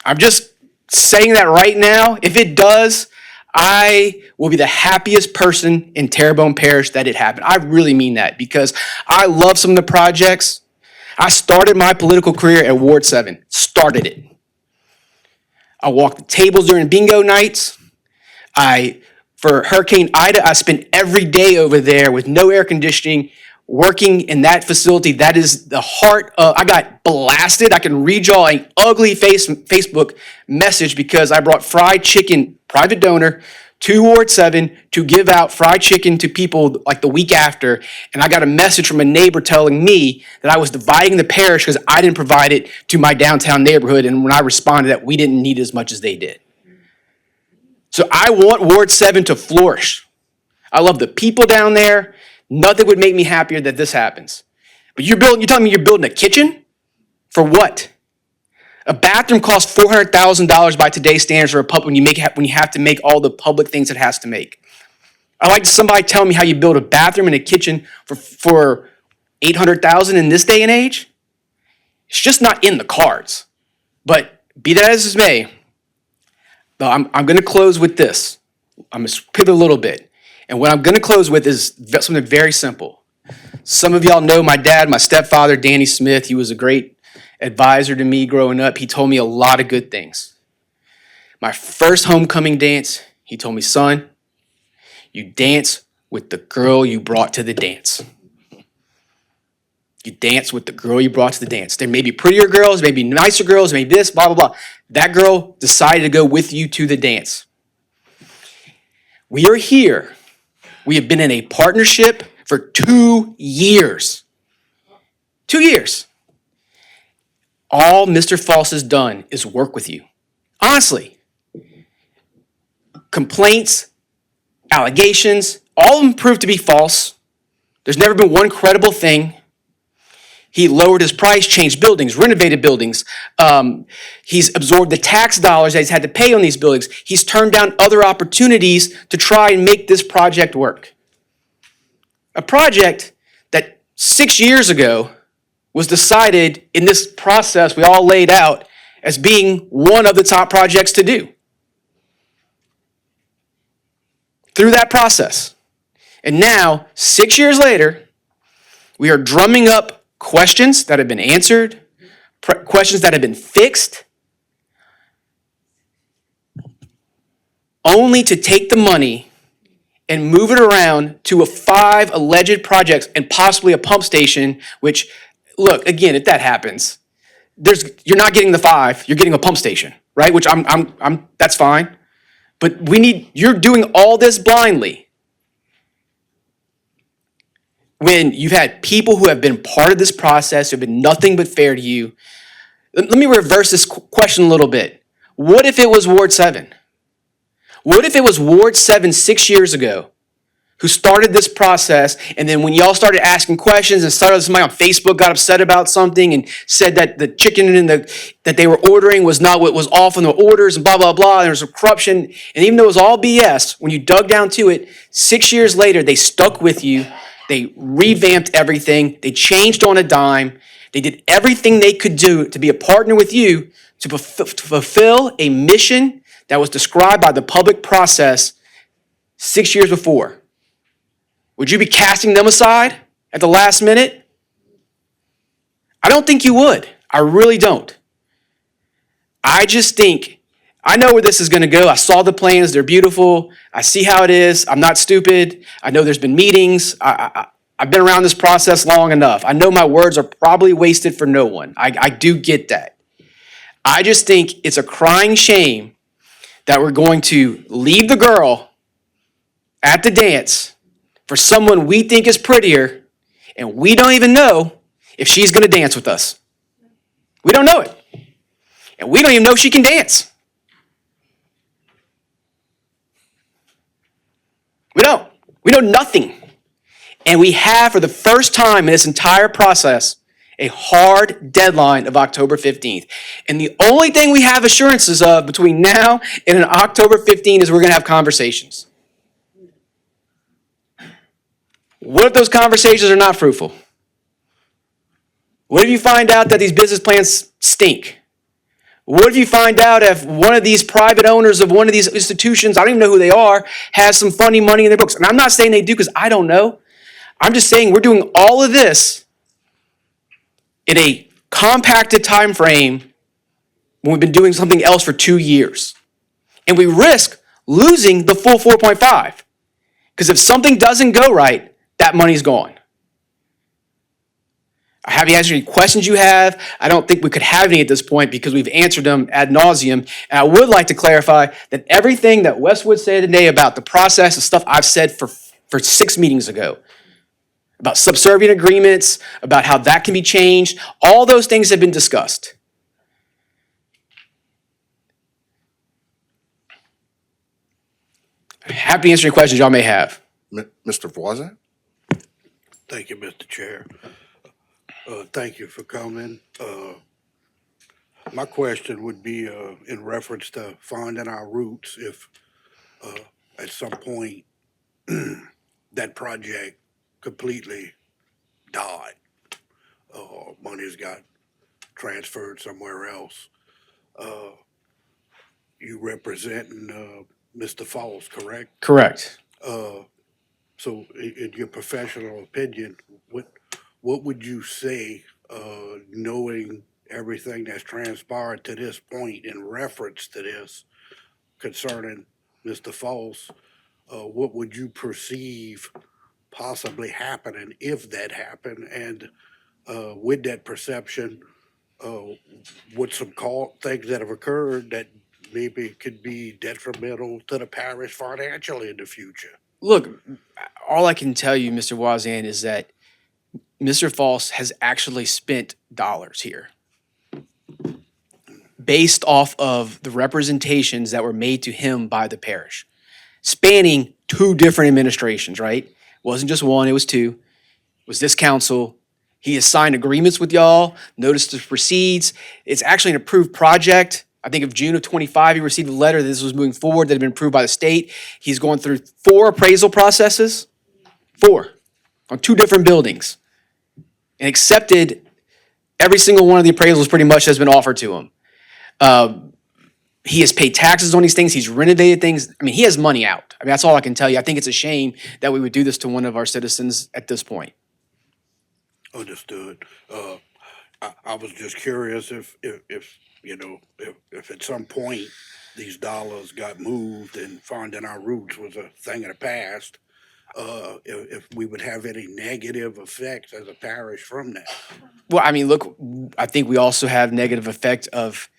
I'm just saying that right now. If it does, I will be the happiest person in Terrebonne Parish that it happened. I really mean that because I love some of the projects. I started my political career at Ward 7. Started it. I walked the tables during bingo nights. For Hurricane Ida, I spent every day over there with no air conditioning, working in that facility. That is the heart of, I got blasted. I can read y'all an ugly Facebook message because I brought fried chicken, private donor, to Ward 7 to give out fried chicken to people like the week after. And I got a message from a neighbor telling me that I was dividing the parish because I didn't provide it to my downtown neighborhood. And when I responded that we didn't need as much as they did. So I want Ward 7 to flourish. I love the people down there. Nothing would make me happier that this happens. But you're telling me you're building a kitchen? For what? A bathroom costs $400,000 by today's standards for a public when you have to make all the public things it has to make. I like somebody tell me how you build a bathroom and a kitchen for $800,000 in this day and age. It's just not in the cards. But be that as it may, I'm going to close with this. I'm going to pivot a little bit. And what I'm going to close with is something very simple. Some of y'all know my dad, my stepfather, Danny Smith. He was a great advisor to me growing up. He told me a lot of good things. My first homecoming dance, he told me, son, you dance with the girl you brought to the dance. You dance with the girl you brought to the dance. There may be prettier girls, maybe nicer girls, maybe this, blah, blah, blah. That girl decided to go with you to the dance. We are here. We have been in a partnership for 2 years. 2 years. All Mr. False has done is work with you. Honestly. Complaints, allegations, all of them proved to be false. There's never been one credible thing. He lowered his price, changed buildings, renovated buildings. He's absorbed the tax dollars that he's had to pay on these buildings. He's turned down other opportunities to try and make this project work. A project that 6 years ago was decided in this process we all laid out as being one of the top projects to do. Through that process. And now, 6 years later, we are drumming up questions that have been answered, questions that have been fixed, only to take the money and move it around to 5 alleged projects and possibly a pump station, which, look, again, if that happens, you're not getting the 5, you're getting a pump station, right? Which that's fine. But you're doing all this blindly. When you've had people who have been part of this process, who have been nothing but fair to you. Let me reverse this question a little bit. What if it was Ward 7? What if it was Ward 7 6 years ago who started this process, and then when y'all started asking questions and somebody on Facebook got upset about something and said that the chicken that they were ordering was not what was off on the orders and blah, blah, blah, and there was corruption, and even though it was all BS, when you dug down to it, 6 years later, they stuck with you. They revamped everything. They changed on a dime. They did everything they could do to be a partner with you to fulfill a mission that was described by the public process 6 years before. Would you be casting them aside at the last minute? I don't think you would. I really don't. I just think, I know where this is going to go. I saw the plans. They're beautiful. I see how it is. I'm not stupid. I know there's been meetings. I've been around this process long enough. I know my words are probably wasted for no one. I do get that. I just think it's a crying shame that we're going to leave the girl at the dance for someone we think is prettier, and we don't even know if she's going to dance with us. We don't know it. And we don't even know if she can dance. We don't. We know nothing. And we have, for the first time in this entire process, a hard deadline of October 15th. And the only thing we have assurances of between now and October 15th is we're going to have conversations. What if those conversations are not fruitful? What if you find out that these business plans stink? What if you find out if one of these private owners of one of these institutions, I don't even know who they are, has some funny money in their books? And I'm not saying they do because I don't know. I'm just saying we're doing all of this in a compacted time frame when we've been doing something else for 2 years. And we risk losing the full 4.5. Because if something doesn't go right, that money's gone. I haven't answered any questions you have. I don't think we could have any at this point because we've answered them ad nauseum. And I would like to clarify that everything that Westwood said today about the process is stuff I've said for 6 meetings ago. About subservient agreements, about how that can be changed. All those things have been discussed. Happy to answer any questions y'all may have. Mr. Voisin? Thank you, Mr. Chair. Thank you for coming. My question would be in reference to finding our roots if at some point that project completely died. Money's got transferred somewhere else. You representing Mr. Falls, correct? Correct. So in your professional opinion, what would you say, knowing everything that's transpired to this point in reference to this concerning Mr. Falls, what would you perceive possibly happening if that happened? And with that perception, what some things that have occurred that maybe could be detrimental to the parish financially in the future? Look, all I can tell you, Mr. Wazan, is that Mr. Falls has actually spent dollars here based off of the representations that were made to him by the parish, spanning 2 different administrations, right? It wasn't just one, it was 2. It was this council. He has signed agreements with y'all, notice to proceeds. It's actually an approved project. I think of June of 25, he received a letter that this was moving forward, that had been approved by the state. He's going through 4 appraisal processes, 4, on 2 different buildings, and accepted every single one of the appraisals pretty much has been offered to him. He has paid taxes on these things. He's renovated things. I mean, he has money out. I mean, that's all I can tell you. I think it's a shame that we would do this to one of our citizens at this point. Understood. I was just curious if you know, if at some point these dollars got moved and finding our roots was a thing of the past, if we would have any negative effects as a parish from that. Well, I mean, look, I think we also have negative effect of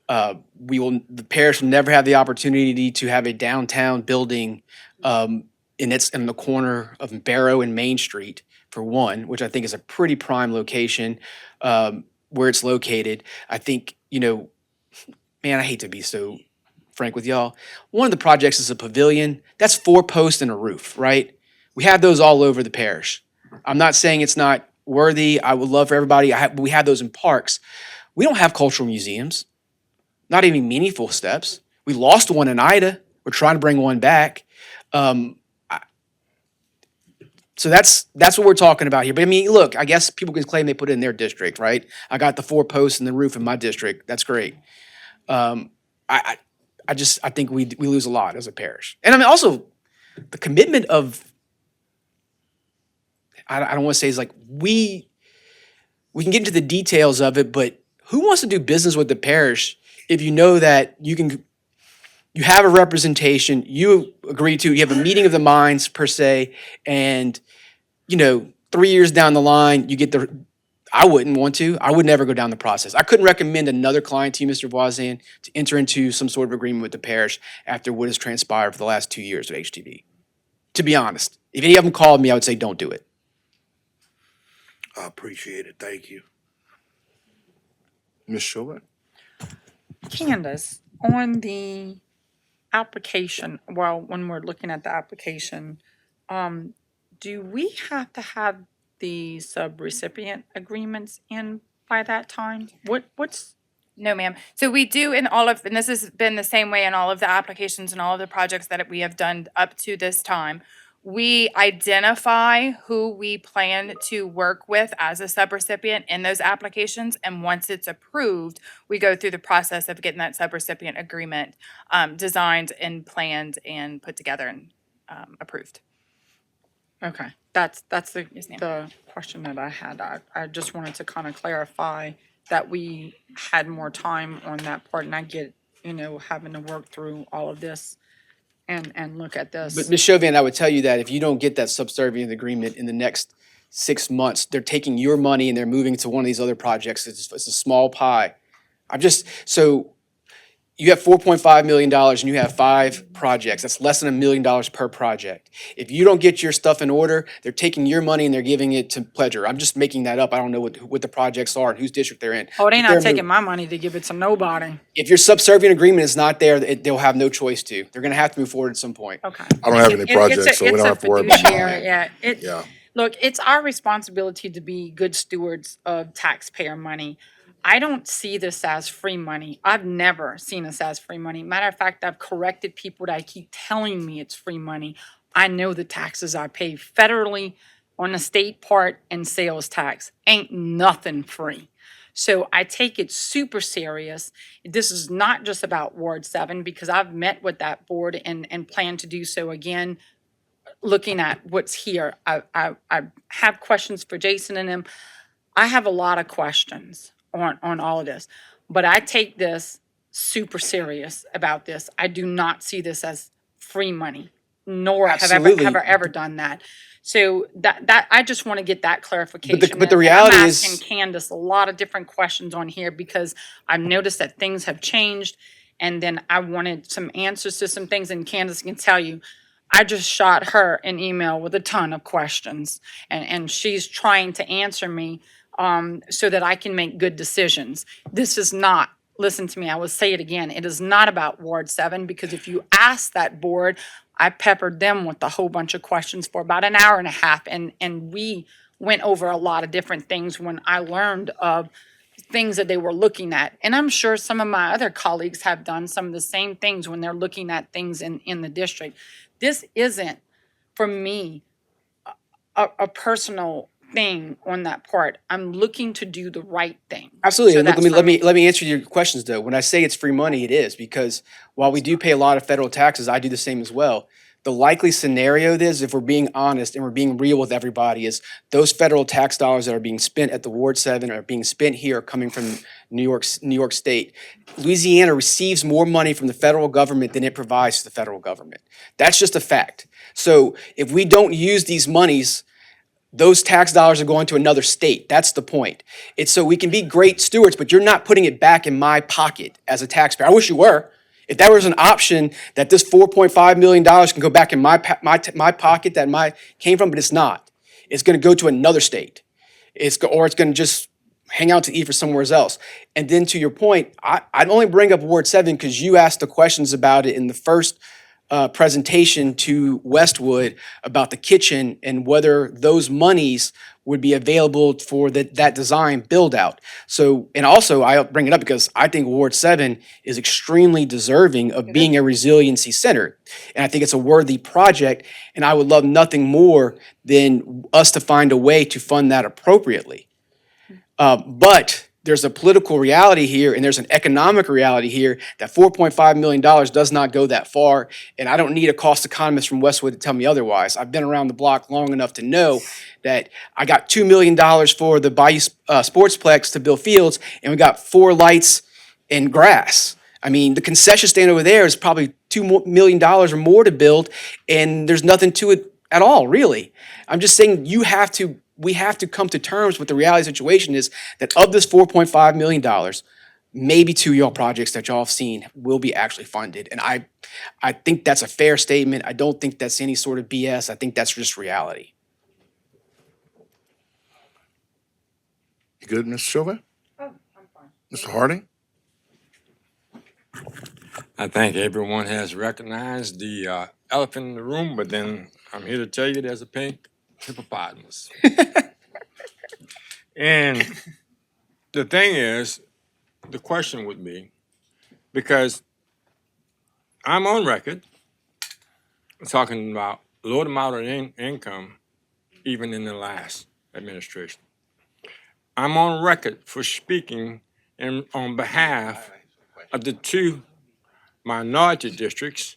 the parish will never have the opportunity to have a downtown building and it's in the corner of Barrow and Main Street, for one, which I think is a pretty prime location where it's located. I think, you know, man, I hate to be so frank with y'all. One of the projects is a pavilion. That's 4 posts and a roof, right? We have those all over the parish. I'm not saying it's not worthy. I would love for everybody. We have those in parks. We don't have cultural museums, not even meaningful steps. We lost one in Ida. We're trying to bring one back. So that's what we're talking about here. But I mean, look, I guess people can claim they put it in their district, right? I got the 4 posts and the roof in my district. That's great. I think we lose a lot as a parish. And I mean, also the commitment of, I don't want to say it's like we can get into the details of it, but who wants to do business with the parish if you know that you have a representation, you agree to, you have a meeting of the minds per se, and you know, 3 years down the line, you get I wouldn't want to. I would never go down the process. I couldn't recommend another client to you, Mr. Voisin, to enter into some sort of agreement with the parish after what has transpired for the last 2 years at HTV. to be honest. If any of them called me, I would say don't do it. I appreciate it. Thank you. Ms. Chauvin? Candace, on the application, well, when we're looking at the application, do we have to have the subrecipient agreements in by that time? What's No, ma'am. So we do in all of, and this has been the same way in all of the applications and all of the projects that we have done up to this time. We identify who we plan to work with as a subrecipient in those applications, and once it's approved, we go through the process of getting that subrecipient agreement designed and planned and put together and approved. okay? That's the Yes, ma'am. the question that I had. I just wanted to kind of clarify that we had more time on that part, and I get, having to work through all of this and look at this. But Ms. Chauvin, I would tell you that if you don't get that subservient agreement in the next 6 months, they're taking your money and they're moving to one of these other projects. It's a small pie. So you have $4.5 million and you have 5 projects. That's less than $1 million per project. If you don't get your stuff in order, they're taking your money and they're giving it to Pledger. I'm just making that up. I don't know what the projects are and whose district they're in. Oh, they're But not taking moving. my money to give it to nobody. If your subservient agreement is not there, they'll have no choice to. They're going to have to move forward at some point. Okay. I don't have any projects, so we don't have to worry about fiduciary, mine. yeah. Yeah. Look, it's our responsibility to be good stewards of taxpayer money. I don't see this as free money. I've never seen this as free money. Matter of fact, I've corrected people that keep telling me it's free money. I know the taxes I pay federally on the state part and sales tax. Ain't nothing free. So I take it super serious. This is not just about Ward 7 because I've met with that board and plan to do so again, looking at what's here. I have questions for Jason and him. I have a lot of questions on all of this, but I take this super serious about this. I do not see this as free money, nor Absolutely. have I ever done that. So that I just want to get that clarification. But the And reality I'm is- asking Candace a lot of different questions on here because I've noticed that things have changed, and then I wanted some answers to some things. And Candace can tell you, I just shot her an email with a ton of questions, and she's trying to answer me so that I can make good decisions. This is not, listen to me, I will say it again, it is not about Ward 7, because if you ask that board, I peppered them with a whole bunch of questions for about an hour and a half, and we went over a lot of different things when I learned of things that they were looking at. And I'm sure some of my other colleagues have done some of the same things when they're looking at things in the district. This isn't, for me, a personal thing on that part. I'm looking to do the right thing. Absolutely. So And look, that's for let me answer your questions though. When I say it's free money, it is, because while we do pay a lot of federal taxes, I do the same as well. The likely scenario is, if we're being honest and we're being real with everybody, is those federal tax dollars that are being spent at the Ward 7 are being spent here coming from New York State. Louisiana receives more money from the federal government than it provides to the federal government. That's just a fact. So if we don't use these monies, those tax dollars are going to another state. That's the point. It's so we can be great stewards, but you're not putting it back in my pocket as a taxpayer. I wish you were. If that was an option, that this $4.5 million can go back in my pocket that came from, but it's not. It's going to go to another state. Or it's going to just hang out to eat for somewhere else. And then to your point, I'd only bring up Ward 7 because you asked the questions about it in the first presentation to Westwood about the kitchen and whether those monies would be available for that design build out. So, and also I bring it up because I think Ward 7 is extremely deserving of being a resiliency center. And I think it's a worthy project, and I would love nothing more than us to find a way to fund that appropriately. But there's a political reality here and there's an economic reality here that $4.5 million does not go that far. And I don't need a cost economist from Westwood to tell me otherwise. I've been around the block long enough to know that I got $2 million for the Bayou Sportsplex to build fields, and we got 4 lights and grass. I mean, the concession stand over there is probably $2 million or more to build, and there's nothing to it at all, really. I'm just saying we have to come to terms with the reality situation is that of this $4.5 million, maybe 2 of y'all projects that y'all have seen will be actually funded. And I think that's a fair statement. I don't think that's any sort of BS. I think that's just reality. You good, Mr. Chauvin? Mr. Harding? I think everyone has recognized the elephant in the room, but then I'm here to tell you there's a pink hippopotamus. And the thing is, the question would be, because I'm on record talking about low to moderate income, even in the last administration. I'm on record for speaking on behalf of the two minority districts,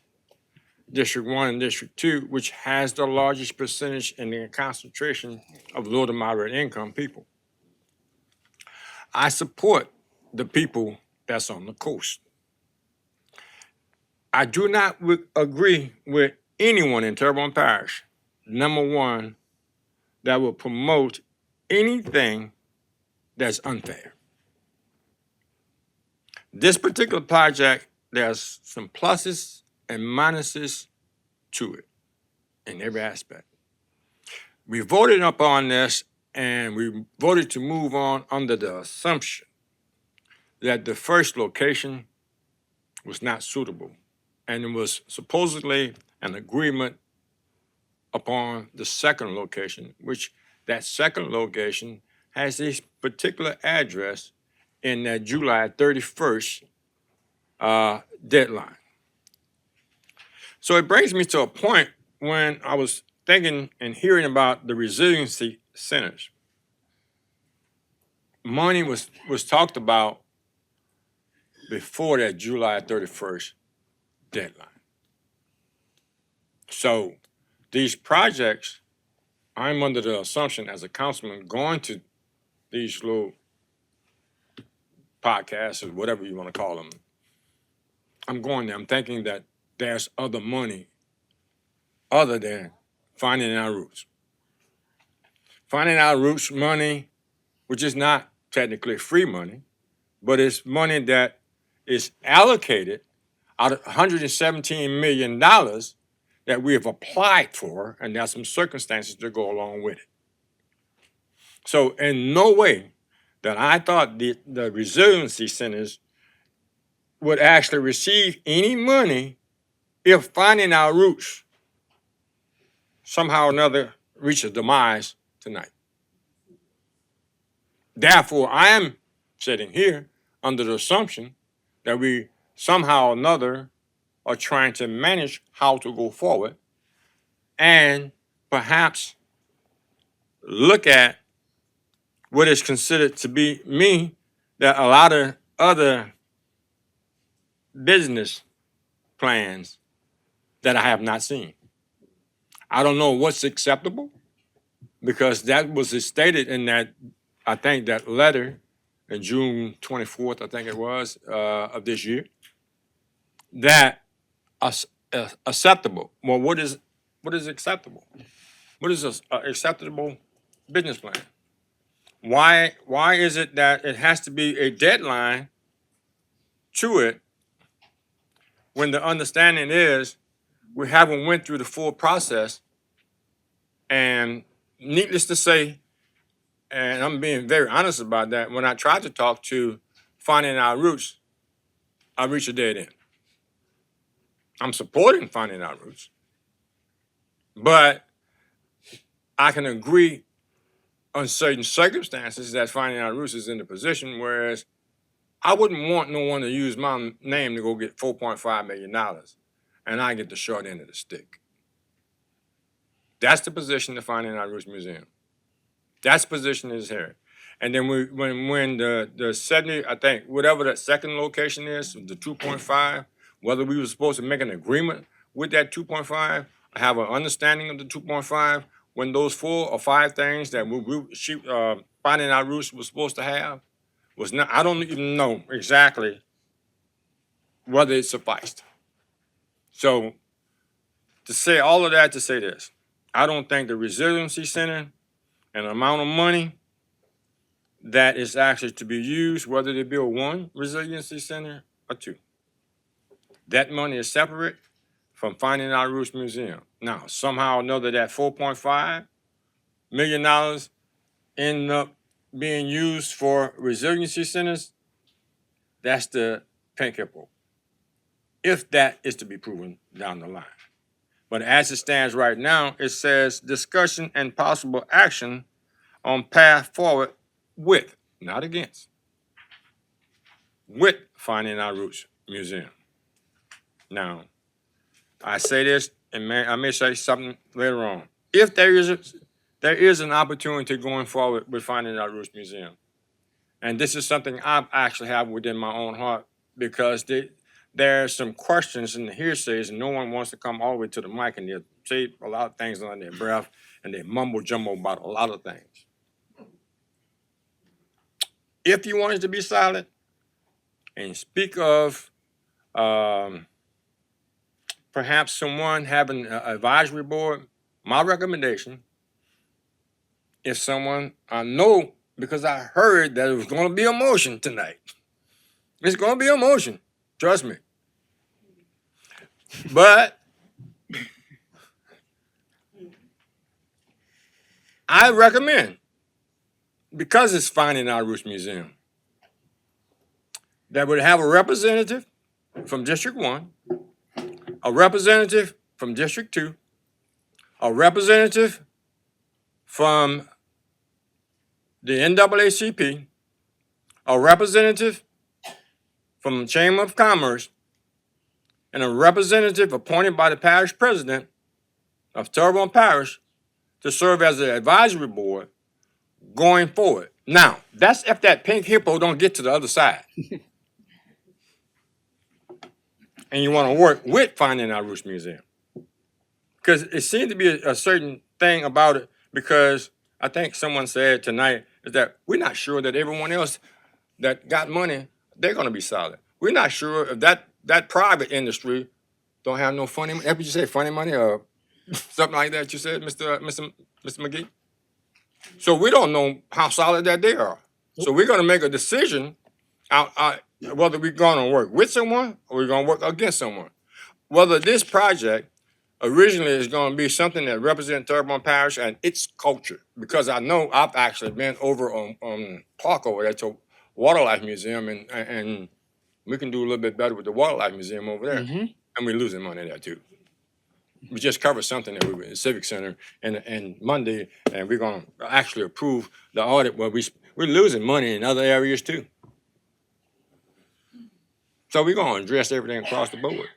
District 1 and District 2, which has the largest percentage in the concentration of low to moderate income people. I support the people that's on the coast. I do not agree with anyone in Terrebonne Parish, number one, that will promote anything that's unfair. This particular project, there's some pluses and minuses to it in every aspect. We voted upon this and we voted to move on under the assumption that the first location was not suitable. And it was supposedly an agreement upon the second location, which that second location has a particular address in that July 31st deadline. So it brings me to a point when I was thinking and hearing about the resiliency centers. Money was talked about before that July 31st deadline. So these projects, I'm under the assumption as a councilman going to these little podcasts or whatever you want to call them, I'm going there. I'm thinking that there's other money other than finding our roots. Finding our roots money, which is not technically free money, but it's money that is allocated out of $117 million that we have applied for, and there's some circumstances that go along with it. So in no way that I thought the resiliency centers would actually receive any money if finding our roots somehow or another reaches demise tonight. Therefore, I am sitting here under the assumption that we somehow or another are trying to manage how to go forward and perhaps look at what is considered to be me that a lot of other business plans that I have not seen. I don't know what's acceptable because that was stated in that, I think, that letter in June 24th, I think it was, of this year, that acceptable. Well, what is acceptable? What is an acceptable business plan? Why is it that it has to be a deadline to it when the understanding is we haven't went through the full process? And needless to say, and I'm being very honest about that, when I tried to talk to finding our roots, I reached a dead end. I'm supporting finding our roots, but I can agree on certain circumstances that finding our roots is in the position, whereas I wouldn't want no one to use my name to go get $4.5 million and I get the short end of the stick. That's the position of Finding Our Roots Museum. That's the position is here. And then when the 70, I think, whatever that second location is, the 2.5, whether we were supposed to make an agreement with that 2.5, have an understanding of the 2.5, when those 4 or 5 things that Finding Our Roots was supposed to have was not, I don't even know exactly whether it sufficed. So to say all of that to say this, I don't think the Resiliency Center and the amount of money that is actually to be used, whether they build one resiliency center or two. That money is separate from Finding Our Roots Museum. Now, somehow or another, that $4.5 million end up being used for resiliency centers. That's the pink hippo, if that is to be proven down the line. But as it stands right now, it says discussion and possible action on path forward with, not against, with Finding Our Roots Museum. Now, I say this, and I may say something later on. If there is an opportunity going forward with Finding Our Roots Museum, and this is something I actually have within my own heart, because there are some questions and hearsays, and no one wants to come all the way to the mic, and they say a lot of things under their breath, and they mumble jumble about a lot of things. If you wanted to be silent and speak of perhaps someone having an advisory board, my recommendation is someone I know, because I heard that it was going to be a motion tonight. It's going to be a motion, trust me. But I recommend, because it's Finding Our Roots Museum, that would have a representative from District 1, a representative from District 2, a representative from the NAACP, a representative from the Chamber of Commerce, and a representative appointed by the parish president of Terrebonne Parish to serve as the advisory board going forward. Now, that's if that pink hippo don't get to the other side. And you want to work with Finding Our Roots Museum. Because it seems to be a certain thing about it, because I think someone said tonight is that we're not sure that everyone else that got money, they're going to be solid. We're not sure if that private industry don't have no funny money. Did you say funny money or something like that you said, Mr. McGee? So we don't know how solid that they are. So we're going to make a decision out whether we're going to work with someone or we're going to work against someone. Whether this project originally is going to be something that represents Terrebonne Parish and its culture, because I know I've actually been over on Park over there to Wildlife Museum, and we can do a little bit better with the Wildlife Museum over there, and we're losing money there too. We just covered something that we were in the Civic Center and Monday, and we're going to actually approve the audit where we're losing money in other areas too. So we're going to address everything across the board.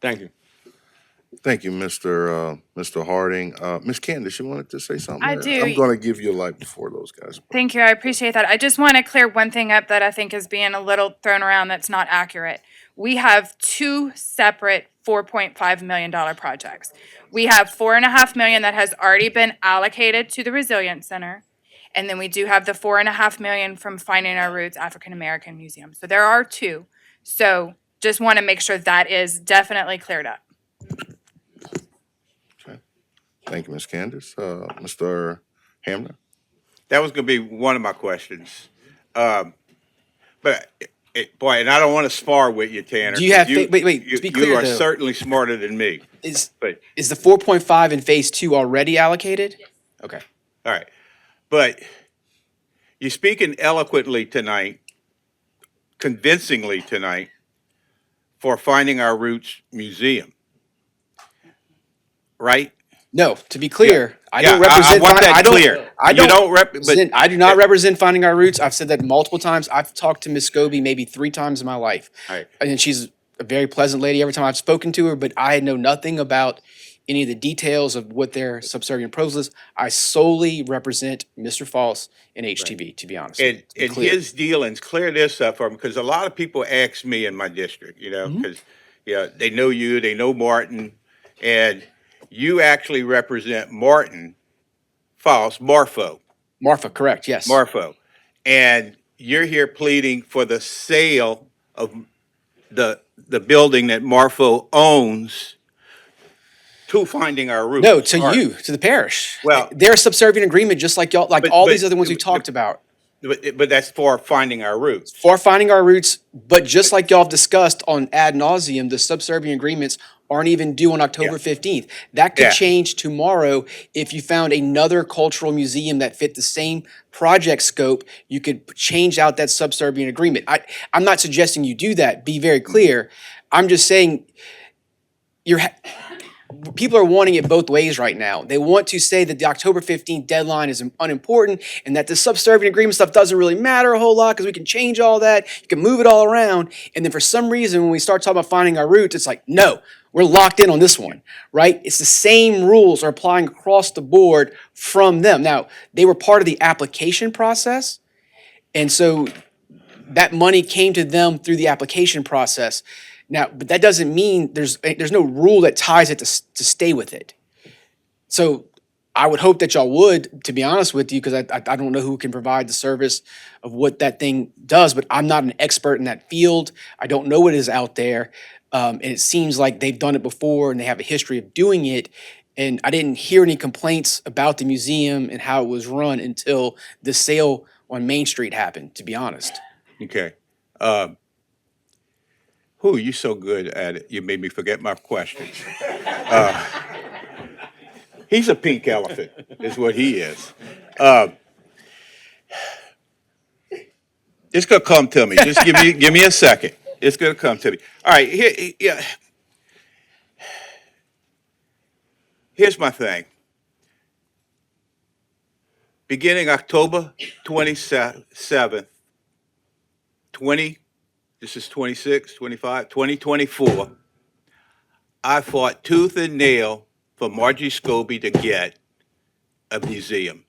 Thank you. Thank you, Mr. Harding. Ms. Candace, you wanted to say something? I do. I'm going to give you a light before those guys. Thank you. I appreciate that. I just want to clear one thing up that I think is being a little thrown around that's not accurate. We have two separate $4.5 million projects. We have $4.5 million that has already been allocated to the Resilience Center. And then we do have the $4.5 million from Finding Our Roots African American Museum. So there are two. So just want to make sure that is definitely cleared up. Thank you, Ms. Candace. Mr. Hamner? That was going to be one of my questions. But, boy, and I don't want to spar with you, Tanner. Do you have, You, wait, you, to be clear you are though, certainly smarter than me. is But, the 4.5 in phase 2 already allocated? Yes. Okay. all right. But you're speaking eloquently tonight, convincingly tonight, for Finding Our Roots Museum. Right? No, to be clear, I Yeah, don't represent. I want that clear. I You don't don't represent. I do not represent Finding Our Roots. I've said that multiple times. I've talked to Miss Scobie maybe 3 times in my life, Right. and she's a very pleasant lady every time I've spoken to her. But I know nothing about any of the details of what their subservient proposal is. I solely represent Mr. False and HTB, to be honest. And, To be and clear. his dealings, clear this up for him, because a lot of people ask me in my district, because they know you, they know Martin, and you actually represent Martin False, Marfo. Marfa, correct? Yes. Marfo. And you're here pleading for the sale of the building that Marfo owns to finding our roots. No, to Or- you, to the parish. Well- They're a subservient agreement, just like y'all, like But- all but- these other ones we but- talked about. But that's for finding our roots. For finding our roots, but just like y'all have discussed on ad nauseum, the subservient agreements aren't even due on October 15th. That could Yeah. change tomorrow if you found another cultural museum that fit the same project scope. You could change out that subservient agreement. I'm not suggesting you do that. Be very clear. I'm just saying people are wanting it both ways right now. They want to say that the October 15th deadline is unimportant and that the subservient agreement stuff doesn't really matter a whole lot because we can change all that. You can move it all around. And then for some reason, when we start talking about finding our roots, it's like, no, we're locked in on this one, right? It's the same rules are applying across the board from them. Now, they were part of the application process. And so that money came to them through the application process. Now, but that doesn't mean there's no rule that ties it to stay with it. So I would hope that y'all would, to be honest with you, because I don't know who can provide the service of what that thing does, but I'm not an expert in that field. I don't know what is out there. And it seems like they've done it before and they have a history of doing it. And I didn't hear any complaints about the museum and how it was run until the sale on Main Street happened, to be honest. Okay. You so good at it. You made me forget my questions. He's a pink elephant, is what he is. It's gonna come to me. Just give me a second. It's gonna come to me. All right. Here's my thing. Beginning October 27th, 2024, I fought tooth and nail for Margie Scobie to get a museum.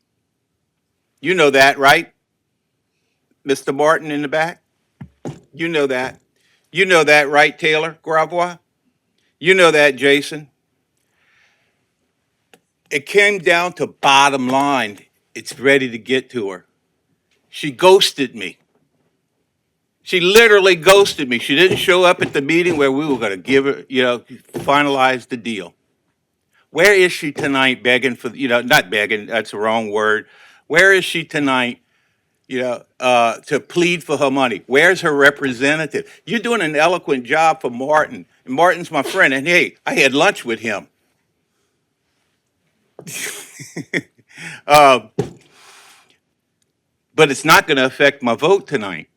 You know that, right? Mr. Martin in the back? You know that. You know that, right, Taylor Gravois? You know that, Jason? It came down to bottom line. It's ready to get to her. She ghosted me. She literally ghosted me. She didn't show up at the meeting where we were going to give her, finalize the deal. Where is she tonight begging for, not begging, that's the wrong word. Where is she tonight, to plead for her money? Where's her representative? You're doing an eloquent job for Martin. And Martin's my friend. And hey, I had lunch with him. But it's not going to affect my vote tonight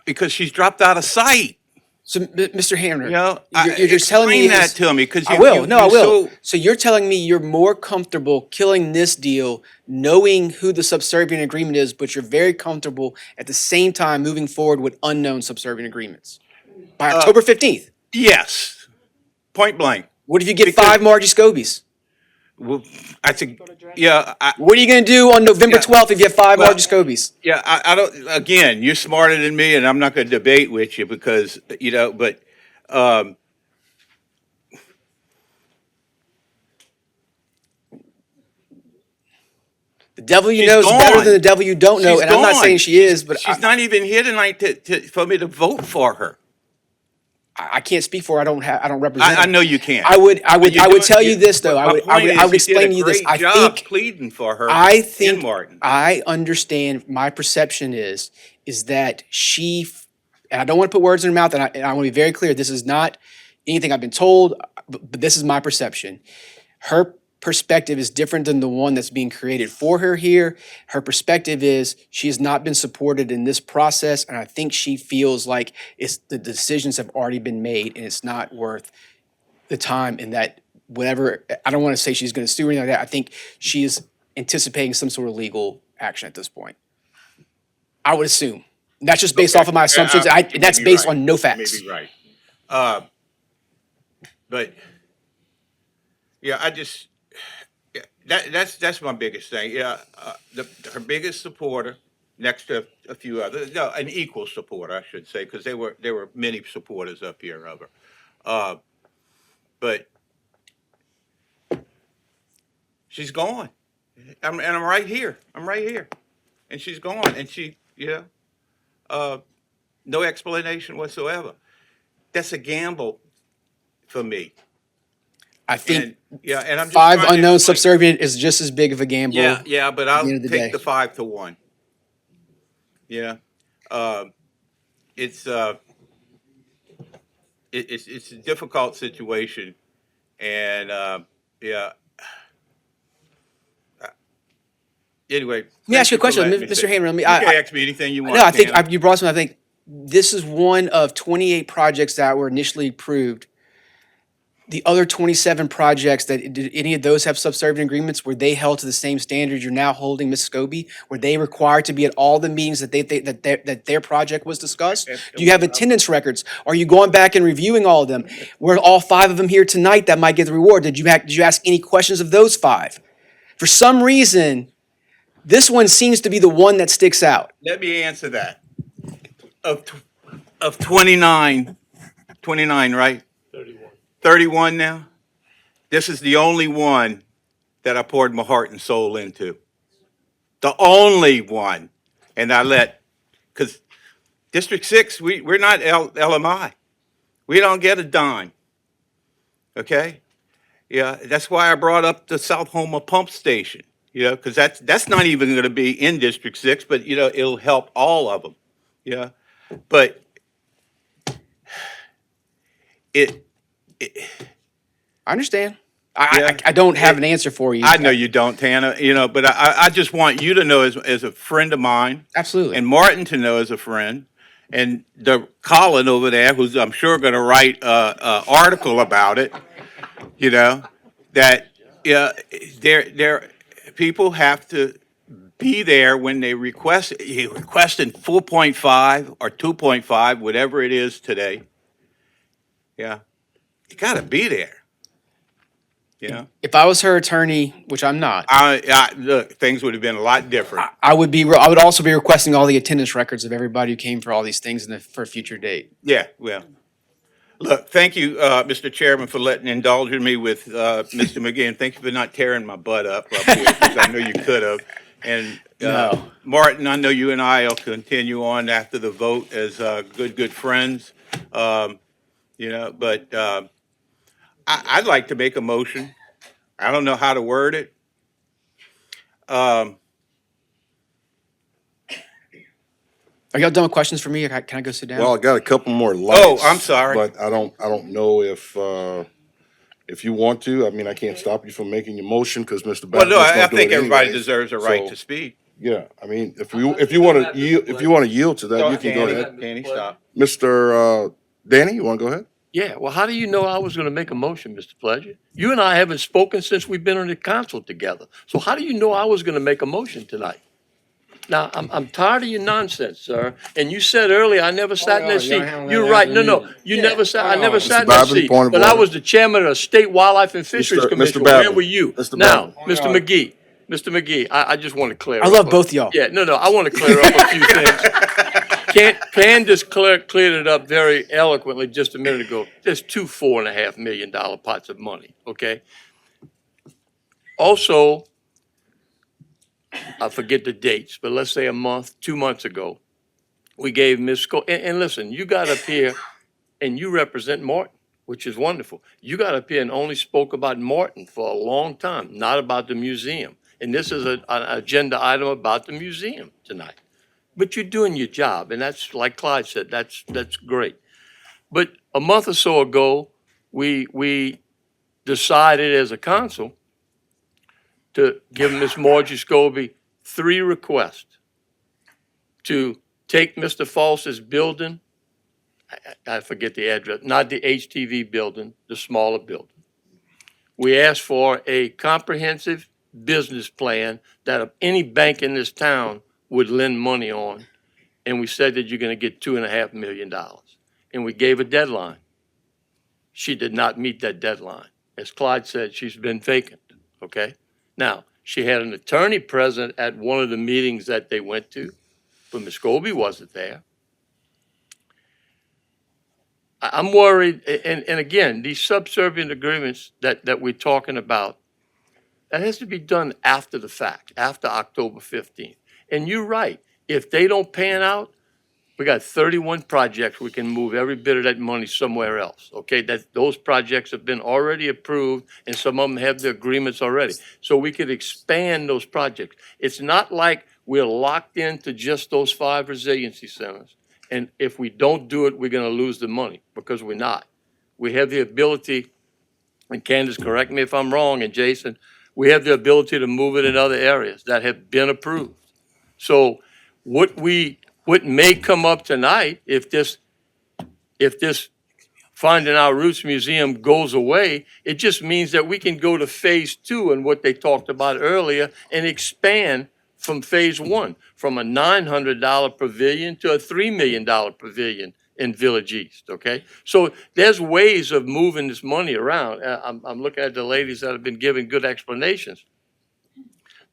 because she's dropped out of sight. So, Mr. Hamner, you're just telling me that to me because I will. So you're telling me you're more comfortable killing this deal, knowing who the subservient agreement is, but you're very comfortable at the same time moving forward with unknown subservient agreements by October 15th. Yes, point blank. What if you get 5 Margie Scobies? Well, I think, yeah. What are you going to do on November 12th if you have 5 Margie Scobies? Yeah, I don't. Again, you're smarter than me, and I'm not going to debate with you because But the devil you she's know is better gone. than the devil you don't know, She's and I'm not gone. saying she is, but she's not even here tonight for me to vote for her. I can't speak for her. I don't represent. I know you can't. I would tell you this though. My I would point is explain to you you did a this. great I job think pleading for her. in Martin. I understand. My perception is that she, and I don't want to put words in her mouth, and I want to be very clear. This is not anything I've been told, but this is my perception. Her perspective is different than the one that's being created for her here. Her perspective is she has not been supported in this process, and I think she feels like the decisions have already been made, and it's not worth the time. And that whatever, I don't want to say she's going to sue or anything like that. I think she is anticipating some sort of legal action at this point. I would assume. That's just based off of my assumptions. That's based on no facts. Maybe right. But yeah, that's my biggest thing. Yeah, her biggest supporter, next to a few others, no, an equal supporter, I should say, because there were many supporters up here of her. But she's gone, and I'm right here. I'm right here, and she's gone, and no explanation whatsoever. That's a gamble for me. I think Yeah, and I'm just 5 trying to unknown explain- subservient is just as big of a gamble. Yeah, but at I'll the end of the take day. the 5-1. Yeah, uh, it's it's a difficult situation, and yeah. Anyway, Let me ask you a question, Mr. Mr. Hammer. You can ask me anything you want. No, I think Tanner. you brought something. I think this is one of 28 projects that were initially approved. The other 27 projects, did any of those have subservient agreements? Were they held to the same standards you're now holding, Ms. Scobie? Were they required to be at all the meetings that their project was discussed? Do you have attendance records? Are you going back and reviewing all of them? Were all 5 of them here tonight that might get the reward? Did you ask any questions of those 5? For some reason, this one seems to be the one that sticks out. Let me answer that. Of 29, right? 31 now. This is the only one that I poured my heart and soul into. The only one. And because District 6, we're not LMI. We don't get a dime. Okay? Yeah, that's why I brought up the South Houma pump station, because that's not even going to be in District 6, but, it'll help all of them. Yeah. But it I understand. I don't have an answer for you. I know you don't, Tana, but I just want you to know as a friend of mine. Absolutely. And Martin to know as a friend. And the Colin over there, who's I'm sure going to write a article about it, that people have to be there when they requesting 4.5 or 2.5, whatever it is today. Yeah, you got to be there. If I was her attorney, which I'm not, Look, things would have been a lot different. I would also be requesting all the attendance records of everybody who came for all these things for a future date. Yeah, well, look, thank you, Mr. Chairman, for indulging me with Mr. McGee, and thank you for not tearing my butt up here, because I know you could have. And No. Martin, I know you and I will continue on after the vote as good friends. But I'd like to make a motion. I don't know how to word it. Are y'all done with questions for me? Or can I go sit down? Well, I got a couple more lights. Oh, I'm sorry. But I don't know if you want to. I mean, I can't stop you from making your motion because Mr. Well, Babbitt's no, gonna I do think it everybody anyways. deserves a right So, to speak. Yeah, I mean, if you want to yield to that, you can go ahead. Danny, stop. Mr. Danny, you want to go ahead? Yeah, well, how do you know I was gonna make a motion, Mr. Pledger? You and I haven't spoken since we've been on the council together. So how do you know I was gonna make a motion tonight? Now, I'm tired of your nonsense, sir. And you said earlier, I never sat in that seat. You're right. No, you never sat, I never sat in that Babbitt, seat. point of But I order. was the chairman of the State Wildlife and Fisheries Mr. Commission. Babbitt. Where were you? Mr. Now, Babbitt. Mr. McGee, I just want to clear I up. love both of y'all. Yeah, no, I want to clear up a few things. Candace cleared it up very eloquently just a minute ago. There's 2 $4.5 million pots of money, okay? Also, I forget the dates, but let's say 2 months ago, we gave Ms. And listen, you got up here and you represent Martin, which is wonderful. You got up here and only spoke about Martin for a long time, not about the museum. And this is an agenda item about the museum tonight. But you're doing your job, and that's, like Clyde said, that's great. But a month or so ago, we decided as a council to give Ms. Margie Scobie 3 requests to take Mr. Fals's building, I forget the address, not the HTV building, the smaller building. We asked for a comprehensive business plan that any bank in this town would lend money on. And we said that you're going to get $2.5 million. And we gave a deadline. She did not meet that deadline. As Clyde said, she's been vacant, okay? Now, she had an attorney present at one of the meetings that they went to, but Ms. Scobie wasn't there. I'm worried, and again, these subservient agreements that we're talking about, that has to be done after the fact, after October 15th. And you're right, if they don't pan out, We got 31 projects. We can move every bit of that money somewhere else, okay? Those projects have been already approved, and some of them have the agreements already. So we could expand those projects. It's not like we're locked into just those 5 resiliency centers. And if we don't do it, we're gonna lose the money, because we're not. We have the ability, and Candace, correct me if I'm wrong, and Jason, we have the ability to move it in other areas that have been approved. So what may come up tonight, if this Finding Our Roots Museum goes away, it just means that we can go to phase 2 and what they talked about earlier and expand from phase 1, from a $900 pavilion to a $3 million pavilion in Village East, okay? So there's ways of moving this money around. I'm looking at the ladies that have been giving good explanations.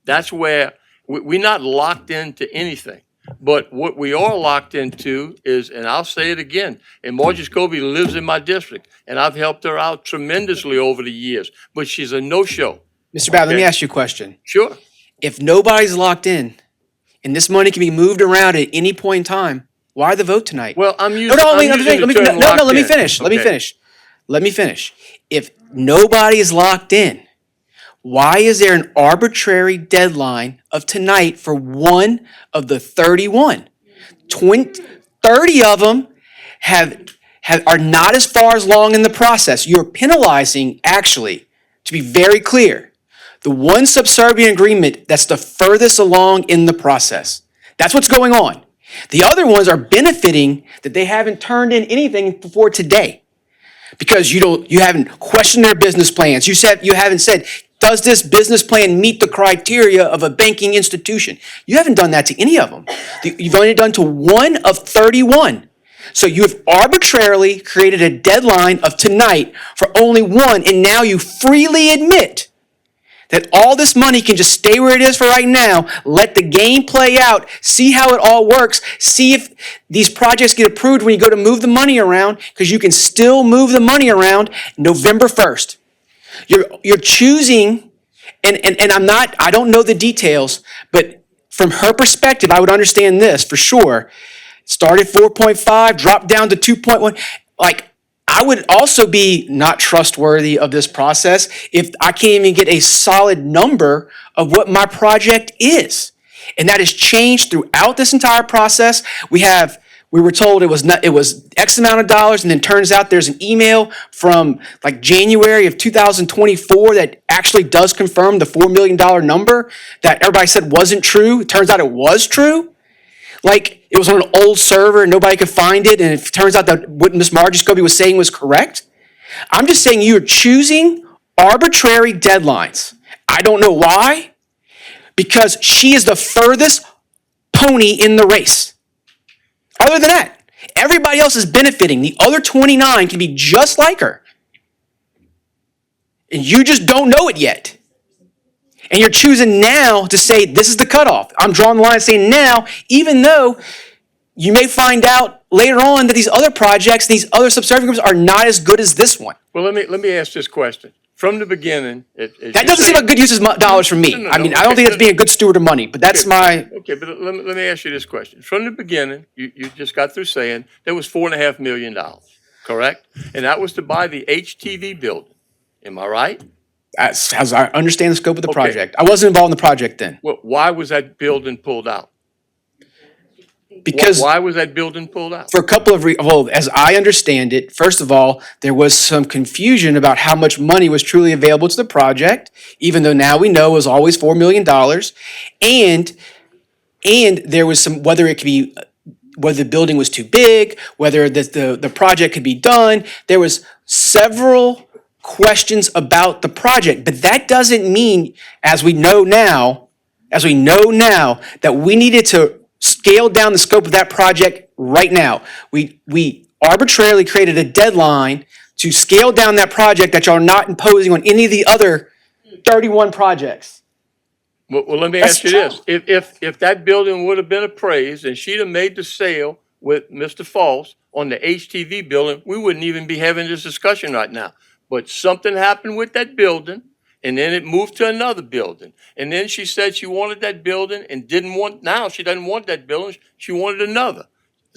That's where we're not locked into anything. But what we are locked into is, and I'll say it again, and Margie Scobie lives in my district, and I've helped her out tremendously over the years, but she's a no-show. Mr. Bowden, let me Okay. ask you a question. Sure. If nobody's locked in and this money can be moved around at any point in time, why the vote tonight? Well, I'm No, using, no, I'm wait, let using me, the term locked let me in. finish. Let me Okay. finish. Let me finish. If nobody is locked in, why is there an arbitrary deadline of tonight for one of the 31? 30 of them are not as far as long in the process. You're penalizing, actually, to be very clear, the one subservient agreement that's the furthest along in the process. That's what's going on. The other ones are benefiting that they haven't turned in anything before today because you haven't questioned their business plans. You haven't said, does this business plan meet the criteria of a banking institution? You haven't done that to any of them. You've only done to one of 31. So you have arbitrarily created a deadline of tonight for only one, and now you freely admit that all this money can just stay where it is for right now, let the game play out, see how it all works, see if these projects get approved when you go to move the money around, because you can still move the money around November 1st. You're choosing, and I don't know the details, but from her perspective, I would understand this for sure. Started 4.5, dropped down to 2.1. Like, I would also be not trustworthy of this process if I can't even get a solid number of what my project is. And that has changed throughout this entire process. We were told it was X amount of dollars, and then turns out there's an email from like January of 2024 that actually does confirm the $4 million number that everybody said wasn't true. It turns out it was true. Like, it was on an old server and nobody could find it, and it turns out that what Ms. Margie Scobie was saying was correct. I'm just saying you're choosing arbitrary deadlines. I don't know why, because she is the furthest pony in the race. Other than that, everybody else is benefiting. The other 29 can be just like her. And you just don't know it yet. And you're choosing now to say, this is the cutoff. I'm drawing the line saying now, even though you may find out later on that these other projects, these other subservient groups are not as good as this one. Well, let me ask this question. From the beginning, That doesn't seem like good use of dollars for me. No, I mean, I okay, don't think that's being a good steward of money, but that's my... Okay, but let me ask you this question. From the beginning, you just got through saying there was $4.5 million, correct? And that was to buy the HTV building. Am I right? As I understand the scope of the Okay. project. I wasn't involved in the project then. Well, why was that building pulled out? Because Why was that building pulled out? for a couple of well, as I understand it, first of all, there was some confusion about how much money was truly available to the project, even though now we know it was always $4 million. And there was some, whether the building was too big, whether the project could be done. There was several questions about the project, but that doesn't mean, as we know now, that we needed to scale down the scope of that project right now. We arbitrarily created a deadline to scale down that project that y'all are not imposing on any of the other 31 projects. Well, let me That's ask you this. If that building would have been appraised and she'd have made the sale with Mr. Falls on the HTV building, we wouldn't even be having this discussion right now. But something happened with that building, and then it moved to another building. And then she said she wanted that building and now she doesn't want that building, she wanted another.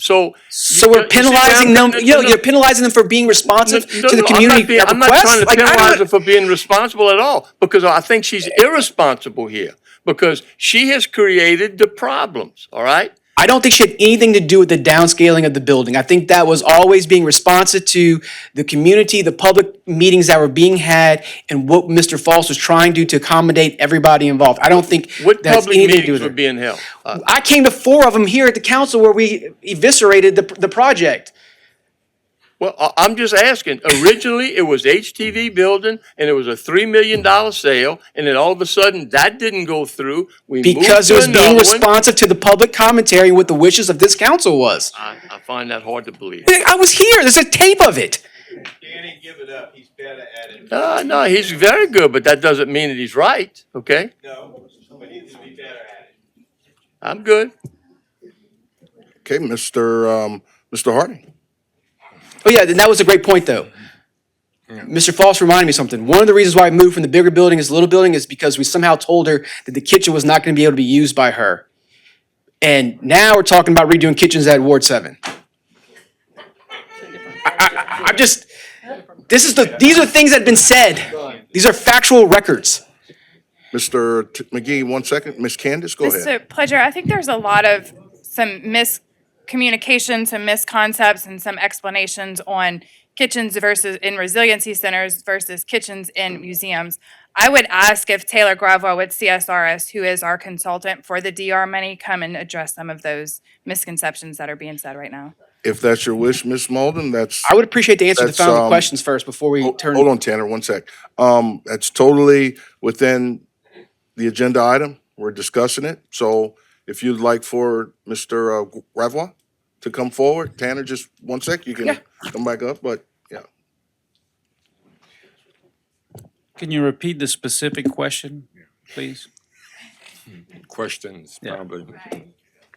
So. So you- we're you see where penalizing them, no, you know, no, you're penalizing them for being responsive no, to the no, community I'm not requests? trying to Like, I penalize her don't, for being responsible at all, because I think she's irresponsible here, because she has created the problems, all right? I don't think she had anything to do with the downscaling of the building. I think that was always being responsive to the community, the public meetings that were being had, and what Mr. Falls was trying to accommodate everybody involved. I don't think What that's public anything to do meetings with were her. being held? I came to 4 of them here at the council where we eviscerated the project. Well, I'm just asking. Originally, it was HTV building, and it was a $3 million sale, and then all of a sudden, that didn't go through. We moved Because it to was being another one. responsive to the public commentary and what the wishes of this council was. I find that hard to believe. I was here. There's a tape of it. Danny, give it up. He's better at it. No, he's very good, but that doesn't mean that he's right, okay? No, but he can be better at it. I'm good. Okay, Mr. Harding. Oh yeah, and that was a great point though. Mr. Foss reminded me of something. One of the reasons why I moved from the bigger building to the little building is because we somehow told her that the kitchen was not going to be able to be used by her. And now we're talking about redoing kitchens at Ward 7. I'm just, these are things that have been said. These are factual records. Mr. McGee, 1 second. Ms. Candace, go ahead. Mr. Pledger, I think there's a lot of some miscommunication, some misconceptions, and some explanations on kitchens versus in resiliency centers versus kitchens in museums. I would ask if Taylor Gravwell with CSRS, who is our consultant for the DR money, come and address some of those misconceptions that are being said right now. If that's your wish, Ms. Molden, that's. I would appreciate the answer to the That's, final questions first before we turn. Hold on, Tanner, 1 sec. That's totally within the agenda item. We're discussing it. So if you'd like for Mr. Gravois to come forward, Tanner, just 1 sec, you can come back up, but yeah. Can you repeat the specific question, please? Questions, Yeah. probably.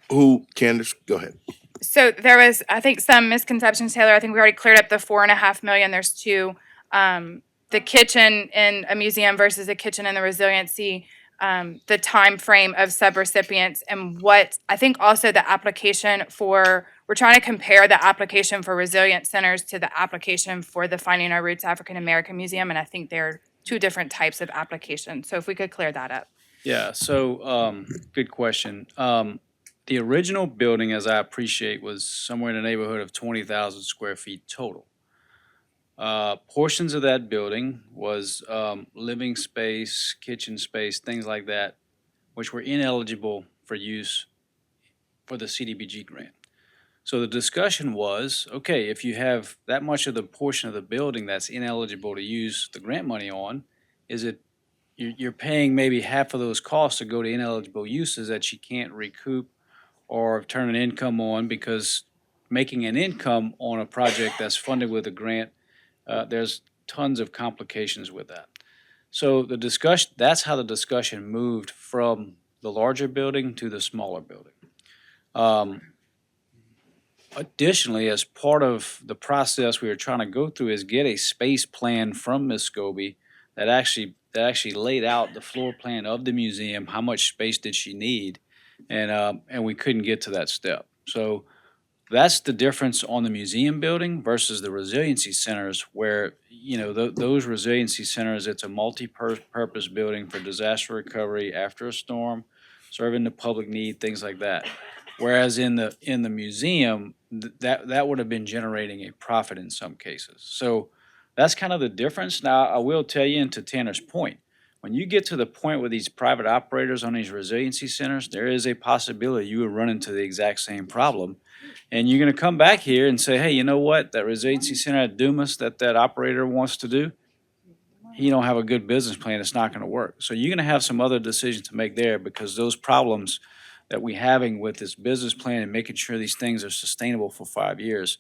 Who, Candace, go ahead. So there was, I think, some misconceptions, Taylor. I think we already cleared up the $4.5 million. There's two. The kitchen in a museum versus a kitchen in the resiliency, the time frame of subrecipients, and what I think also the application for, we're trying to compare the application for resilient centers to the application for the Finding Our Roots African American Museum, and I think they're two different types of applications. So if we could clear that up. Yeah, so, good question. The original building, as I appreciate, was somewhere in the neighborhood of 20,000 square feet total. Portions of that building was living space, kitchen space, things like that, which were ineligible for use for the CDBG grant. So the discussion was, okay, if you have that much of the portion of the building that's ineligible to use the grant money on, is it, you're paying maybe half of those costs to go to ineligible uses that you can't recoup or turn an income on, because making an income on a project that's funded with a grant, there's tons of complications with that. So the discussion, that's how the discussion moved from the larger building to the smaller building. Additionally, as part of the process we were trying to go through is get a space plan from Ms. Scobie that actually laid out the floor plan of the museum, how much space did she need, and we couldn't get to that step. So that's the difference on the museum building versus the resiliency centers, where, you know, those resiliency centers, it's a multi-purpose building for disaster recovery after a storm, serving the public need, things like that. Whereas in the museum, that would have been generating a profit in some cases. So that's kind of the difference. Now, I will tell you, and to Tanner's point, when you get to the point with these private operators on these resiliency centers, there is a possibility you will run into the exact same problem. And you're gonna come back here and say, hey, you know what, that resiliency center at Dumas that operator wants to do, he don't have a good business plan, it's not gonna work. So you're gonna have some other decisions to make there, because those problems that we're having with this business plan and making sure these things are sustainable for 5 years,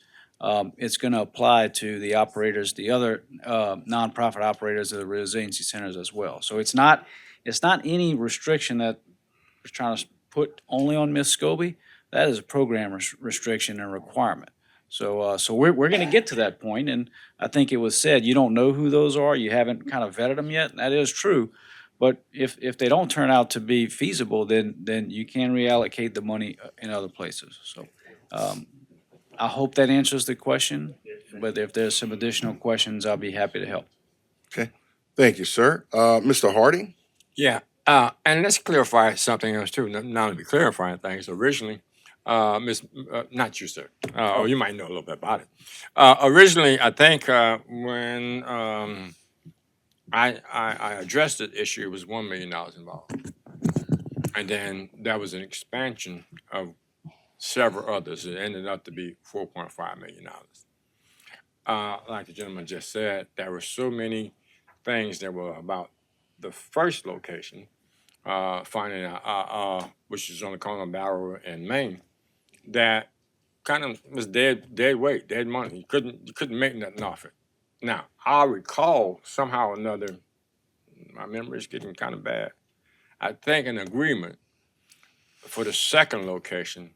it's gonna apply to the operators, the other nonprofit operators of the resiliency centers as well. So it's not any restriction that we're trying to put only on Ms. Scobie. That is a program restriction and requirement. So we're gonna get to that point, and I think it was said, you don't know who those are, you haven't kind of vetted them yet, and that is true. But if they don't turn out to be feasible, then you can reallocate the money in other places. So I hope that answers the question, but if there's some additional questions, I'll be happy to help. Okay, thank you, sir. Mr. Harding? Yeah, and let's clarify something else too. Not only clarifying things, originally, not you, sir, or you might know a little bit about it. Originally, I think when I addressed the issue, it was $1 million involved. And then there was an expansion of several others. It ended up to be $4.5 million. Like the gentleman just said, there were so many things that were about the first location, finding out, which is on the corner of Barrow and Main, that kind of was dead weight, dead money. You couldn't make nothing off it. Now, I recall somehow or another, my memory is getting kind of bad. I think an agreement for the second location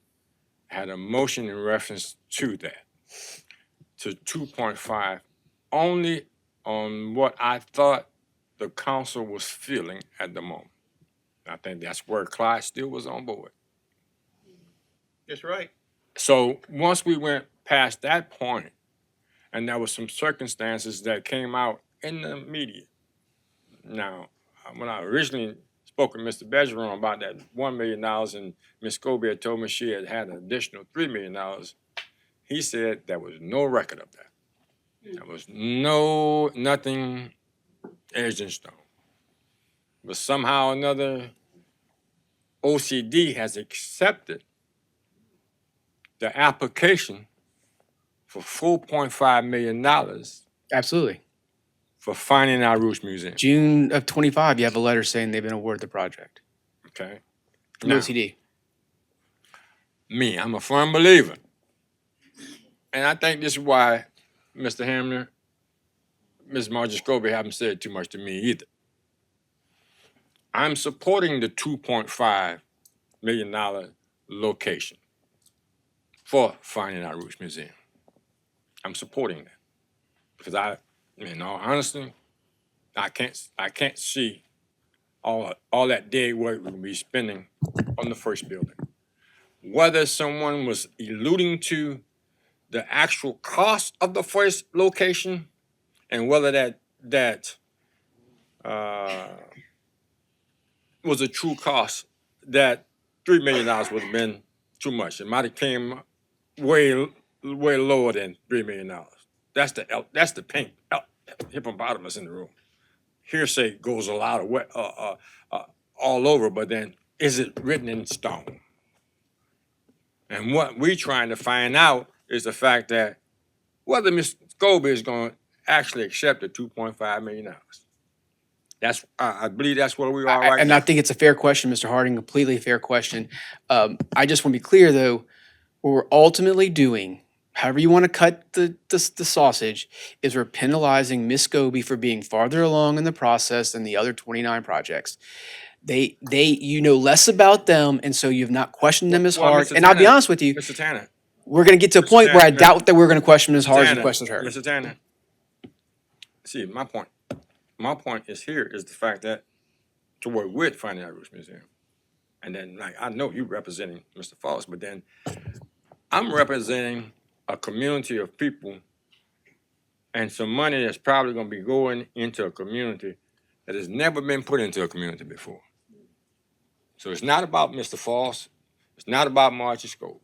had a motion in reference to that, to 2.5, only on what I thought the council was feeling at the moment. I think that's where Clyde still was on board. That's right. So once we went past that point, and there were some circumstances that came out in the media. Now, when I originally spoke with Mr. Bergeron about that $1 million, and Ms. Scobie had told me she had had an additional $3 million, he said there was no record of that. There was nothing etched in stone. But somehow or another, OCD has accepted the application for $4.5 million Absolutely. for Finding Our Roots Museum. June of 25, you have a letter saying they've been awarded the project Okay. from Now, OCD. I'm a firm believer. And I think this is why, Mr. Hamner, Ms. Margie Scobie haven't said too much to me either. I'm supporting the $2.5 million location for Finding Our Roots Museum. I'm supporting that because in all honesty, I can't see all that dead work we're gonna be spending on the first building. Whether someone was alluding to the actual cost of the first location and whether that was a true cost, that $3 million would have been too much. It might have came way lower than $3 million. That's the pink hippopotamus in the room. Hearsay goes a lot of way, all over, but then is it written in stone? And what we're trying to find out is the fact that whether Ms. Scobie is going to actually accept the $2.5 million. I believe that's where we are right And now. I think it's a fair question, Mr. Harding, completely fair question. I just want to be clear, though, what we're ultimately doing, however you want to cut the sausage, is we're penalizing Miss Scobie for being farther along in the process than the other 29 projects. You know less about them, and so you've not questioned them as Well, hard. Mr. And I'll be Tanner, honest with you, Mr. Tanner, we're going to get to a Mr. point where I Tanner, doubt that we're going to question them as hard as you Tanner, questioned her. Mr. Tanner, see, my point is the fact that to work with Finding Our Roots Museum. And then, like, I know you representing Mr. Foss, but then I'm representing a community of people and some money that's probably going to be going into a community that has never been put into a community before. So it's not about Mr. Foss. It's not about Margie Scobie.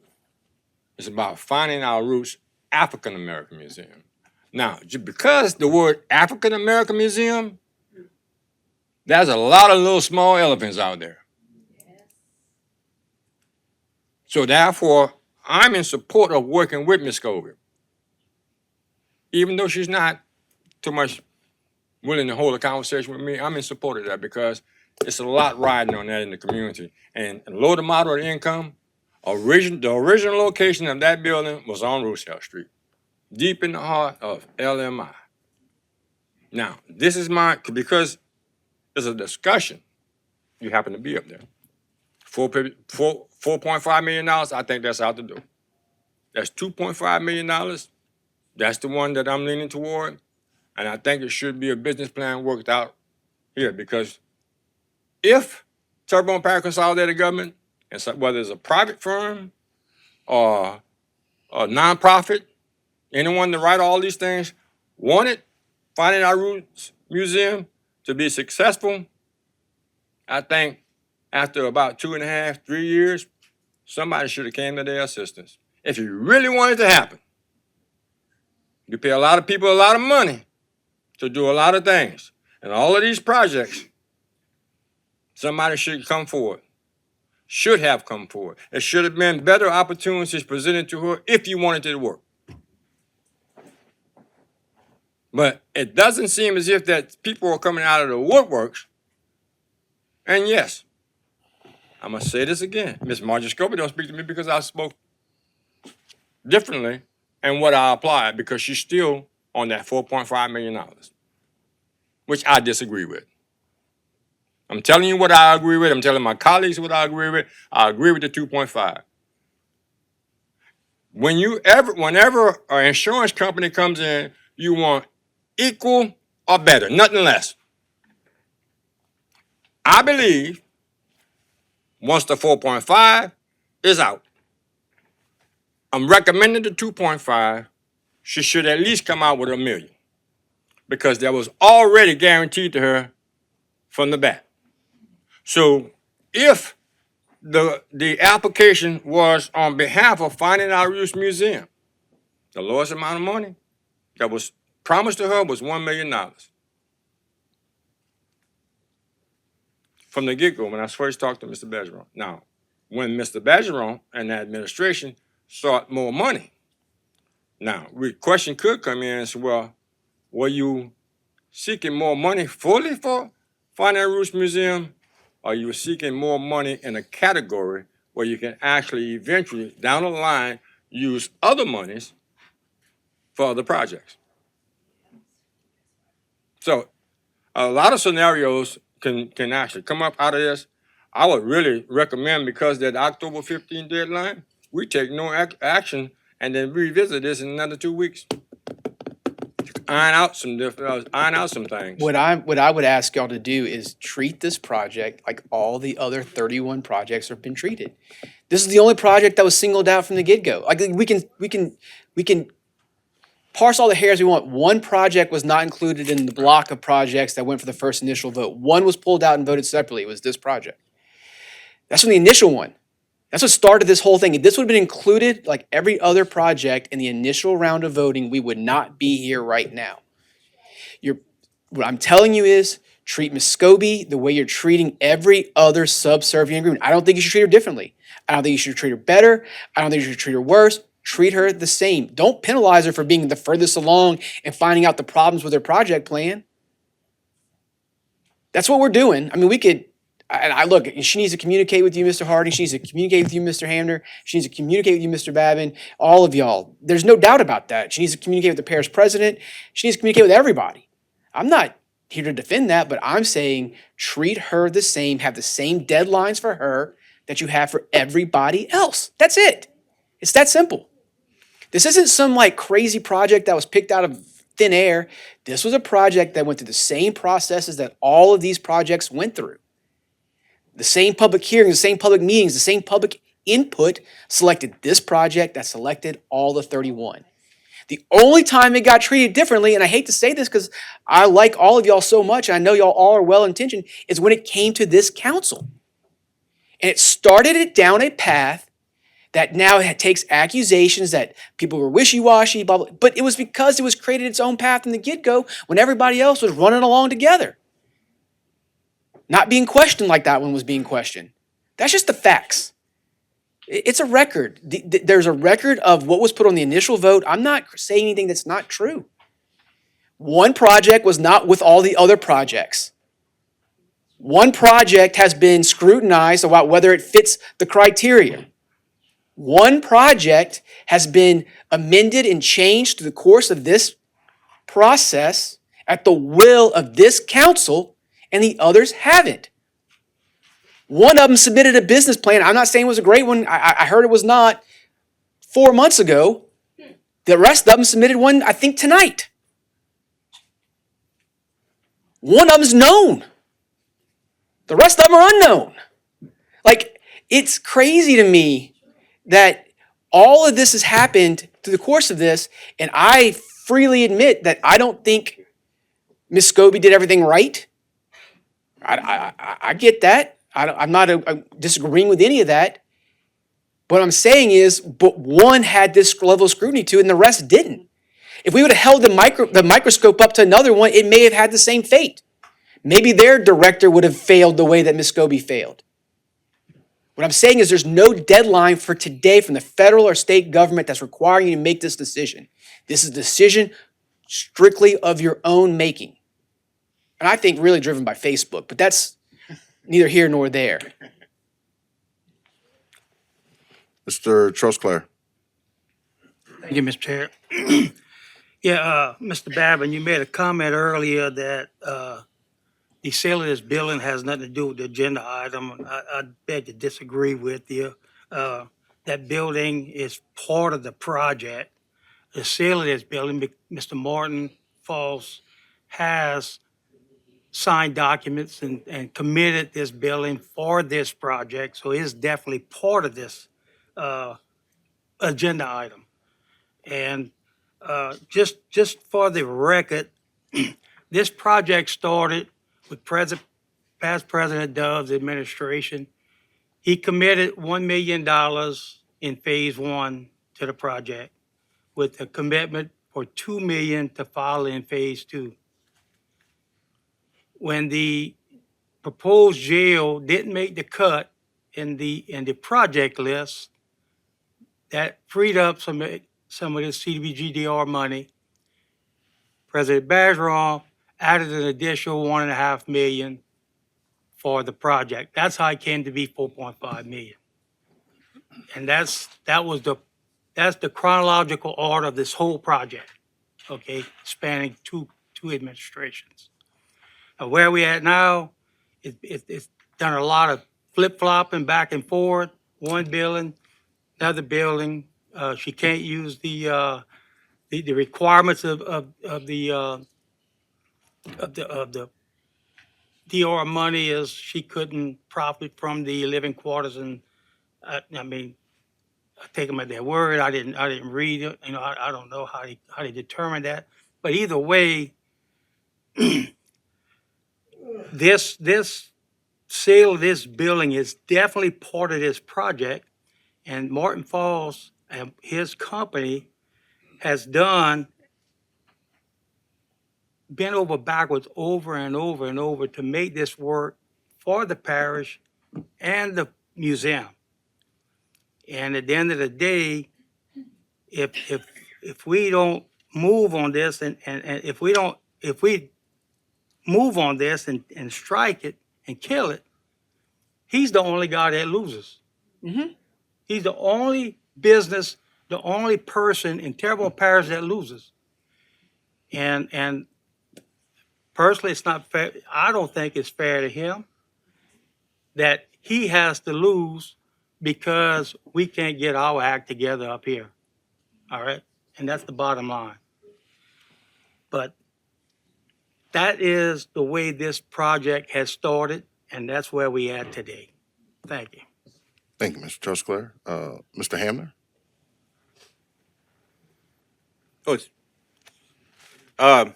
It's about Finding Our Roots African American Museum. Now, because the word African American Museum, there's a lot of little small elephants out there. So therefore, I'm in support of working with Ms. Scobie. Even though she's not too much willing to hold a conversation with me, I'm in support of that because it's a lot riding on that in the community. And low to moderate income, the original location of that building was on Roosevelt Street, deep in the heart of LMI. Now, this is because there's a discussion, you happen to be up there. $4.5 million, I think that's out the door. That's $2.5 million. That's the one that I'm leaning toward. And I think it should be a business plan worked out here because if Terrebonne Parish Consolidated Government, and so, whether it's a private firm or a nonprofit, anyone to write all these things, wanted Finding Our Roots Museum to be successful, I think after about 2.5, 3 years, somebody should have came to their assistance. If you really want it to happen, you pay a lot of people a lot of money to do a lot of things. And all of these projects, somebody should come forward, should have come forward. There should have been better opportunities presented to her if you wanted it to work. But it doesn't seem as if that people are coming out of the woodworks. And yes, I'm going to say this again. Ms. Margie Scobie don't speak to me because I spoke differently and what I applied, because she's still on that $4.5 million, which I disagree with. I'm telling you what I agree with. I'm telling my colleagues what I agree with. I agree with the 2.5. Whenever an insurance company comes in, you want equal or better, nothing less. I believe once the 4.5 is out, I'm recommending the 2.5. She should at least come out with $1 million, because that was already guaranteed to her from the bat. So if the application was on behalf of Finding Our Roots Museum, the lowest amount of money that was promised to her was $1 million. From the get-go, when I first talked to Mr. Bergeron. Now, when Mr. Bergeron and the administration sought more money, now, question could come in and say, well, were you seeking more money fully for Finding Our Roots Museum, or you were seeking more money in a category where you can actually eventually, down the line, use other monies for other projects? So a lot of scenarios can actually come up out of this. I would really recommend, because that October 15th deadline, we take no action and then revisit this in another 2 weeks. Iron out some things. What I would ask y'all to do is treat this project like all the other 31 projects have been treated. This is the only project that was singled out from the get-go. Like, we can parse all the hairs we want. One project was not included in the block of projects that went for the first initial vote. One was pulled out and voted separately. It was this project. That's from the initial one. That's what started this whole thing. If this would have been included like every other project in the initial round of voting, we would not be here right now. What I'm telling you is, treat Ms. Scobie the way you're treating every other subservient agreement. I don't think you should treat her differently. I don't think you should treat her better. I don't think you should treat her worse. Treat her the same. Don't penalize her for being the furthest along and finding out the problems with her project plan. That's what we're doing. I mean, look, she needs to communicate with you, Mr. Harding. She needs to communicate with you, Mr. Hamner. She needs to communicate with you, Mr. Babin. All of y'all. There's no doubt about that. She needs to communicate with the parish president. She needs to communicate with everybody. I'm not here to defend that, but I'm saying treat her the same, have the same deadlines for her that you have for everybody else. That's it. It's that simple. This isn't some like crazy project that was picked out of thin air. This was a project that went through the same processes that all of these projects went through. The same public hearings, the same public meetings, the same public input selected this project that selected all the 31. The only time it got treated differently, and I hate to say this because I like all of y'all so much, and I know y'all all are well-intentioned, is when it came to this council. And it started it down a path that now takes accusations that people were wishy-washy, blah, blah, but it was because it was created its own path from the get-go when everybody else was running along together. Not being questioned like that one was being questioned. That's just the facts. It's a record. There's a record of what was put on the initial vote. I'm not saying anything that's not true. One project was not with all the other projects. One project has been scrutinized about whether it fits the criteria. One project has been amended and changed through the course of this process at the will of this council, and the others haven't. One of them submitted a business plan. I'm not saying it was a great one. I heard it was not 4 months ago. The rest of them submitted one, I think, tonight. One of them's known. The rest of them are unknown. Like, it's crazy to me that All of this has happened through the course of this, and I freely admit that I don't think Ms. Scobie did everything right. I get that. I'm not disagreeing with any of that. What I'm saying is, but one had this level of scrutiny to it, and the rest didn't. If we would have held the microscope up to another one, it may have had the same fate. Maybe their director would have failed the way that Ms. Scobie failed. What I'm saying is there's no deadline for today from the federal or state government that's requiring you to make this decision. This is a decision strictly of your own making. And I think really driven by Facebook, but that's neither here nor there. Mr. Trostclair. Thank you, Mr. Chair. Yeah, Mr. Babin, you made a comment earlier that the sale of this building has nothing to do with the agenda item. I beg to disagree with you. That building is part of the project. The sale of this building, Mr. Martin Falls has signed documents and committed this building for this project, so it's definitely part of this agenda item. And just for the record, this project started with past President Dove's administration. He committed $1 million in phase one to the project, with a commitment for $2 million to follow in phase two. When the proposed jail didn't make the cut in the project list, that freed up some of the CDBG-DR money. President Bergeron added an additional $1.5 million for the project. That's how it came to be $4.5 million. And that's the chronological order of this whole project, okay, spanning two administrations. Now, where we at now, it's done a lot of flip-flopping back and forth, one building, another building. She can't use the requirements of the DR money, as she couldn't profit from the living quarters. And I mean, I take them at their word. I didn't read it. You know, I don't know how they determine that. But either way, this sale of this building is definitely part of this project. And Martin Falls and his company has bent over backwards over and over and over to make this work for the parish and the museum. And at the end of the day, if we don't move on this and if we move on this and strike it and kill it, he's the only guy that loses. Mm-hmm. He's the only business, the only person in Terrebonne Parish that loses. And personally, it's not fair. I don't think it's fair to him that he has to lose because we can't get our act together up here. All right? And that's the bottom line. But that is the way this project has started, and that's where we at today. Thank you. Thank you, Mr. Trostclair. Mr. Hamner? Oh, it's, a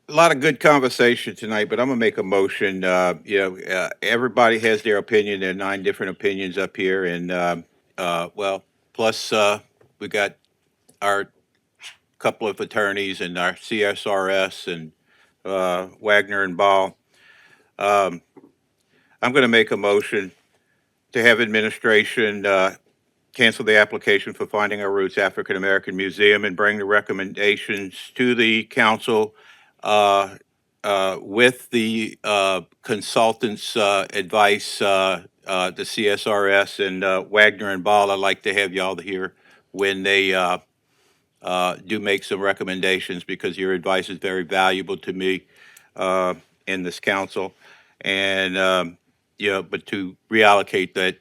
lot of good conversation tonight, but I'm gonna make a motion. Everybody has their opinion. There are 9 different opinions up here, and plus we got our couple of attorneys and our CSRS and Wagner and Ball. I'm going to make a motion to have administration cancel the application for Finding Our Roots African American Museum and bring the recommendations to the council with the consultants' advice, the CSRS and Wagner and Ball. I'd like to have y'all here when they do make some recommendations, because your advice is very valuable to me in this council. And, but to reallocate that,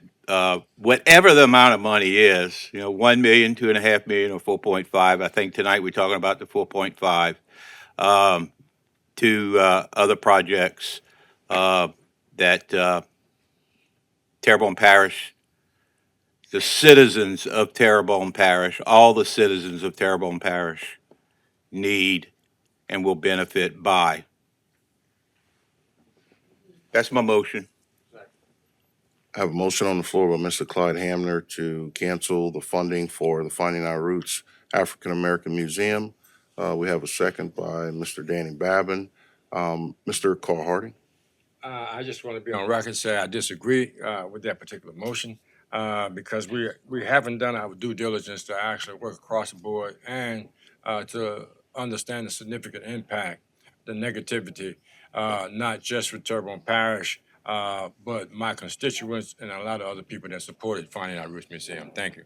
whatever the amount of money is, 1 million, 2.5 million, or 4.5, I think tonight we're talking about the 4.5, to other projects that Terrebonne Parish, the citizens of Terrebonne Parish, all the citizens of Terrebonne Parish need and will benefit by. That's my motion. I have a motion on the floor by Mr. Clyde Hamner to cancel the funding for the Finding Our Roots African American Museum. We have a second by Mr. Danny Babin. Mr. Carl Harding. I just want to be on record, say I disagree with that particular motion because we haven't done our due diligence to actually work across the board and to understand the significant impact, the negativity, not just for Terrebonne Parish, but my constituents and a lot of other people that supported Finding Our Roots Museum. Thank you.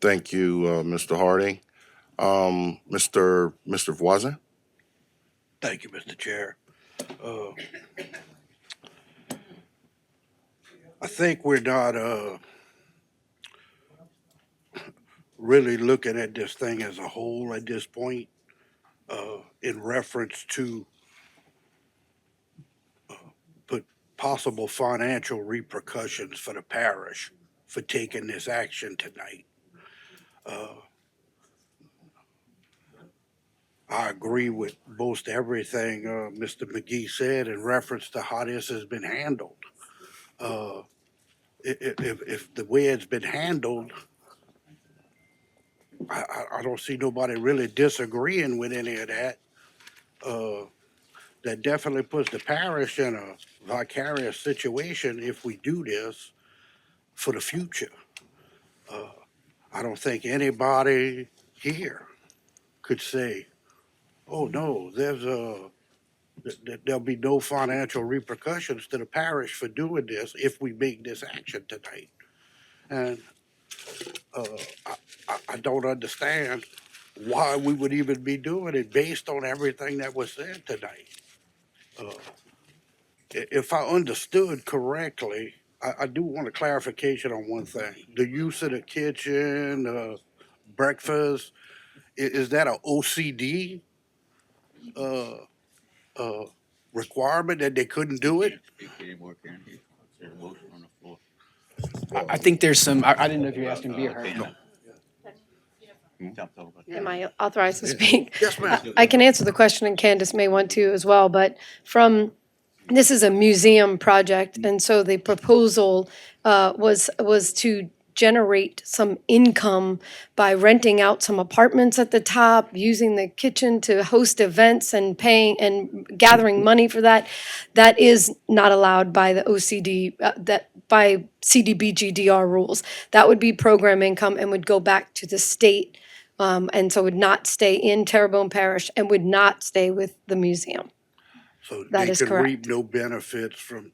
Thank you, Mr. Harding. Mr. Voisin. Thank you, Mr. Chair. I think we're not really looking at this thing as a whole at this point in reference to possible financial repercussions for the parish for taking this action tonight. I agree with most everything Mr. McGee said in reference to how this has been handled. If the way it's been handled, I don't see nobody really disagreeing with any of that. That definitely puts the parish in a vicarious situation if we do this for the future. I don't think anybody here could say, oh, no, there'll be no financial repercussions to the parish for doing this if we make this action tonight. And I don't understand why we would even be doing it based on everything that was said tonight. If I understood correctly, I do want a clarification on one thing. The use of the kitchen, breakfast, is that a OCD requirement that they couldn't do it? I think there's some, I didn't know if you were asking to be heard. Am I authorized to speak? Yes, ma'am. I can answer the question, and Candace may want to as well, but this is a museum project, and so the proposal was to generate some income by renting out some apartments at the top, using the kitchen to host events and paying and gathering money for that. That is not allowed by the OCD, by CDBG-DR rules. That would be program income and would go back to the state, and so would not stay in Terrebonne Parish and would not stay with the museum. So That they is could correct. reap no benefits from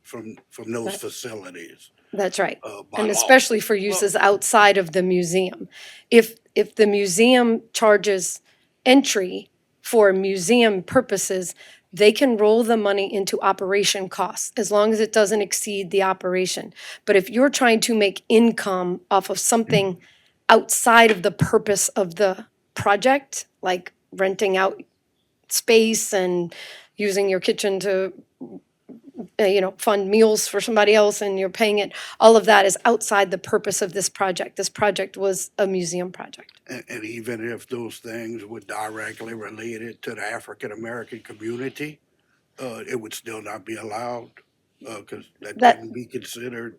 those facilities. That's right. By And law. especially for uses outside of the museum. If the museum charges entry for museum purposes, they can roll the money into operation costs as long as it doesn't exceed the operation. But if you're trying to make income off of something outside of the purpose of the project, like renting out space and using your kitchen to fund meals for somebody else and you're paying it, all of that is outside the purpose of this project. This project was a museum project. And even if those things were directly related to the African-American community, it would still not be allowed, because that couldn't be considered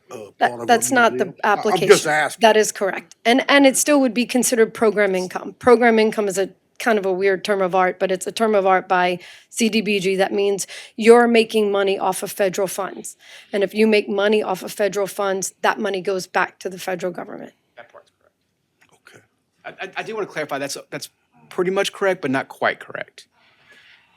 part of a That's not the museum? application. I'm just asking. That is correct. And it still would be considered program income. Program income is a kind of a weird term of art, but it's a term of art by CDBG. That means you're making money off of federal funds. And if you make money off of federal funds, that money goes back to the federal government. That part's correct. Okay. I do want to clarify, that's pretty much correct, but not quite correct.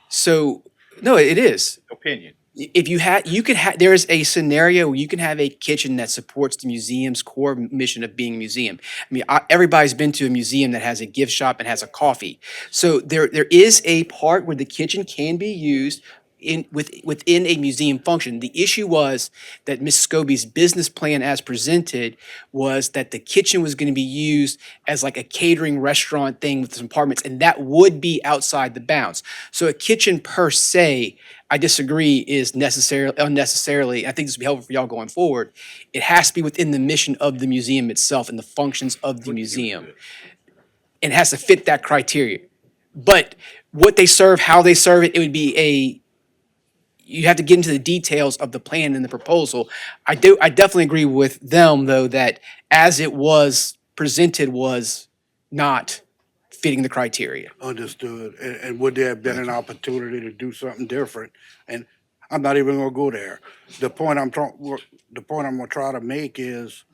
So, no, it is. Opinion. If there is a scenario where you can have a kitchen that supports the museum's core mission of being a museum. I mean, everybody's been to a museum that has a gift shop and has a coffee. So there is a part where the kitchen can be used within a museum function. The issue was that Ms. Scobie's business plan as presented was that the kitchen was going to be used as like a catering restaurant thing with some apartments, and that would be outside the bounds. So a kitchen per se, I disagree, is unnecessarily. I think this would be helpful for y'all going forward. It has to be within the mission of the museum itself and the functions of the museum. And it has to fit that criteria. But what they serve, how they serve it, it would be you have to get into the details of the plan and the proposal. I definitely agree with them, though, that as it was presented was not fitting the criteria. Understood. And would there have been an opportunity to do something different? And I'm not even gonna go there. The point I'm gonna try to make is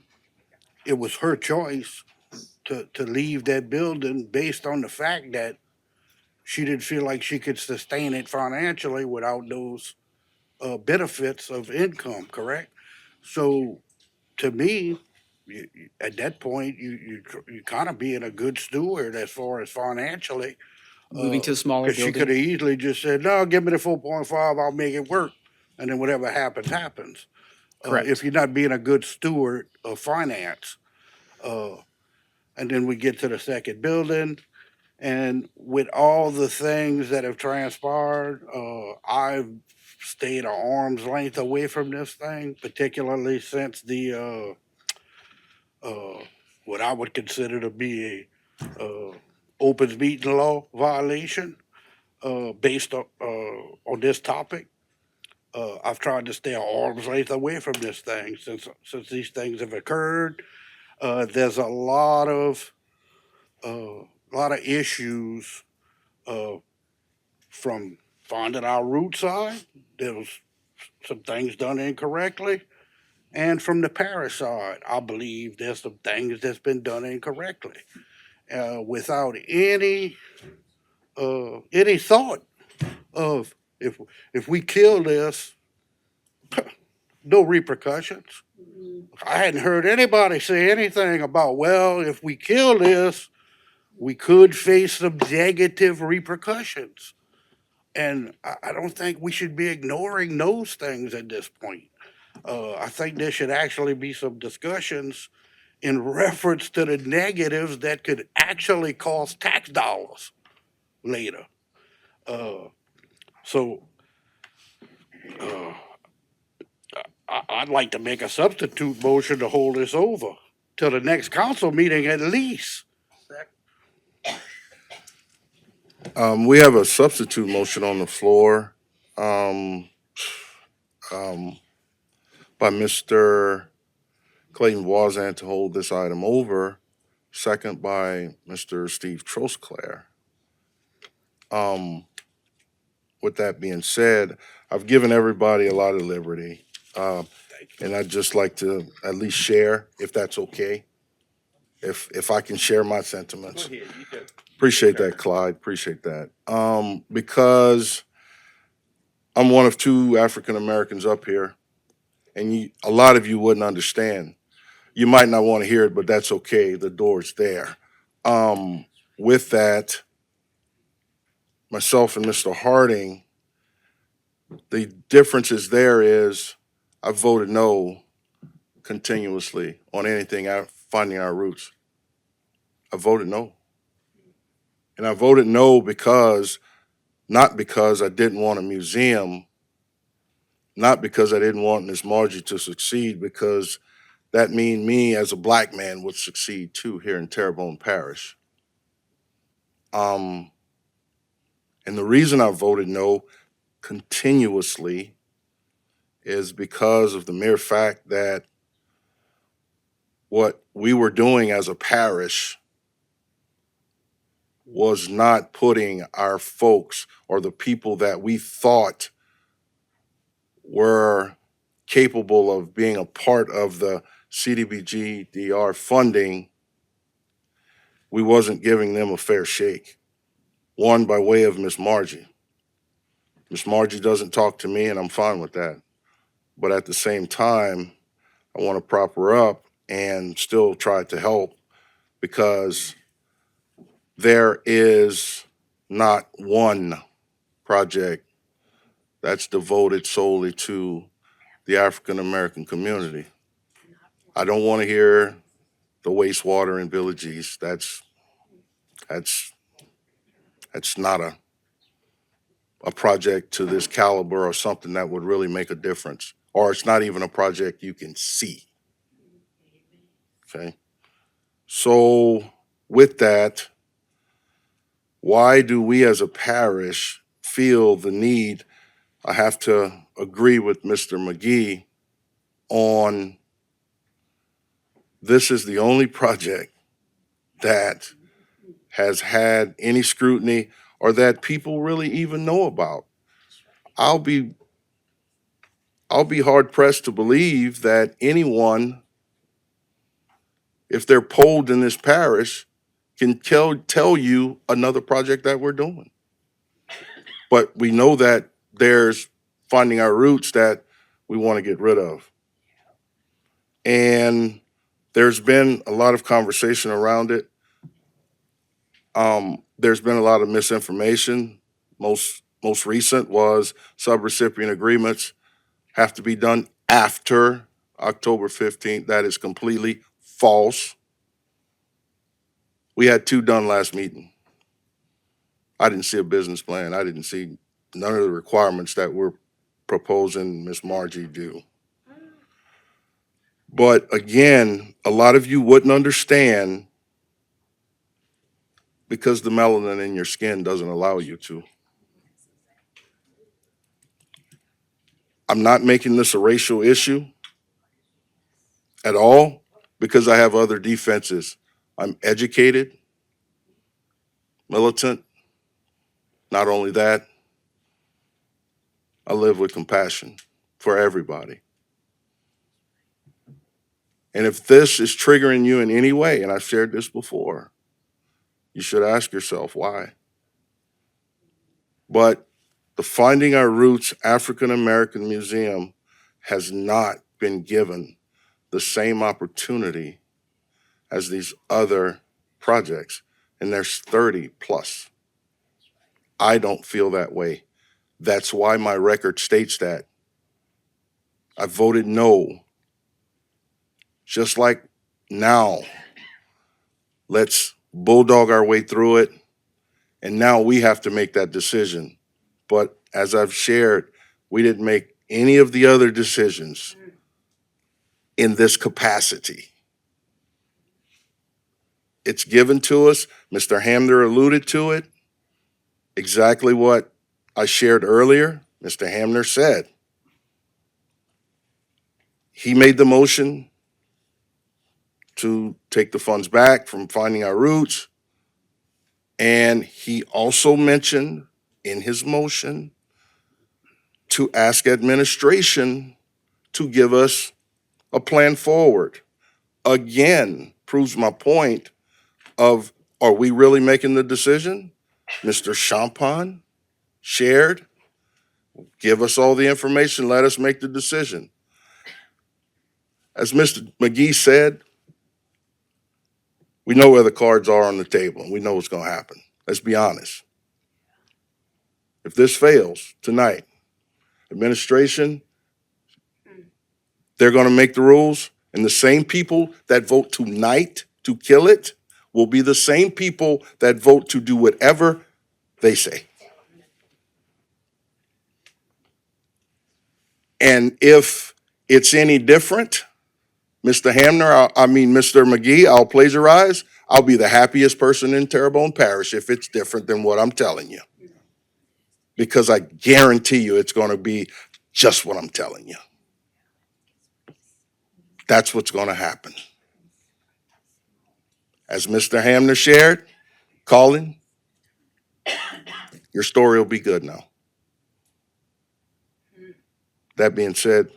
it was her choice to leave that building based on the fact that she didn't feel like she could sustain it financially without those benefits of income, correct? So to me, at that point, you kind of being a good steward as far as financially. Moving to a smaller 'Cause she could have building. easily just said, no, give me the 4.5, I'll make it work. And then whatever happens, happens. Correct. If you're not being a good steward of finance. And then we get to the second building. And with all the things that have transpired, I've stayed an arm's length away from this thing, particularly since the what I would consider to be a opens meeting law violation based on this topic. I've tried to stay an arm's length away from this thing since these things have occurred. There's a lot of issues from finding our root side. There was some things done incorrectly. And from the parish side, I believe there's some things that's been done incorrectly. Without any thought of if we kill this, no repercussions. I hadn't heard anybody say anything about, well, if we kill this, we could face some negative repercussions. And I don't think we should be ignoring those things at this point. I think there should actually be some discussions in reference to the negatives that could actually cost tax dollars later. So I'd like to make a substitute motion to hold this over till the next council meeting at least. We have a substitute motion on the floor, by Mr. Clayton Voisin to hold this item over, second by Mr. Steve Trosclair. With that being said, I've given everybody a lot of liberty. And I'd just like to at least share, if that's okay, if I can share my sentiments. Appreciate that, Clyde, appreciate that. Because I'm one of two African Americans up here, and a lot of you wouldn't understand. You might not want to hear it, but that's okay, the door's there. With that, myself and Mr. Harding, the difference is there is I voted no continuously on anything finding our roots. I voted no. And I voted no not because I didn't want a museum, not because I didn't want Ms. Margie to succeed, because that means me as a black man would succeed too here in Terrebonne Parish. And the reason I voted no continuously is because of the mere fact that what we were doing as a parish was not putting our folks or the people that we thought were capable of being a part of the CDBG-DR funding, we wasn't giving them a fair shake. One, by way of Miss Margie. Miss Margie doesn't talk to me, and I'm fine with that. But at the same time, I want to prop her up and still try to help, because there is not one project that's devoted solely to the African American community. I don't want to hear the wastewater in Village East. That's not a project to this caliber or something that would really make a difference. Or it's not even a project you can see. Okay. So with that, why do we as a parish feel the need? I have to agree with Mr. McGee on this is the only project that has had any scrutiny or that people really even know about. I'll be hard pressed to believe that anyone, if they're polled in this parish, can tell you another project that we're doing. But we know that there's finding our roots that we want to get rid of. And there's been a lot of conversation around it. There's been a lot of misinformation. Most recent was subrecipient agreements have to be done after October 15th. That is completely false. We had 2 done last meeting. I didn't see a business plan. I didn't see none of the requirements that we're proposing Ms. Margie do. But again, a lot of you wouldn't understand because the melanin in your skin doesn't allow you to. I'm not making this a racial issue at all because I have other defenses. I'm educated, militant. Not only that, I live with compassion for everybody. And if this is triggering you in any way, and I've shared this before, you should ask yourself why. But the Finding Our Roots African American Museum has not been given the same opportunity as these other projects, and there's 30 plus. I don't feel that way. That's why my record states that. I voted no. Just like now, let's bulldog our way through it, and now we have to make that decision. But as I've shared, we didn't make any of the other decisions in this capacity. It's given to us. Mr. Hamner alluded to it. Exactly what I shared earlier, Mr. Hamner said. He made the motion to take the funds back from Finding Our Roots. And he also mentioned in his motion to ask administration to give us a plan forward. Again, proves my point of, are we really making the decision? Mr. Champagne shared, give us all the information, let us make the decision. As Mr. McGee said, we know where the cards are on the table and we know what's gonna happen. Let's be honest. If this fails tonight, administration, they're gonna make the rules, and the same people that vote tonight to kill it will be the same people that vote to do whatever they say. And if it's any different, Mr. Hamner, Mr. McGee, I'll plagiarize. I'll be the happiest person in Terrebonne Parish if it's different than what I'm telling you. Because I guarantee you it's going to be just what I'm telling you. That's what's going to happen. As Mr. Hamner shared, Colin, your story will be good now. That being said,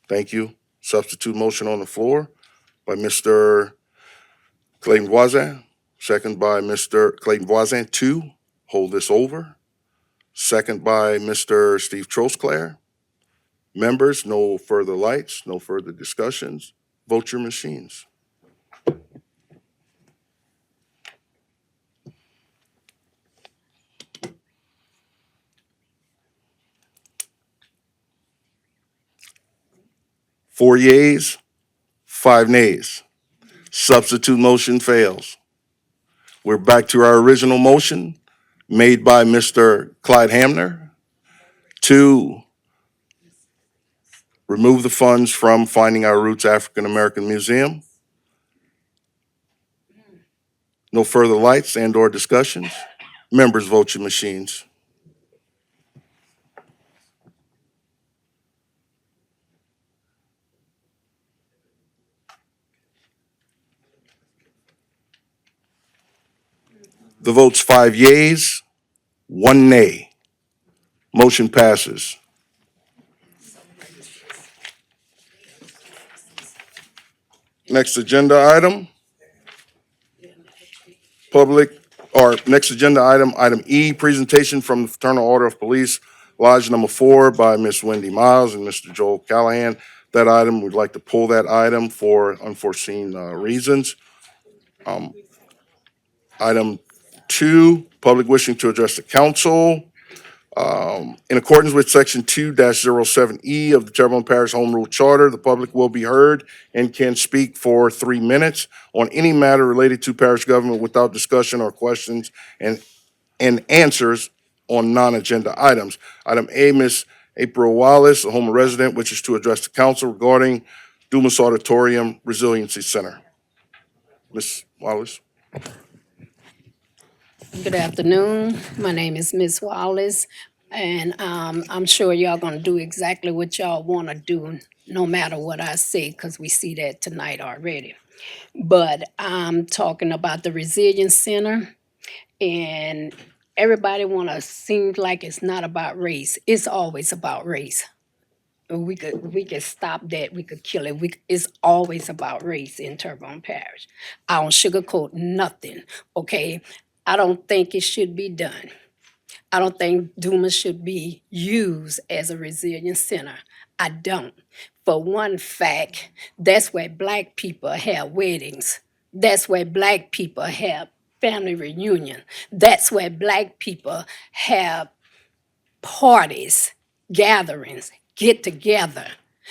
thank you. Substitute motion on the floor by Mr. Clayton Voisin, second by Mr. Clayton Voisin to hold this over. Second by Mr. Steve Trosclair. Members, no further lights, no further discussions. Vote your machines. 4 yeas, 5 nays. Substitute motion fails. We're back to our original motion made by Mr. Clyde Hamner to remove the funds from Finding Our Roots African American Museum. No further lights and/or discussions. Members, vote your machines. The vote's 5 yeas, 1 nay. Motion passes. Next agenda item. Next agenda item, item E, presentation from the Fraternal Order of Police, Lodge Number 4 by Ms. Wendy Miles and Mr. Joel Callahan. That item, we'd like to pull that item for unforeseen reasons. Item 2, public wishing to address the council. In accordance with Section 2-07E of the Terrebonne Parish Home Rule Charter, the public will be heard and can speak for 3 minutes on any matter related to parish government without discussion or questions and answers on non-agenda items. Item A, Ms. April Wallace, a Houma resident, wishes to address the council regarding Dumas Auditorium Resiliency Center. Ms. Wallace. Good afternoon. My name is Miss Wallace, and I'm sure y'all gonna do exactly what y'all wanna do, no matter what I say, because we see that tonight already. But I'm talking about the Resilience Center, and everybody wanna seem like it's not about race. It's always about race. We could stop that. We could kill it. It's always about race in Terrebonne Parish. I don't sugarcoat nothing, okay? I don't think it should be done. I don't think Dumas should be used as a resilience center. I don't. For one fact, that's where Black people have weddings. That's where Black people have family reunion. That's where Black people have parties, gatherings, get together.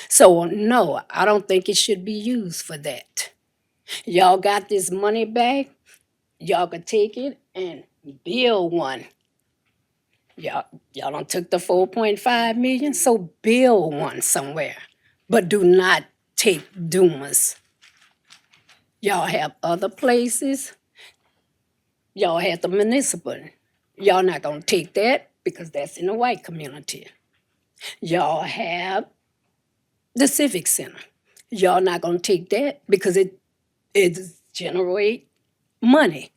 So no, I don't think it should be used for that. Y'all got this money back, y'all could take it and build one. Y'all done took the 4.5 million, so build one somewhere. But do not take Dumas. Y'all have other places. Y'all have the municipal. Y'all not gonna take that because that's in the white community. Y'all have the Civic Center. Y'all not gonna take that because it generate money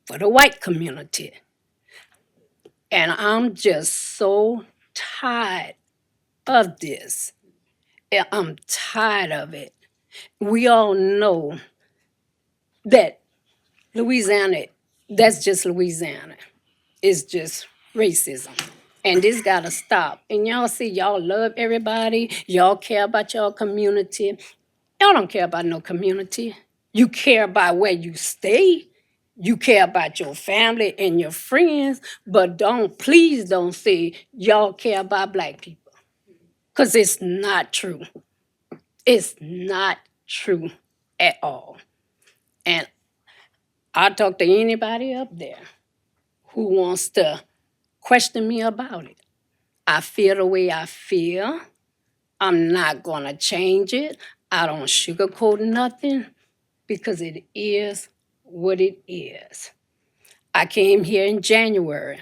for the white community. And I'm just so tired of this. I'm tired of it. We all know that Louisiana, that's just Louisiana. It's just racism. And this gotta stop. And y'all see, y'all love everybody. Y'all care about your community. Y'all don't care about no community. You care about where you stay. You care about your family and your friends, but please don't say y'all care about Black people. Because it's not true. It's not true at all. And I talk to anybody up there who wants to question me about it. I feel the way I feel. I'm not gonna change it. I don't sugarcoat nothing because it is what it is. I came here in January.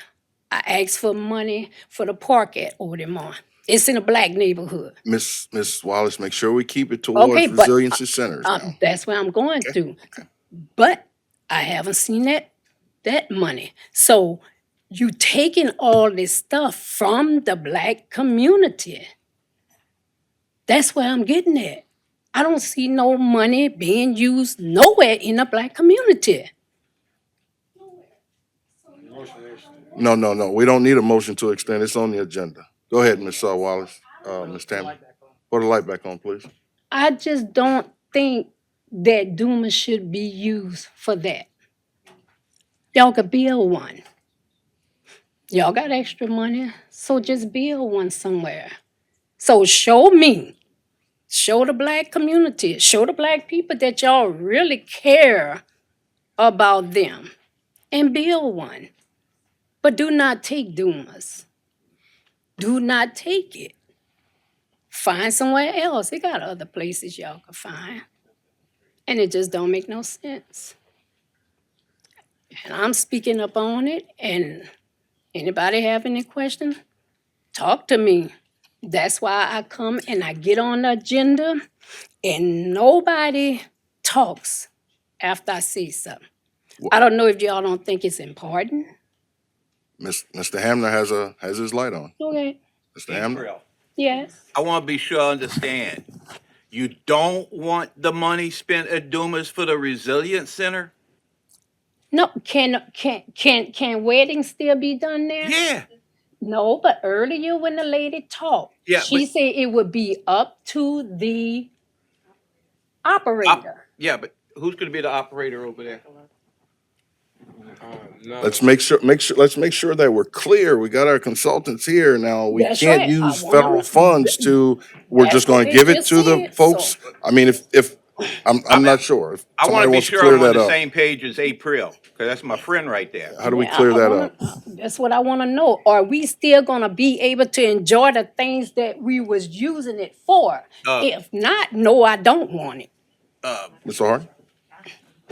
I asked for money for the park at Audemars. It's in a Black neighborhood. Ms. Wallace, make sure we keep it Okay, towards but resiliency centers now. that's where I'm going through. But I haven't seen that money. So you taking all this stuff from the Black community. That's where I'm getting at. I don't see no money being used nowhere in the Black community. No. We don't need a motion to extend. It's on the agenda. Go ahead, Ms. Wallace. Ms. Tammy. Put the light back on, please. I just don't think that Dumas should be used for that. Y'all could build one. Y'all got extra money, so just build one somewhere. So show me Show the black community, show the black people that y'all really care about them and build one. But do not take Dumas. Do not take it. Find somewhere else. They got other places y'all can find. And it just don't make no sense. And I'm speaking up on it, and anybody have any questions, talk to me. That's why I come and I get on the agenda, and nobody talks after I say something. I don't know if y'all don't think it's important. Mr. Hamner has his light on. Okay. Mr. Hamner? April, Yes. I want to be sure I understand. You don't want the money spent at Dumas for the Resilience Center? No, can weddings still be done there? Yeah. No, but earlier when the lady talked, Yeah, she but- said it would be up to the operator. Yeah, but who's going to be the operator over there? No. Let's make sure that we're clear. We got our consultants here now. We That's can't right. use I wanna- federal funds we're That's just what gonna they give it just to the said, folks. I mean, if, I'm not sure. If I want somebody to be wants to sure clear I'm on that the up, same page as April, because that's my friend right there. how do we Yeah, clear I that wanna- up? That's what I want to know. Are we still gonna be able to enjoy the things that we was using it for? If not, no, I don't want it. Mr. Hart?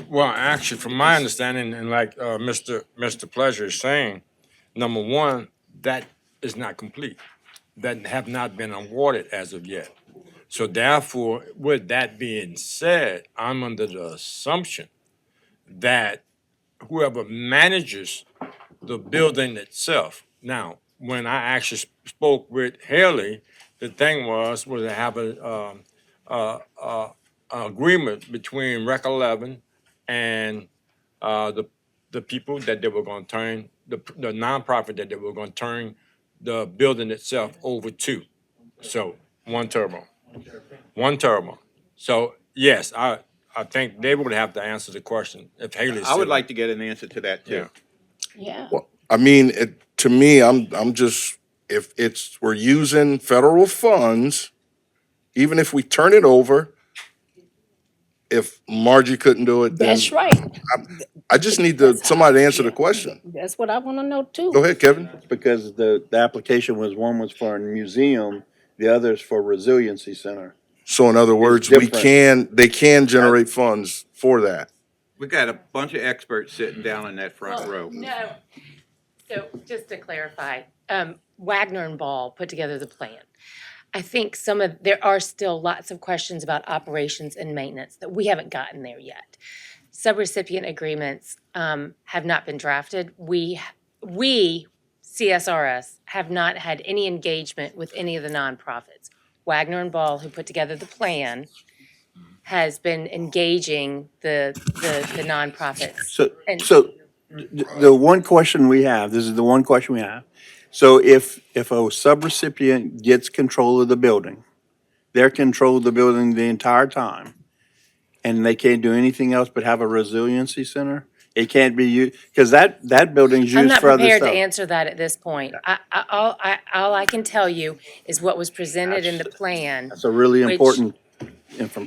Well, actually, from my understanding, and like Mr. Pleasure is saying, number one, that is not complete. That have not been awarded as of yet. So therefore, with that being said, I'm under the assumption that whoever manages the building itself. Now, when I actually spoke with Haley, the thing was to have a agreement between Rec 11 and the people that they were going to turn the nonprofit that they were going to turn the building itself over to. So one Terrebonne. So yes, I think they would have to answer the question if Haley. I would like to get an answer to that too. Yeah. Well, I mean, to me, I'm just, if we're using federal funds, even if we turn it over, if Margie couldn't do it, then That's right. I just need That's how somebody to I answer the feel. question. That's what I want to know too. Go ahead, Kevin. Because the application was, one was for a museum, the other is for resiliency center. So in other words, different. they can generate funds for that. We got a bunch of experts sitting down in that front row. No. So just to clarify, Wagner and Ball put together the plan. I think there are still lots of questions about operations and maintenance that we haven't gotten there yet. Subrecipient agreements have not been drafted. We, CSRS, have not had any engagement with any of the nonprofits. Wagner and Ball, who put together the plan, has been engaging the nonprofits. The one question we have, this is the one question we have. So if a subrecipient gets control of the building, they're control of the building the entire time, and they can't do anything else but have a resiliency center, it can't be used, because that building's I'm used not for other prepared to stuff. answer that at this point. All I can tell you is what was presented in the plan. That's a really which- important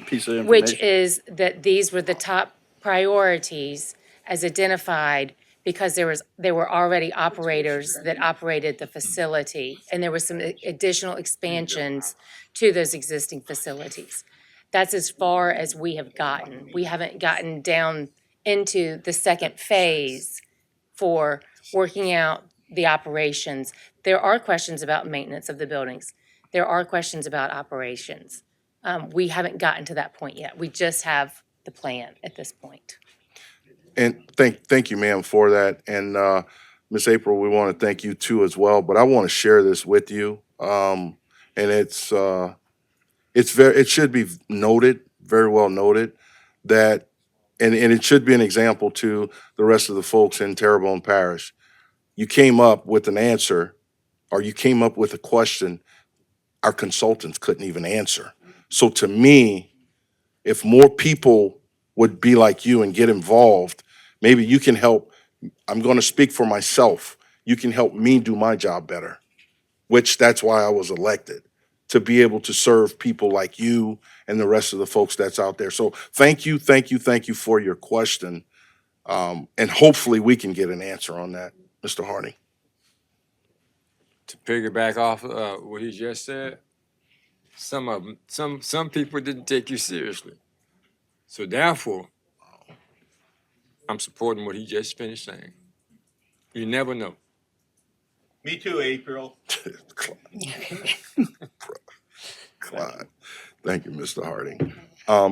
piece of information. Which is that these were the top priorities as identified because there were already operators that operated the facility, and there were some additional expansions to those existing facilities. That's as far as we have gotten. We haven't gotten down into the second phase for working out the operations. There are questions about maintenance of the buildings. There are questions about operations. We haven't gotten to that point yet. We just have the plan at this point. And thank you, ma'am, for that. And Miss April, we want to thank you too as well. But I want to share this with you. And it should be noted, very well noted, that and it should be an example to the rest of the folks in Terrebonne Parish. You came up with an answer, or you came up with a question our consultants couldn't even answer. So to me, if more people would be like you and get involved, maybe you can help. I'm going to speak for myself. You can help me do my job better, which that's why I was elected. to be able to serve people like you and the rest of the folks that's out there. So thank you, thank you, thank you for your question. And hopefully we can get an answer on that, Mr. Hardy. To piggyback off what he just said, some of them, some people didn't take you seriously. So therefore, I'm supporting what he just finished saying. You never know. Me too, April. Clyde. Thank you, Mr. Harding.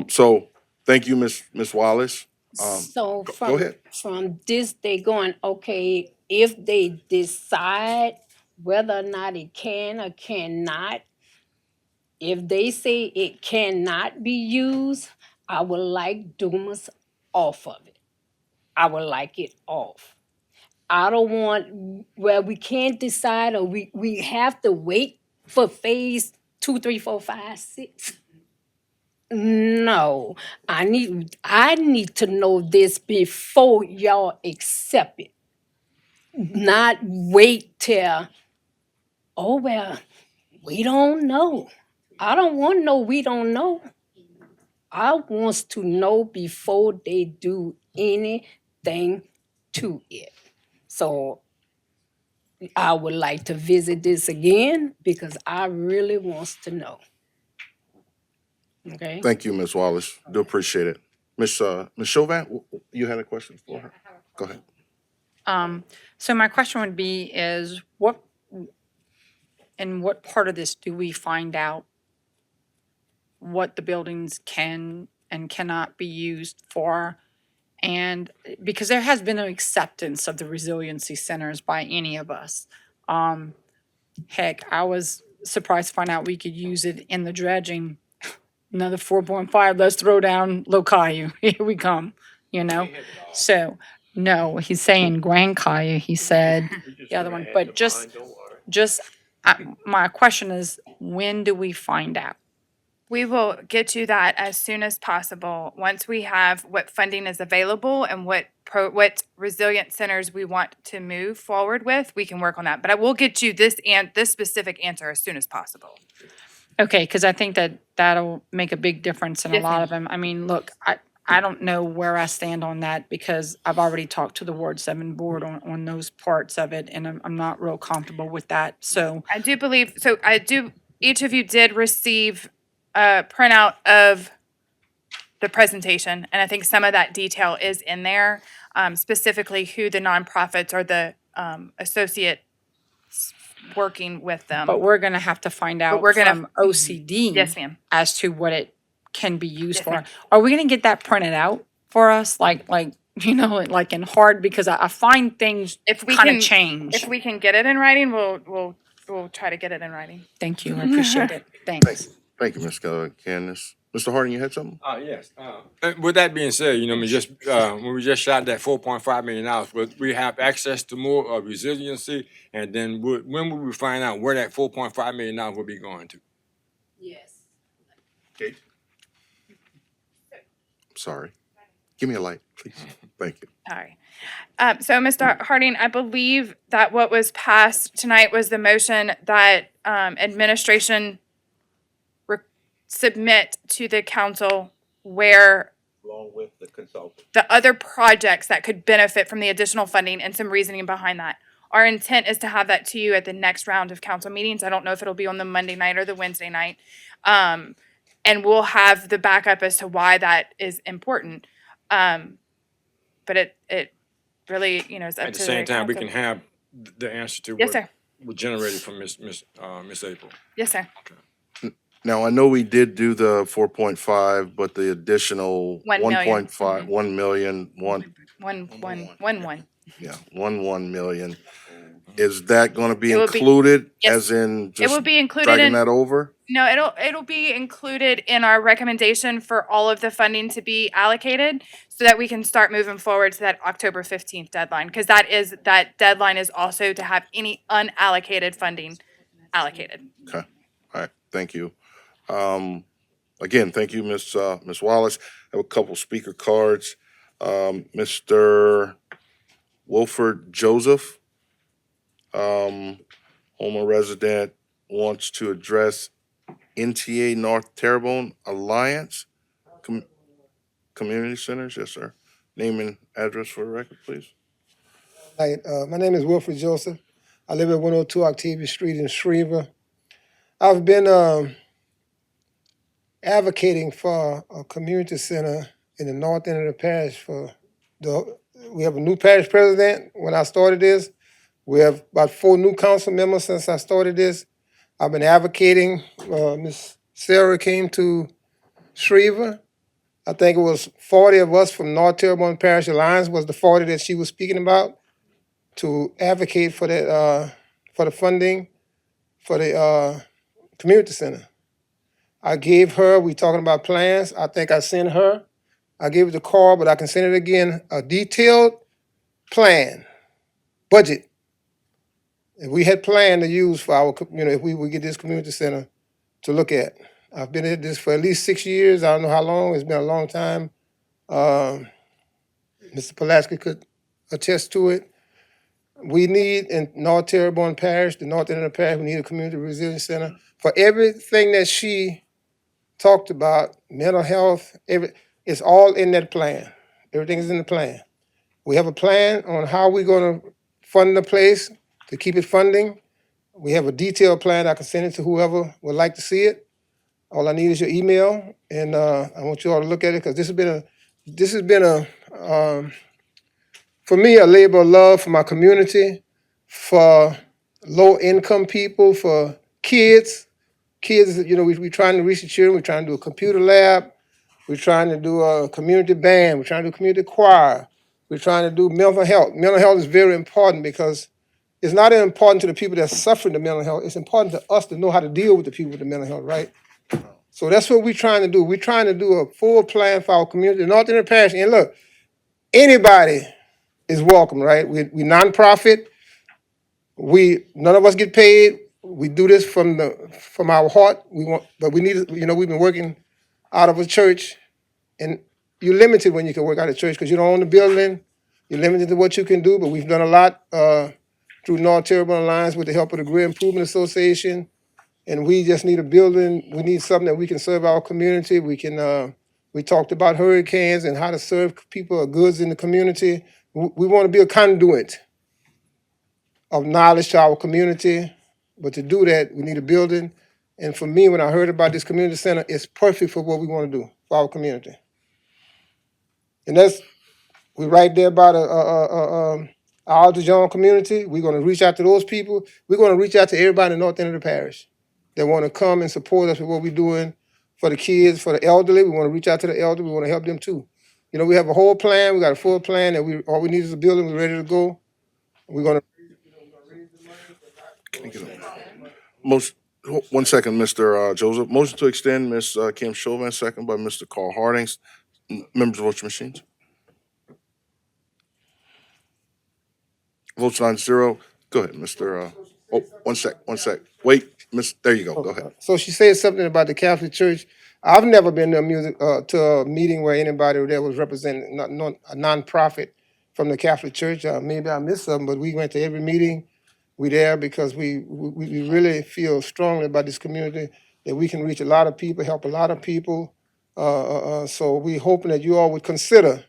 So thank you, Miss Wallace. So Go ahead. from this, they going, okay, if they decide whether or not it can or cannot, if they say it cannot be used, I would like Dumas off of it. I would like it off. I don't want where we can't decide or we have to wait for phase 2, 3, 4, 5, 6. No, I need to know this before y'all accept it. Not wait till, oh well, we don't know. I don't want no we don't know. I wants to know before they do anything to it. So I would like to visit this again because I really wants to know. Okay. Thank you, Miss Wallace. Do appreciate it. Miss Chauvin, you had a question for her? Go ahead. So my question would be is in what part of this do we find out what the buildings can and cannot be used for? And because there has been no acceptance of the resiliency centers by any of us. Heck, I was surprised to find out we could use it in the dredging. Another 4.5, let's throw down Locayu. Here we come, you know? So, no, he's saying Grand Caillou, he said the other one, but just, my question is, when do we find out? We will get you that as soon as possible, once we have what funding is available and what resilient centers we want to move forward with, we can work on that. But I will get you this specific answer as soon as possible. Okay, because I think that'll make a big difference in a Yes, lot ma'am. of them. I mean, look, I don't know where I stand on that because I've already talked to the Ward 7 board on those parts of it, and I'm not real comfortable with that, so. I do believe, each of you did receive a printout of the presentation, and I think some of that detail is in there, specifically who the nonprofits or the associate working with them. But we're gonna have to find out we're gonna- from OCD. Yes, ma'am. As to what it can be used Yes, for. ma'am. Are we gonna get that printed out for us, like, like in hard, because I find things If we kind can of change. If we can get it in writing, we'll try to get it in writing. Thank you, I appreciate it, thanks. Thank you, Ms. Candace. Mr. Harding, you had something? Yes. With that being said, you know, when we just shot that $4.5 million, would we have access to more resiliency? And then when will we find out where that $4.5 million will be going to? Yes. Okay. Sorry. Give me a light, please. Thank you. All right. So, Mr. Harding, I believe that what was passed tonight was the motion that administration submit to the council where Along with the consultant. the other projects that could benefit from the additional funding and some reasoning behind that. Our intent is to have that to you at the next round of council meetings. I don't know if it'll be on the Monday night or the Wednesday night. And we'll have the backup as to why that is important. But it really, is up to At the same time, we can council. have the answer to Yes, what sir. was generated from Miss April. Yes, sir. Now, I know we did do the 4.5, but the additional 1 million. 1.5, 1 million, One. 1 million. Is that gonna be It will be- included yes. as in It just will be included dragging in. that over? No, it'll be included in our recommendation for all of the funding to be allocated so that we can start moving forward to that October 15th deadline. Because that deadline is also to have any unallocated funding allocated. Okay, all right, thank you. Again, thank you, Miss Wallace. I have a couple speaker cards. Mr. Wilford Joseph, Homer resident, wants to address NTA North Terrebonne Alliance Community Centers. Yes, sir. Name and address for the record, please. Hi, my name is Wilfred Joseph. I live at 102 Octavia Street in Shreveport. I've been advocating for a community center in the north end of the parish for the. We have a new parish president. When I started this, we have about 4 new council members since I started this. I've been advocating. Miss Sarah came to Shreveport. I think it was 40 of us from North Terrebonne Parish Alliance was the 40 that she was speaking about to advocate for that for the funding for the community center. I gave her, we talking about plans. I think I sent her. I gave it to Carl, but I can send it again. A detailed plan, budget. If we had planned to use for our, if we would get this community center to look at. I've been at this for at least 6 years. I don't know how long. It's been a long time. Mr. Pulaski could attest to it. We need in North Terrebonne Parish, the north end of the parish, we need a community resilience center for everything that she talked about, mental health, it's all in that plan. Everything is in the plan. We have a plan on how we're going to fund the place to keep it funding. We have a detailed plan. I can send it to whoever would like to see it. All I need is your email, and I want you all to look at it because this has been a for me, a labor of love for my community, for low-income people, for kids. Kids, we're trying to reach the children. We're trying to do a computer lab. We're trying to do a community band. We're trying to do community choir. We're trying to do mental health. Mental health is very important because it's not important to the people that are suffering the mental health. It's important to us to know how to deal with the people with the mental health, right? So that's what we're trying to do. We're trying to do a full plan for our community, North End of the Parish. And look, anybody is welcome, right? We nonprofit. None of us get paid. We do this from our heart. But we need, we've been working out of a church, and you're limited when you can work out of church because you don't own the building. You're limited to what you can do. But we've done a lot through North Terrebonne Alliance with the help of the Grid Improvement Association, and we just need a building. We need something that we can serve our community. We can. We talked about hurricanes and how to serve people or goods in the community. We want to be a conduit of knowledge to our community. But to do that, we need a building. And for me, when I heard about this community center, it's perfect for what we want to do for our community. And we're right there by our Altajon community. We're going to reach out to those people. We're going to reach out to everybody in the north end of the parish that want to come and support us with what we're doing for the kids, for the elderly. We want to reach out to the elderly. We want to help them too. We have a whole plan. We got a full plan that all we need is a building. We're ready to go. We're going to. Can you get a 1 second, Mr. Joseph. Motion to extend, Ms. Kim Chauvin, second by Mr. Carl Hardings. Members, vote your machines. Votes 9-0. Go ahead, Mr. 1 sec. Wait, there you go. Go ahead. So she said something about the Catholic Church. I've never been to a meeting where anybody there was representing a nonprofit from the Catholic Church. Maybe I missed something, but we went to every meeting. We there because we really feel strongly about this community, that we can reach a lot of people, help a lot of people. So we're hoping that you all would consider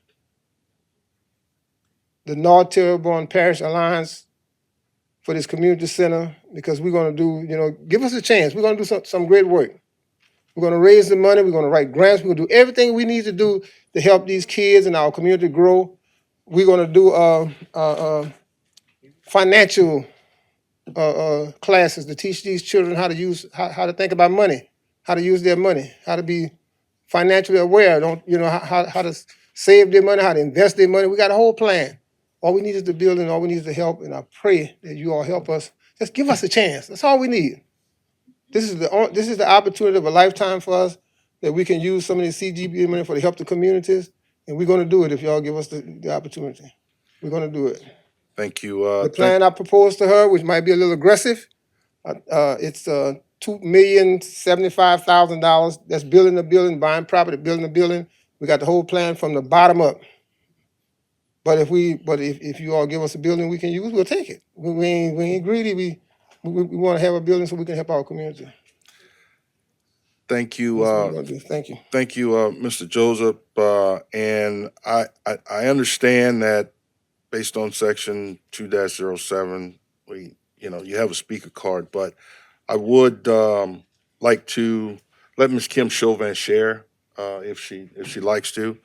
the North Terrebonne Parish Alliance for this community center, because we're going to do, give us a chance. We're going to do some great work. We're going to raise the money. We're going to write grants. We're going to do everything we need to do to help these kids in our community grow. We're going to do financial classes to teach these children how to how to think about money, how to use their money, how to be financially aware. How to save their money, how to invest their money. We got a whole plan. All we need is the building. All we need is the help. And I pray that you all help us. Just give us a chance. That's all we need. This is the opportunity of a lifetime for us, that we can use some of these CGB money for to help the communities, and we're going to do it if y'all give us the opportunity. We're going to do it. Thank you. The plan I proposed to her, which might be a little aggressive, it's $2,075,000. That's building the building, buying property, building the building. We got the whole plan from the bottom up. But if you all give us a building we can use, we'll take it. We ain't greedy. We want to have a building so we can help our community. Thank you, That's what I'm gonna do. Thank you. thank you, Mr. Joseph. And I understand that based on section 2-07, you have a speaker card, but I would, like to let Ms. Kim Chauvin share, if she likes to.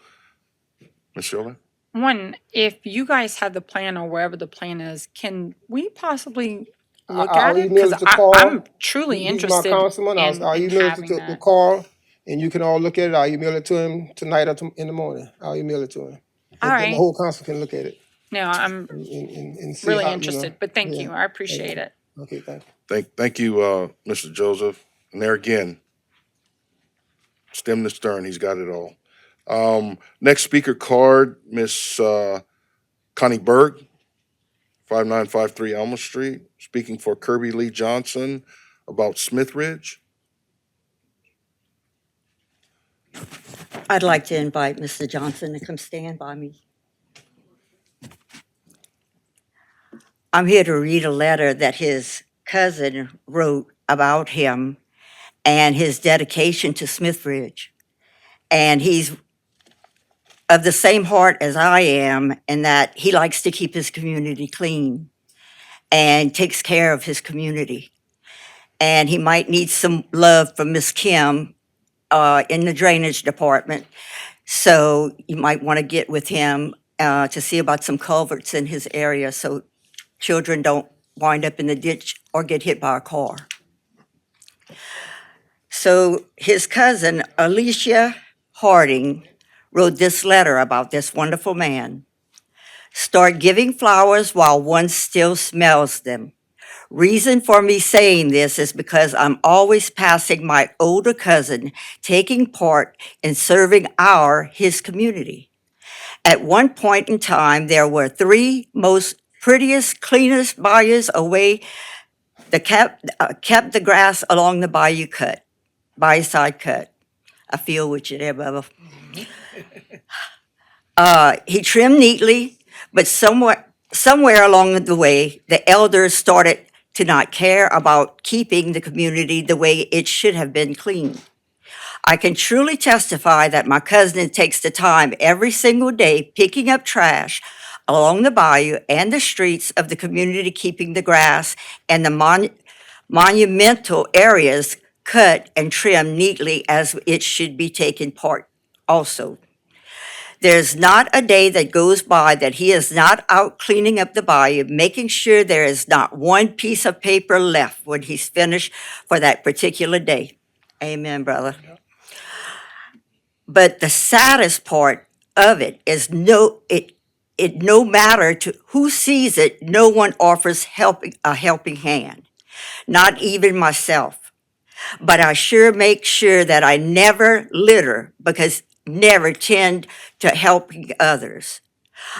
Ms. Chauvin? One, if you guys have the plan or wherever the plan is, can we possibly look I'll at it? email Because it to Carl. I'm truly He's my interested councilman. I'll in email it having to that. Carl, and you can all look at it. I'll email it to him tonight or in the morning. I'll email it to him. All And then the right. whole council can look at it No, I'm and see really how, interested, but thank yeah. you. I appreciate it. Okay, thank you. Thank you, Mr. Joseph. And there again, stem to stern, he's got it all. Next speaker card, Miss Connie Berg, 5953 Elm Street, speaking for Kirby Lee Johnson about Smith Ridge. I'd like to invite Mr. Johnson to come stand by me. I'm here to read a letter that his cousin wrote about him and his dedication to Smith Ridge. And he's of the same heart as I am in that he likes to keep his community clean and takes care of his community. And he might need some love from Miss Kim in the drainage department. So you might want to get with him to see about some culverts in his area so children don't wind up in the ditch or get hit by a car. So his cousin, Alicia Harding, wrote this letter about this wonderful man. Start giving flowers while one still smells them. Reason for me saying this is because I'm always passing my older cousin taking part in serving his community. At one point in time, there were 3 most prettiest, cleanest bayous away that kept the grass along the bayou side cut. I feel with you there, Bubba. He trimmed neatly, but somewhere along the way, the elders started to not care about keeping the community the way it should have been clean. I can truly testify that my cousin takes the time every single day picking up trash along the bayou and the streets of the community, keeping the grass and the monumental areas cut and trimmed neatly as it should be taken part also. There's not a day that goes by that he is not out cleaning up the bayou, making sure there is not one piece of paper left when he's finished for that particular day. Amen, brother. But the saddest part of it is no matter to who sees it, no one offers a helping hand, not even myself. But I sure make sure that I never litter because never tend to helping others.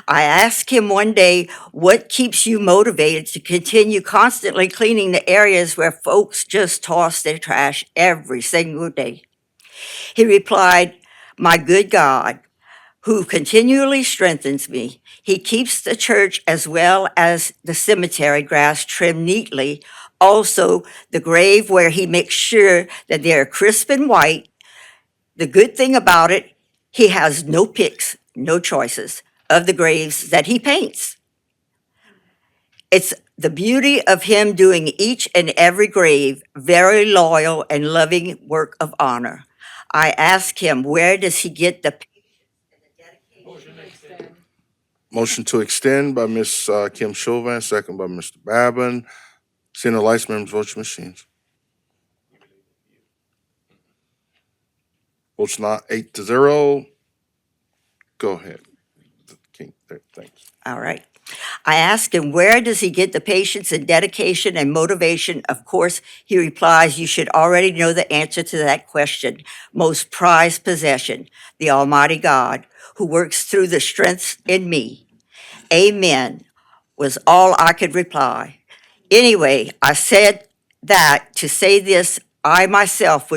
I asked him one day, what keeps you motivated to continue constantly cleaning the areas where folks just toss their trash every single day? He replied, my good God, who continually strengthens me. He keeps the church as well as the cemetery grass trimmed neatly. Also, the grave where he makes sure that they're crisp and white. The good thing about it, he has no picks, no choices of the graves that he paints. It's the beauty of him doing each and every grave, very loyal and loving work of honor. I asked him, where does he get the Motion to extend by Ms. Kim Chauvin, second by Mr. Babin. Seeing the lights, members, vote your machines. Votes not 8-0. Go ahead. King, thanks. All right. I asked him, where does he get the patience and dedication and motivation? Of course, he replies, you should already know the answer to that question. Most prized possession, the Almighty God, who works through the strength in me. Amen, was all I could reply. Anyway, I said that to say this, I myself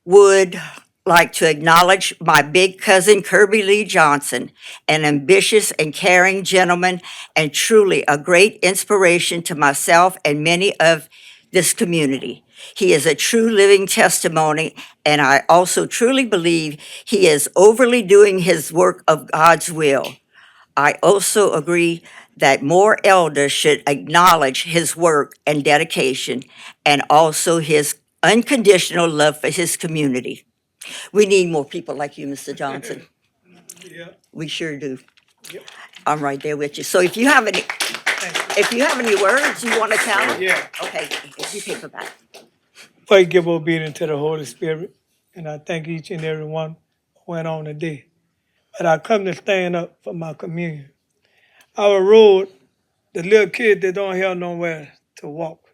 would like to acknowledge my big cousin Kirby Lee Johnson, an ambitious and caring gentleman and truly a great inspiration to myself and many of this community. He is a true living testimony, and I also truly believe he is overly doing his work of God's will. I also agree that more elders should acknowledge his work and dedication and also his unconditional love for his community. We need more people like you, Mr. Johnson. We sure do. I'm right there with you. So if you have any words you want to tell? Yeah. Okay, you take it back. Pray give obedience to the Holy Spirit, and I thank each and every one who went on today. But I come to stand up for my communion. Our road, the little kids that don't have nowhere to walk.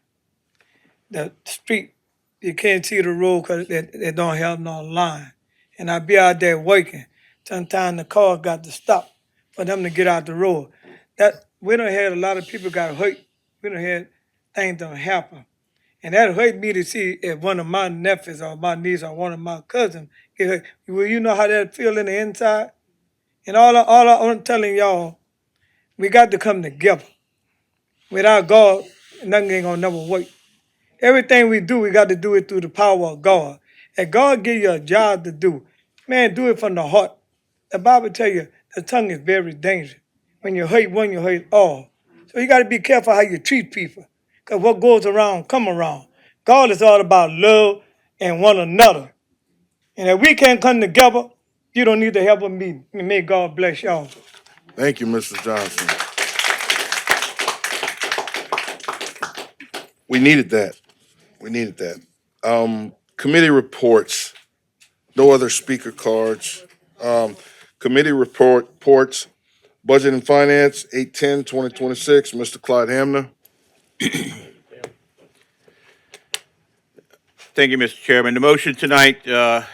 The street, you can't see the road because they don't have no line. And I be out there working. Sometimes the car got to stop for them to get out the road. That we done had a lot of people got hurt. We done had things done happen. And that hurt me to see if one of my nephews or my niece or one of my cousins get hurt. Well, you know how that feel in the inside? And I'm telling y'all, we got to come together. Without God, nothing ain't gonna never work. Everything we do, we got to do it through the power of God. And God give you a job to do. Man, do it from the heart. The Bible tell you the tongue is very dangerous. When you hurt one, you hurt all. So you got to be careful how you treat people. Because what goes around, come around. God is all about love and one another. And if we can't come together, you don't need the help of me. And may God bless y'all. Thank you, Mr. Johnson. We needed that. We needed that. Committee reports. No other speaker cards. Committee reports. Budget and Finance, 8/10/2026. Mr. Clyde Hamner. Thank you, Mr. Chairman. The motion tonight, I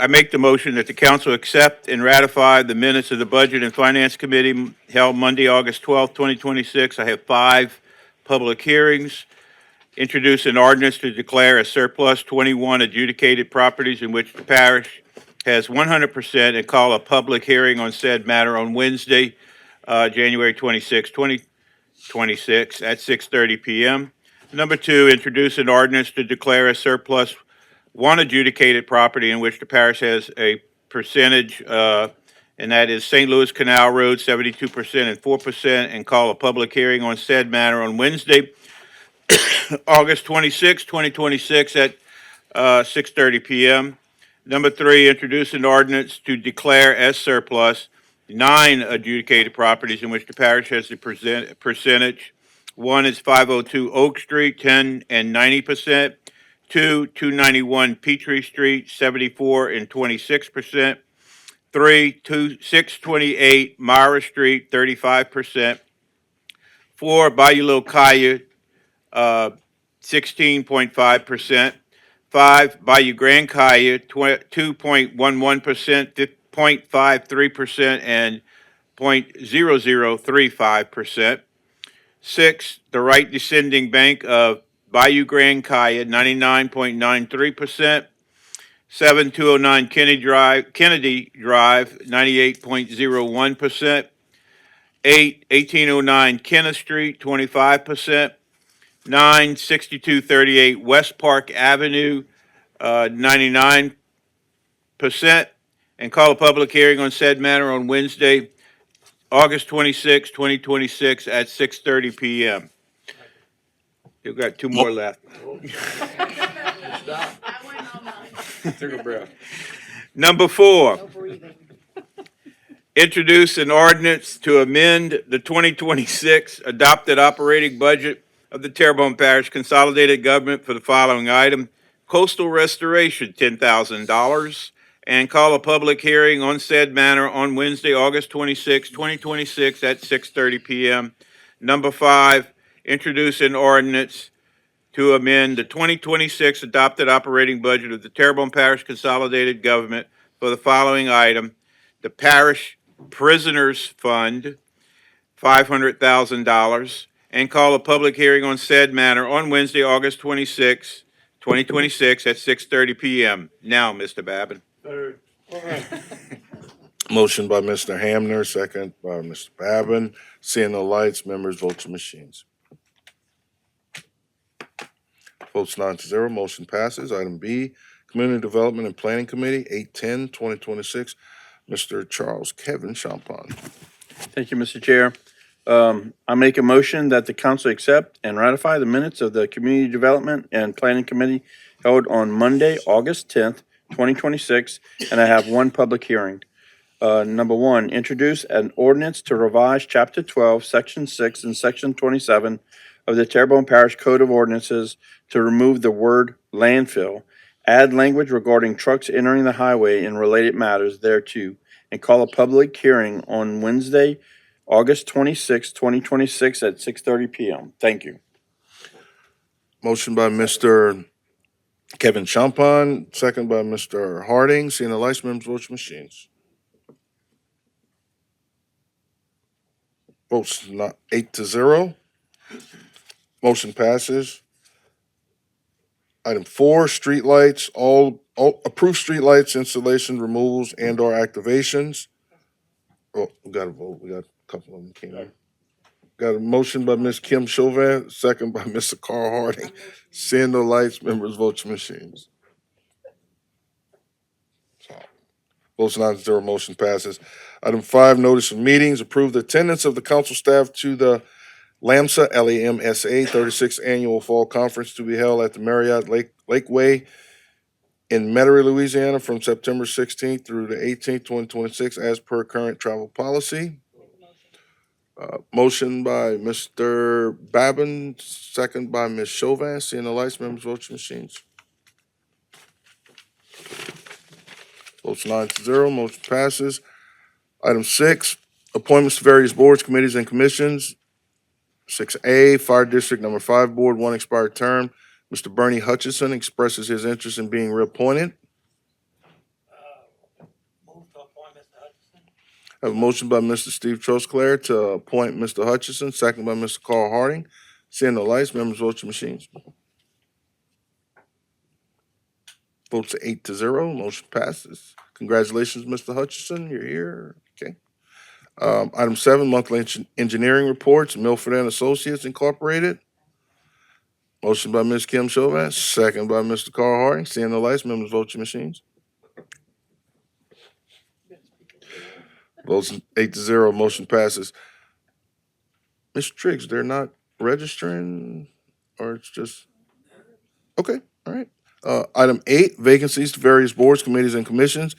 make the motion that the council accept and ratify the minutes of the Budget and Finance Committee held Monday, August 12th, 2026. I have 5 public hearings. Introduce an ordinance to declare as surplus 21 adjudicated properties in which the parish has 100% and call a public hearing on said matter on Wednesday, January 26, 2026 at 6:30 p.m. Number 2, introduce an ordinance to declare as surplus one adjudicated property in which the parish has a percentage, and that is St. Louis Canal Road, 72% and 4%, and call a public hearing on said matter on Wednesday, August 26, 2026 at 6:30 p.m. Number 3, introduce an ordinance to declare as surplus 9 adjudicated properties in which the parish has a percentage. 1 is 502 Oak Street, 10 and 90%. 2, 291 Peachtree Street, 74 and 26%. 3, 628 Myra Street, 35%. 4, Bayou Locaya, 16.5%. 5, Bayou Grand Kaya, 2.11%, 0.53%, and 0.0035%. 6, the right descending bank of Bayou Grand Kaya, 99.93%. 7, 209 Kennedy Drive, 98.01%. 8, 1809 Kenneth Street, 25%. 9, 6238 West Park Avenue, 99%, and call a public hearing on said matter on Wednesday, August 26, 2026 at 6:30 p.m. You've got 2 more left. Take a breath. Number 4, introduce an ordinance to amend the 2026 adopted operating budget of the Terrebonne Parish Consolidated Government for the following item: coastal restoration, $10,000, and call a public hearing on said matter on Wednesday, August 26, 2026 at 6:30 p.m. Number 5, introduce an ordinance to amend the 2026 adopted operating budget of the Terrebonne Parish Consolidated Government for the following item: the Parish Prisoners Fund, $500,000, and call a public hearing on said matter on Wednesday, August 26, 2026 at 6:30 p.m. Now, Mr. Babin. Motion by Mr. Hamner, second by Mr. Babin. Seeing no lights, members vote your machines. Votes 9-0, motion passes. Item B, Community Development and Planning Committee, 8/10/2026. Mr. Charles Kevin Champagne. Thank you, Mr. Chair. I make a motion that the council accept and ratify the minutes of the Community Development and Planning Committee held on Monday, August 10th, 2026, and I have one public hearing. Number one, introduce an ordinance to revise Chapter 12, Section 6 and Section 27 of the Terrebonne Parish Code of Ordinances to remove the word landfill, add language regarding trucks entering the highway and related matters thereto, and call a public hearing on Wednesday, August 26, 2026 at 6:30 PM. Thank you. Motion by Mr. Kevin Champagne, second by Mr. Harding. Seeing the lights, members, vote your machines. Votes not 8-0. Motion passes. Item 4, streetlights, all approved streetlights, installation, removals, and/or activations. Oh, we got to vote. We got a couple of them came in. Got a motion by Ms. Kim Chauvin, second by Mr. Carl Harding. Seeing no lights, members, vote your machines. Votes 9-0, motion passes. Item 5, notice of meetings, approve the attendance of the council staff to the LAMSA, LAMSA 36th Annual Fall Conference to be held at the Marriott Lakeway in Metairie, Louisiana from September 16th through the 18th, 2026, as per current travel policy. Motion by Mr. Babin, second by Ms. Chauvin. Seeing the lights, members, vote your machines. Votes 9-0, motion passes. Item 6, appointments to various boards, committees, and commissions. 6A, Fire District Number 5 Board, one expired term. Mr. Bernie Hutchison expresses his interest in being reappointed. I have a motion by Mr. Steve Trosclair to appoint Mr. Hutchison, second by Mr. Carl Harding. Seeing no lights, members, vote your machines. Votes 8-0, motion passes. Congratulations, Mr. Hutchison, you're here. Okay. Item 7, monthly engineering reports, Milford and Associates Incorporated. Motion by Ms. Kim Chauvin, second by Mr. Carl Harding. Seeing no lights, members, vote your machines. Votes 8-0, motion passes. Mr. Triggs, they're not registering, or it's just, okay, all right. Item 8, vacancies to various boards, committees, and commissions.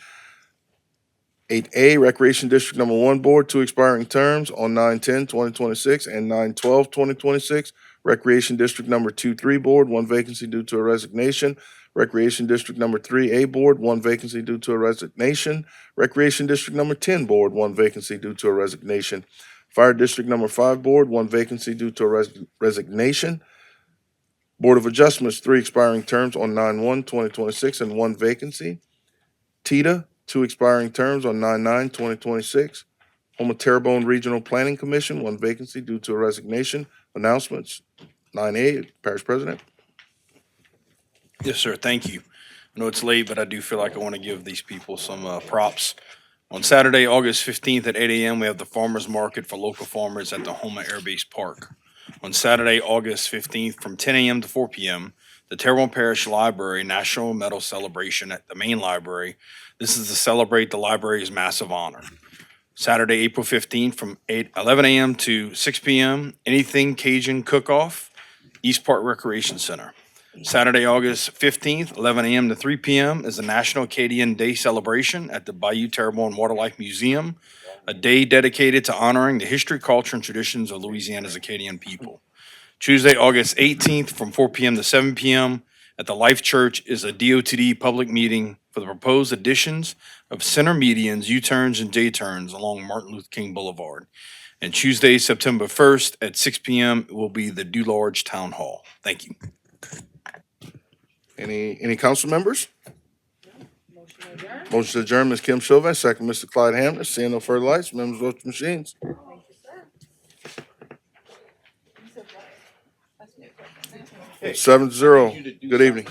8A, Recreation District Number 1 Board, 2 expiring terms on 9/10/2026 and 9/12/2026. Recreation District Number 2-3 Board, 1 vacancy due to a resignation. Recreation District Number 3A Board, 1 vacancy due to a resignation. Recreation District Number 10 Board, 1 vacancy due to a resignation. Fire District Number 5 Board, 1 vacancy due to a resignation. Board of Adjustments, 3 expiring terms on 9/1/2026 and 1 vacancy. TITA, 2 expiring terms on 9/9/2026. Home of Terrebonne Regional Planning Commission, 1 vacancy due to a resignation. Announcements. 9A, Parish President. Yes, sir. Thank you. I know it's late, but I do feel like I want to give these people some props. On Saturday, August 15th at 8 a.m., we have the Farmers Market for local farmers at the Houma Air Base Park. On Saturday, August 15th from 10 a.m. to 4 p.m., the Terrebonne Parish Library National Medal Celebration at the main library. This is to celebrate the library's massive honor. Saturday, April 15th from 11 a.m. to 6 p.m., Anything Cajun Cook-Off, East Park Recreation Center. Saturday, August 15th, 11 a.m. to 3 p.m. is the National Acadian Day Celebration at the Bayou Terrebonne Waterlife Museum, a day dedicated to honoring the history, culture, and traditions of Louisiana's Acadian people. Tuesday, August 18th from 4 p.m. to 7 p.m. at the Life Church is a DOTD public meeting for the proposed additions of center medians, U-turns, and J-turns along Martin Luther King Boulevard. And Tuesday, September 1st at 6 p.m. will be the DuLarge Town Hall. Thank you. Any council members? Motion to adjourn, Ms. Kim Chauvin, second, Mr. Clyde Hamner. Seeing no further lights, members, vote your machines. 7-0. Good evening.